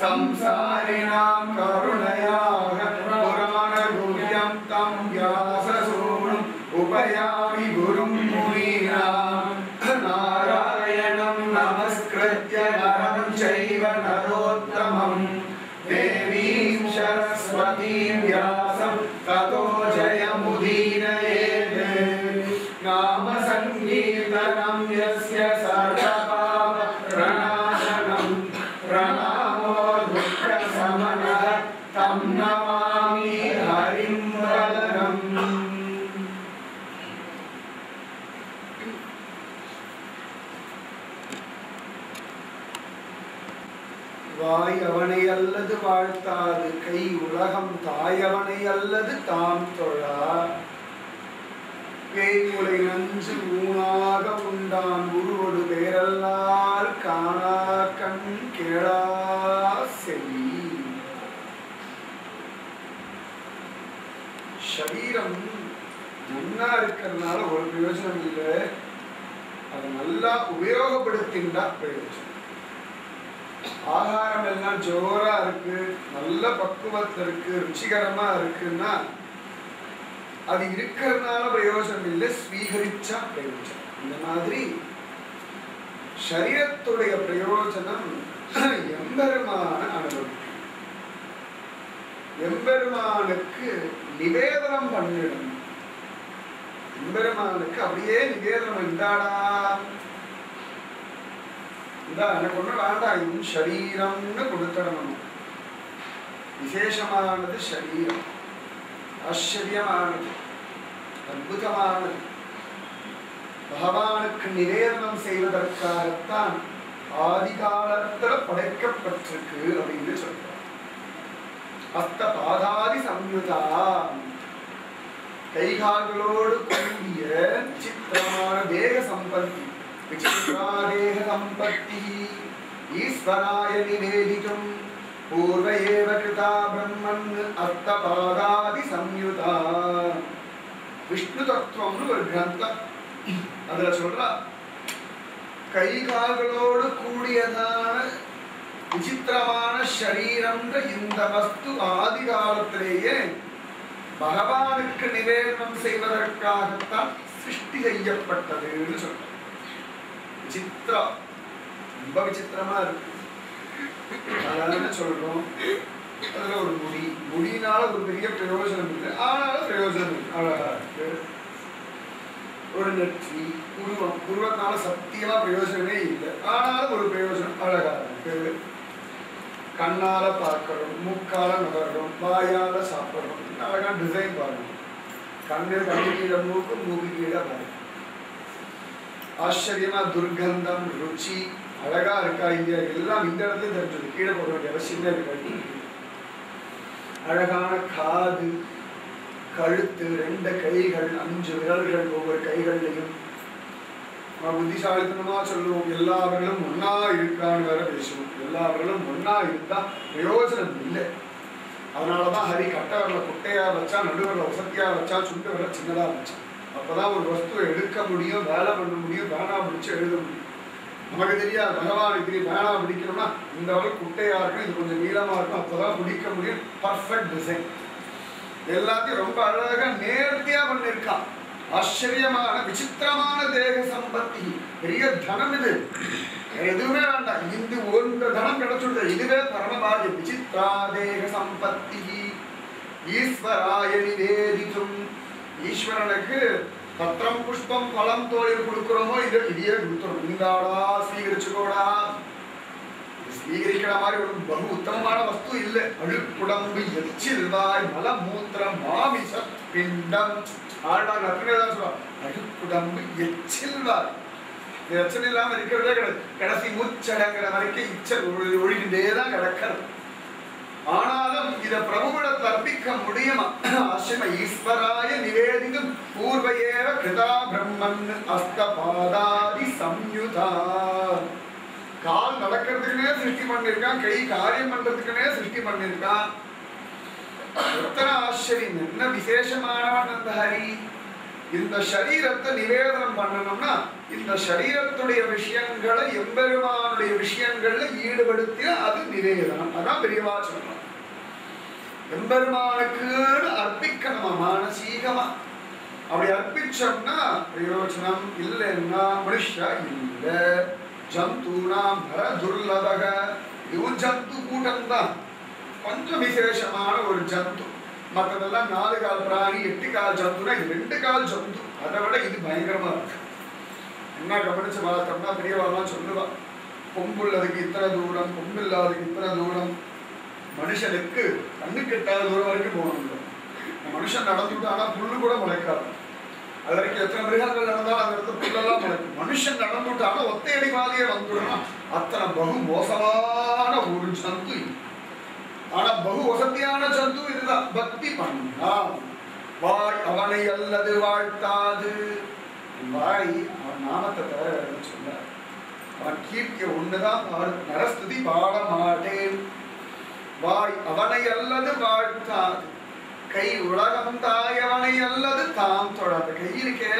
संसारिणां करुणयाः पुराणगुह्यं तं व्याससूनुम् उपयामि गुरुं मुनीनां नारायणं नमस्कृत्य नरं चैव नरोत्तमम् देवीं सरस्वतीं व्यासं ततो जयमुदीरयेत् नाम संकीर्तनं यस्य सर्वपापप्रणाशनं प्रणामो दुःखशमनः तं नमामि हरिं वरदम् வாய் அவனை அல்லது வாழ்த்தாது கை உலகம் தாயவனை அல்லது தாம் தொழா பேய்முலை நஞ்சு ஊனாக உண்டான் குருவொடு பேரல்லால் காணா கண் கேளா செவி சரீரம் நன்னா இருக்கிறதுனால ஒரு பிரயோஜனம் இல்லை அதை நல்லா உபயோகப்படுத்தின்றா பிரயோஜனம் ஆகாரம் எல்லாம் ஜோரா இருக்கு நல்ல பக்குவத்துல இருக்கு ருச்சிகரமா இருக்குன்னா அது இருக்கிறதுனால பிரயோஜனம் இல்லை ஸ்வீகரிச்சா பிரயோஜனம் இந்த மாதிரி சரீரத்துடைய பிரயோஜனம் எம்பெருமான அனுபவம் எம்பெருமானுக்கு நிவேதனம் பண்ணிடணும் எம்பெருமானுக்கு அப்படியே நிவேதனம் இந்தாடா எனக்கு ஒண்ணு வேண்டாம் இது சரீரம்னு கொடுத்துடணும் விசேஷமானது சரீரம் ஆச்சரியமானது அற்புதமானது பகவானுக்கு நிவேதனம் செய்வதற்காகத்தான் ஆதி காலத்துல படைக்கப்பட்டிருக்கு அப்படின்னு சொல்றார் அஸ்த பாதாதி சம்யுதா கைகால்களோடு கூடிய சித்திரமான தேக சம்பத்தி विचित्रादेह संपत्ति ईश्वराय निवेदितुं पूर्व एव कृता ब्रह्मन् अर्थपादादि संयुता विष्णु तत्वம்னு ஒரு கிரந்தம் அதுல சொல்றா கைகால்களோடு கூடியதான விசித்திரமான சரீரம்ன்ற இந்த வஸ்து ஆதி காலத்திலேயே பகவானுக்கு நிவேதனம் செய்வதற்காகத்தான் சிருஷ்டி செய்யப்பட்டதுன்னு சொல்ற விசித்திரா ரொம்ப விசித்திரமா இருக்கு அதான சொல்றோம் அதுல ஒரு முடியினால ஒரு பெரிய பிரயோஜனம் இல்லை ஆனாலும் பிரயோஜனம் இருக்கு அழகா இருக்கு ஒரு நெற்றி புருவத்தினால சத்தியமா பிரயோஜனமே இல்லை ஆனாலும் ஒரு பிரயோஜனம் அழகா இருக்கு கண்ணால பார்க்கறோம் மூக்கால நுகர்றோம் வாயால சாப்பிடுறோம் அழகா டிசைன் பார்க்கணும் கண்ணு கீழே மூக்கு கீழே பாருங்க ஆச்சரியமா துர்கந்தம் ருச்சி அழகா இருக்கா இல்லையா எல்லாம் இந்த இடத்துல தெரிஞ்சது கீழே போட வேண்டிய அவசியமே இருக்காது அழகான காது கழுத்து 2 கைகள் 5 விரல்கள் ஒவ்வொரு கைகள்லையும் புத்திசாலித்தனமா சொல்லுவோம் எல்லாவர்களும் ஒன்னா இருக்கான்னு வேற பேசுவோம் எல்லாவர்களும் ஒன்னா இருந்தா பிரயோஜனம் இல்லை அதனாலதான் ஹரி கட்டவரில் குட்டையா வச்சா நடுவரில் வசதியா வச்சா சுண்டு வரல சின்னதா வச்சா அப்பதான் ஒரு வஸ்துவை எடுக்க முடியும் வேலை பண்ண முடியும் வேணா பிடிச்சு எழுத முடியும் நமக்கு தெரியாது பகவானுக்கு தெரியும் வேணா பிடிக்கணும்னா இந்த அளவுக்கு குட்டையா இருக்கும் இது கொஞ்சம் நீளமா இருக்கும் அப்பதான் பிடிக்க முடியும் பர்ஃபெக்ட் டிசைன் எல்லாத்தையும் ரொம்ப அழகா நேர்த்தியா பண்ணிருக்கான் ஆச்சரியமான விசித்திரமான தேக சம்பத்தி பெரிய தனம் இது எதுவுமே வேண்டாம் இந்த ஒன்று தனம் கிடைச்சுடுது. இதுவே பரமபாகியம். விசித்ரா தேக சம்பத்தி ஈஸ்வராய நிவேதிக்கும். ஈஸ்வரனுக்கு பத்திரம் புஷ்பம் பழம் தோழில் கொடுக்கிறோமோ இதையே கொடுத்துரும். இந்தாடா ஸ்வீகரிச்சுக்கோடா. ஸ்வீகரிக்கிற மாதிரி ஒரு பகு உத்தமமான வஸ்து இல்லை. அழுக்குடம்பு எச்சில்வாய் மலமூத்திரம் மாமிச பிண்டம். ஆண்டாங்க அப்படிதான் சொல்லுவாங்க. அழுக்குடம்பு எச்சில்வாய். எச்சல் இல்லாம இருக்கிறதே கிடையாது. கடைசி மூச்சடங்கிற வரைக்கும் இச்சல் ஒழுகின்றேதான் கிடக்கிறது. ஆனாலும் இத பிரபுவிடத்தில் அர்ப்பிக்க முடியுமா? ஆசிரம ஈஸ்வராய நிவேதிக்கும் பூர்வையேவ கிருதா பிரம்மன் அஸ்தபாதாதி சம்யுதா. கால் நடக்கிறதுக்குனே சிருஷ்டி பண்ணிருக்கான், கை காரியம் பண்றதுக்குனே சிருஷ்டி பண்ணிருக்கான். எத்தனை ஆச்சரியம், என்ன விசேஷமானவன் அந்த ஹரி. இந்த சரீரத்தை நிவேதனம் பண்ணணும்னா இந்த சரீரத்துடைய விஷயங்களை எம்பெருமானுடைய விஷயங்கள்ல ஈடுபடுத்திய அது நிவேதனம். அதான் பெரியவா சொல்றான். எம்பெருமானுக்கு அர்ப்பிக்கணுமா மானசீகமா. அப்படி அர்ப்பிச்சோம்னா பிரயோஜனம் இல்லைன்னா மனுஷா இல்ல. ஜந்தூனாம் நர துர்லபக. இதுவும் ஜந்து கூட்டம் தான், கொஞ்சம் விசேஷமான ஒரு ஜந்து. மற்றதெல்லாம் 4 கால் பிராணி 8 கால் ஜந்துனா இது 2 கால் ஜந்து. அதை விட இது பயங்கரமா இருக்கு. என்ன கவனிச்சு பார்த்தோம்னா பெரியவாள்லாம் சொல்லுவா, கொம்புள்ளதுக்கு இத்தனை தூரம், கொம்பு இல்லாததுக்கு இத்தனை தூரம். மனுஷனுக்கு கண்ணுக்கு எட்டாத தூரம் வரைக்கும் போகணும். மனுஷன் நடந்துட்டானா புல்லு கூட முளைக்காது. அது வரைக்கும் எத்தனை மிருகங்கள் நடந்தாலும் அந்த இடத்துல புல்லெல்லாம் முளைக்கும். மனுஷன் நடந்துட்டானா ஒத்தையடி மாதிரியே வந்துடணும். அத்தனை பகு மோசமான ஒரு ஜந்து. ஆனா பகு வசதியான ஜந்து இதுதான். பக்தி பண்ணா வாய் அவனை அல்லது வாழ்த்தாது. வாய் அவன் நாமத்தை தவிர சொல்ல அவன் கீர்த்திய ஒண்ணுதான் நரஸ்துதி பாட மாட்டேன். வாய் அவனை அல்லது வாழ்த்தாது. கை உலகம் தாயவனை அல்லது தாம் தொடாது. கையிருக்கே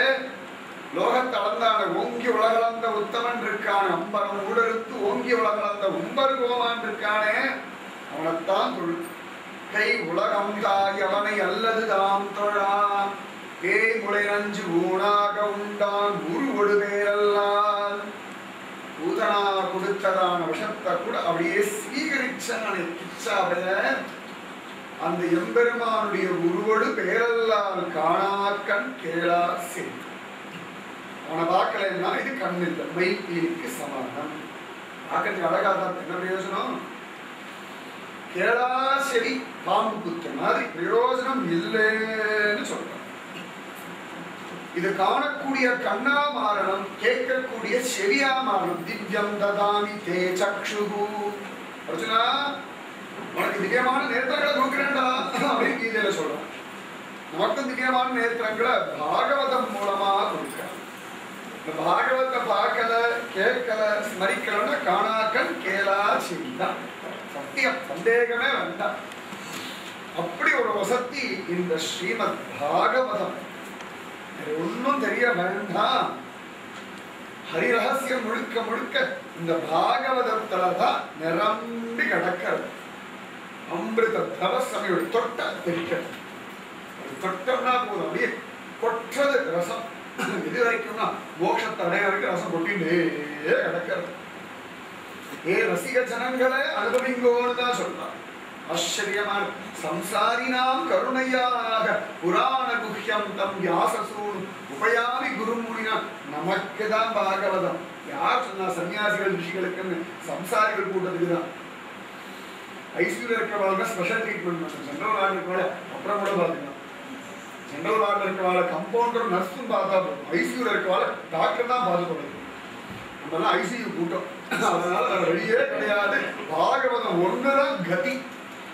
லோகத்தை அளந்தான ஓங்கி உலகளந்த உத்தமன் இருக்கான. அம்பரம் ஊடறுத்து ஓங்கி உலகளந்த உம்பர் கோமான் இருக்கானே அவனைத்தான் தொழு. கை உலகம் தாயவனை அல்லது தாம் தொழா. பேய் முளை நஞ்சு ஊனாக உண்டான் உருவொடு பேரல்லால். பூதனா கொடுத்ததான விஷத்தை கூட அப்படியே ஸ்வீகரிச்சான கிச்சாவைய அந்த எம்பெருமானுடைய உருவொடு பேரல்லால் காணாக்கண் கேளா செய். அவனை பார்க்கலன்னா இது கண்ணில்லை, மைப்பீனுக்கு சமாதானம். பார்க்கறதுக்கு அழகாதான், என்ன பிரயோஜனம்? கேளா செடி பாம்பு குத்த மாதிரி பிரயோஜனம் இல்லைன்னு சொல்றான். இது காணக்கூடிய கண்ணா மாறணும், கேட்கக்கூடிய செவியா மாறணும். திவ்யம் ததாமி தே சக்ஷுஹு. அர்ஜுனா உனக்கு திவ்யமான நேத்திரங்களை கொடுக்கிறேன்டா அப்படின்னு கீதையில சொல்றான். நமக்கும் திவ்யமான நேத்திரங்களை பாகவதம் மூலமா கொடுக்கிறான். இந்த பாகவத்தை பார்க்கல கேட்கல ஸ்மரிக்கலன்னா காணாக்கன் கேளா செவிதான். சத்தியம், சந்தேகமே வேண்டாம். அப்படி ஒரு வசதி இந்த ஸ்ரீமத் பாகவதம். ஒன்னும் தெரிய வேண்டாம். ஹரிரகசியம் முழுக்க முழுக்க இந்த பாகவதத்துலதான் நிரம்பி கிடக்கிறது. அமிர்த தவசமையோட தொட்ட தெரிக்கிறது. தொட்டம்னா போதும், அப்படியே கொற்றது ரசம். இது வரைக்கும்னா மோட்சத்தை அடைய வரைக்கும் ரசம் கொட்டிட்டே கிடக்கிறது. ஏ ரசிக ஜனங்களை அனுபவிங்கோன்னு தான் சொல்றான். ஆச்சரியமான சம்சாரினாம் கருணையாக புராண குஹ்யம் தம் வியாசசூன் உபயாமி குருமுனினா. நமக்கு தான் பாகவதம். யார் சொன்னா? சன்னியாசிகள் ரிஷிகளுக்குன்னு, சம்சாரிகள் கூட்டத்துக்கு தான். ஐசியூல இருக்கிறவங்க ஸ்பெஷல் ட்ரீட்மெண்ட் பண்ணும். ஜென்ரல் வார்டு இருக்கிற அப்புறம் கூட பாத்தீங்கன்னா ஜென்ரல் வார்டில் இருக்கிறவாள் கம்பவுண்டர் நர்ஸும் பார்த்தா போதும். ஐசியூல இருக்கிறவாள் டாக்டர் தான் பார்த்து கொடுக்கும். நம்மலாம் ஐசியூ கூட்டம், அதனால வெளியே கிடையாது. பாகவதம் ஒண்ணுதான் கதி,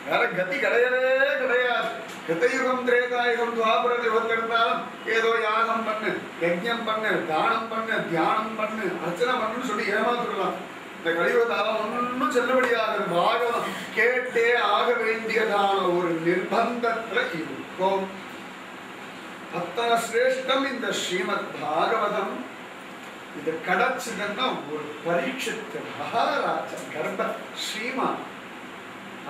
வேற கதி கிடையவே கிடையாது. கிருத்தயுகம் திரேதாயுகம் துவாபர யுகத்தில் இருந்தாலும் ஏதோ யாகம் பண்ணு, யஜ்ஞம் பண்ணு, தானம் பண்ணு, தியானம் பண்ணு, அர்ச்சனை பண்ணுன்னு சொல்லி ஏமாத்துடலாம். இந்த கலியுகத்தால ஒன்னும் செல்லுபடியாகிறது. பாகவதம் கேட்டே ஆக வேண்டியதான ஒரு நிர்பந்தத்துல இருக்கும். அத்தனை சிரேஷ்டம் இந்த ஸ்ரீமத் பாகவதம். இது கிடைச்சதுன்னா ஒரு பரீட்சித்து மகாராஜா கர்ப்ப ஸ்ரீமான்.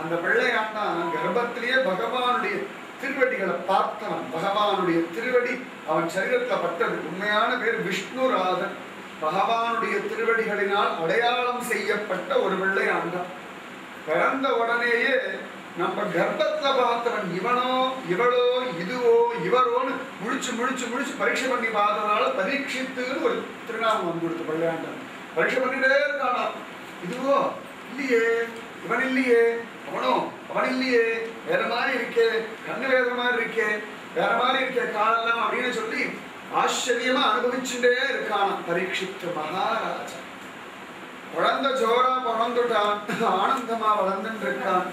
அந்த பிள்ளையாண்டா கர்ப்பத்திலேயே பகவானுடைய திருவடிகளை பார்த்தவன். பகவானுடைய திருவடி அவன் சரீரத்துல பட்டது. உண்மையான பேர் விஷ்ணுராதன். பகவானுடைய திருவடிகளினால் அடையாளம் செய்யப்பட்ட ஒரு பிள்ளை ஆண்டான். பிறந்த உடனேயே நம்ம கர்ப்பத்துல பார்த்தவன் இவனோ இவளோ இதுவோ இவரோன்னு முழிச்சு முழிச்சு முழிச்சு பரீட்சை பண்ணி பார்த்ததுனால பரீட்சித்துன்னு ஒரு திருநாமம் வந்து கொடுத்து பள்ளியாண்டான். பரீட்சை பண்ணிட்டே இருக்கானா, இதுவோ இல்லையே, இவன் இல்லையே, அவனோ அவன் இல்லையே, வேற மாதிரி இருக்கே, கண்ணு வேற மாதிரி இருக்கே, வேற மாதிரி இருக்கே காலெல்லாம் அப்படின்னு சொல்லி ஆச்சரியமா அனுபவிச்சுட்டே இருக்கானா பரீட்சித்து மகாராஜா. குழந்தை ஜோரா பிறந்துட்டான், ஆனந்தமா வளர்ந்துட்டு இருக்கான்.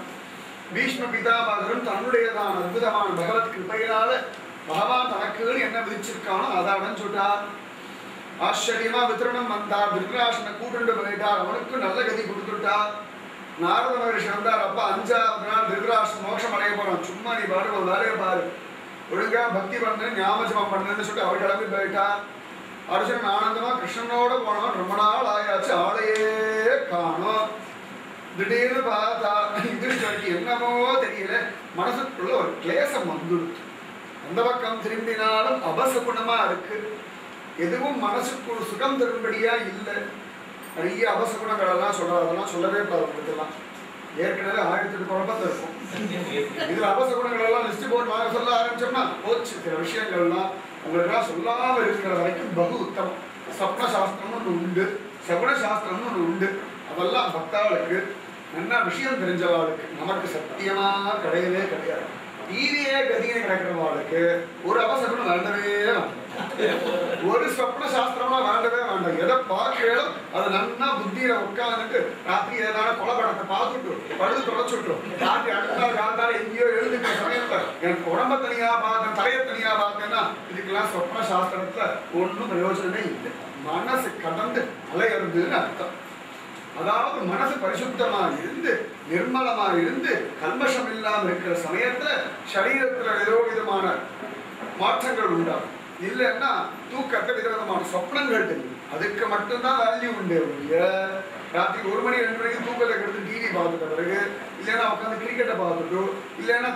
பீஷ்ம பிதாமகரும் தன்னுடையதான அற்புதமான பகவத் கிருபையினால பகவான் தனக்குன்னு என்ன விதிச்சிருக்கானோ அதை அடைஞ்சுட்டார். ஆச்சரியமா வித்ரணம் வந்தார், திருதராஷ்டிரனை கூட்டுண்டு போயிட்டார், அவனுக்கு நல்ல கதி கொடுத்துட்டார். நாரத மகரிஷி வந்தார், அப்ப 5ஆவது நாள் திருதராஷ்டிரன் மோட்சம் அடைய போறான், சும்மா நீ பாரு ஒரு வேலையை பாரு, ஒழுங்கா பக்தி பண்ணு ஞாபகம் பண்ணுன்னு சொல்லிட்டு அவர் கிளம்பி போயிட்டார். அர்ஜுனன் ஆனந்தமா கிருஷ்ணனோட போனவன் ரொம்ப நாள் ஆயாச்சு, ஆளையே காணோம். திடீர்னு பார்த்தா யுதிஷ்டருக்கு என்னமோ தெரியல, மனசுக்குள்ள ஒரு கிளேசம் வந்துடுச்சு. அந்த பக்கம் திரும்பினாலும் அபசகுணமா இருக்கு, எதுவும் மனசுக்கு ஒரு சுகம் தரும்படியா இல்லை. நிறைய அபசகுணங்கள் எல்லாம் சொல்றாரு, அதெல்லாம் சொல்லவே பார்க்கலாம். ஏற்கனவே 1008 குழப்பத்தை இருக்கும். இதுல அபசகுணங்கள் எல்லாம் லிஸ்ட் போட்டு வாங்க சொல்ல ஆரம்பிச்சோம்னா போச்சு. சில விஷயங்கள்லாம் உங்களுக்கெல்லாம் சொல்லாம இருக்கிற வரைக்கும் பகு உத்தமம். சப்ன சாஸ்திரம்னு ஒன்று உண்டு, சகுன சாஸ்திரம்னு ஒன்று உண்டு. அதெல்லாம் பக்தாளுக்கு என்ன விஷயம் தெரிஞ்சவாளுக்கு, நமக்கு சத்தியமா கிடையவே கிடையாது. டிவியே கதியை கிடக்கிறவாளுக்கு ஒரு அபசகுணம் வேண்டவே வேண்டாம், ஒரு சொப்ன சாஸ்திரமா வேண்டவே வேண்டாம். எதை பார்க்கிறோம் அதை நன்னா புத்தியில உட்காந்துட்டு ராத்திரி ஏதாவது கொலைப்படத்தை பார்த்துட்டு பழுது தொலைச்சுட்டோம். ராத்திரி அடுத்த நாள் காத்தால எங்கேயோ எழுதுக்கிற சமயத்துல எனக்கு உடம்ப தனியா பார்த்தேன், தலையை தனியா பார்த்தேன்னா இதுக்கெல்லாம் சொப்ன சாஸ்திரத்துல ஒன்றும் பிரயோஜனமே இல்லை. மனசு கடந்து அலையிறதுன்னு அர்த்தம். அதாவது மனசு பரிசுத்தமா இருந்து நிர்மலமா இருந்து கல்மஷம் இல்லாம இருக்கிற சமயத்துல சரீரத்துல ஏதோ விதமான மாற்றங்கள் உண்டாகும். இல்லைன்னா தூக்கத்தை விதவிதமான சொப்னங்கள் தெரியும், அதுக்கு மட்டும்தான் வேல்யூ உண்டு. ராத்திரி 1 மணி 2 மணிக்கு தூக்கத்தை கெடுத்து டிவி பார்த்துட்ட பிறகு, இல்லைன்னா உட்காந்து கிரிக்கெட்டை பார்த்துட்டோ, இல்லைன்னா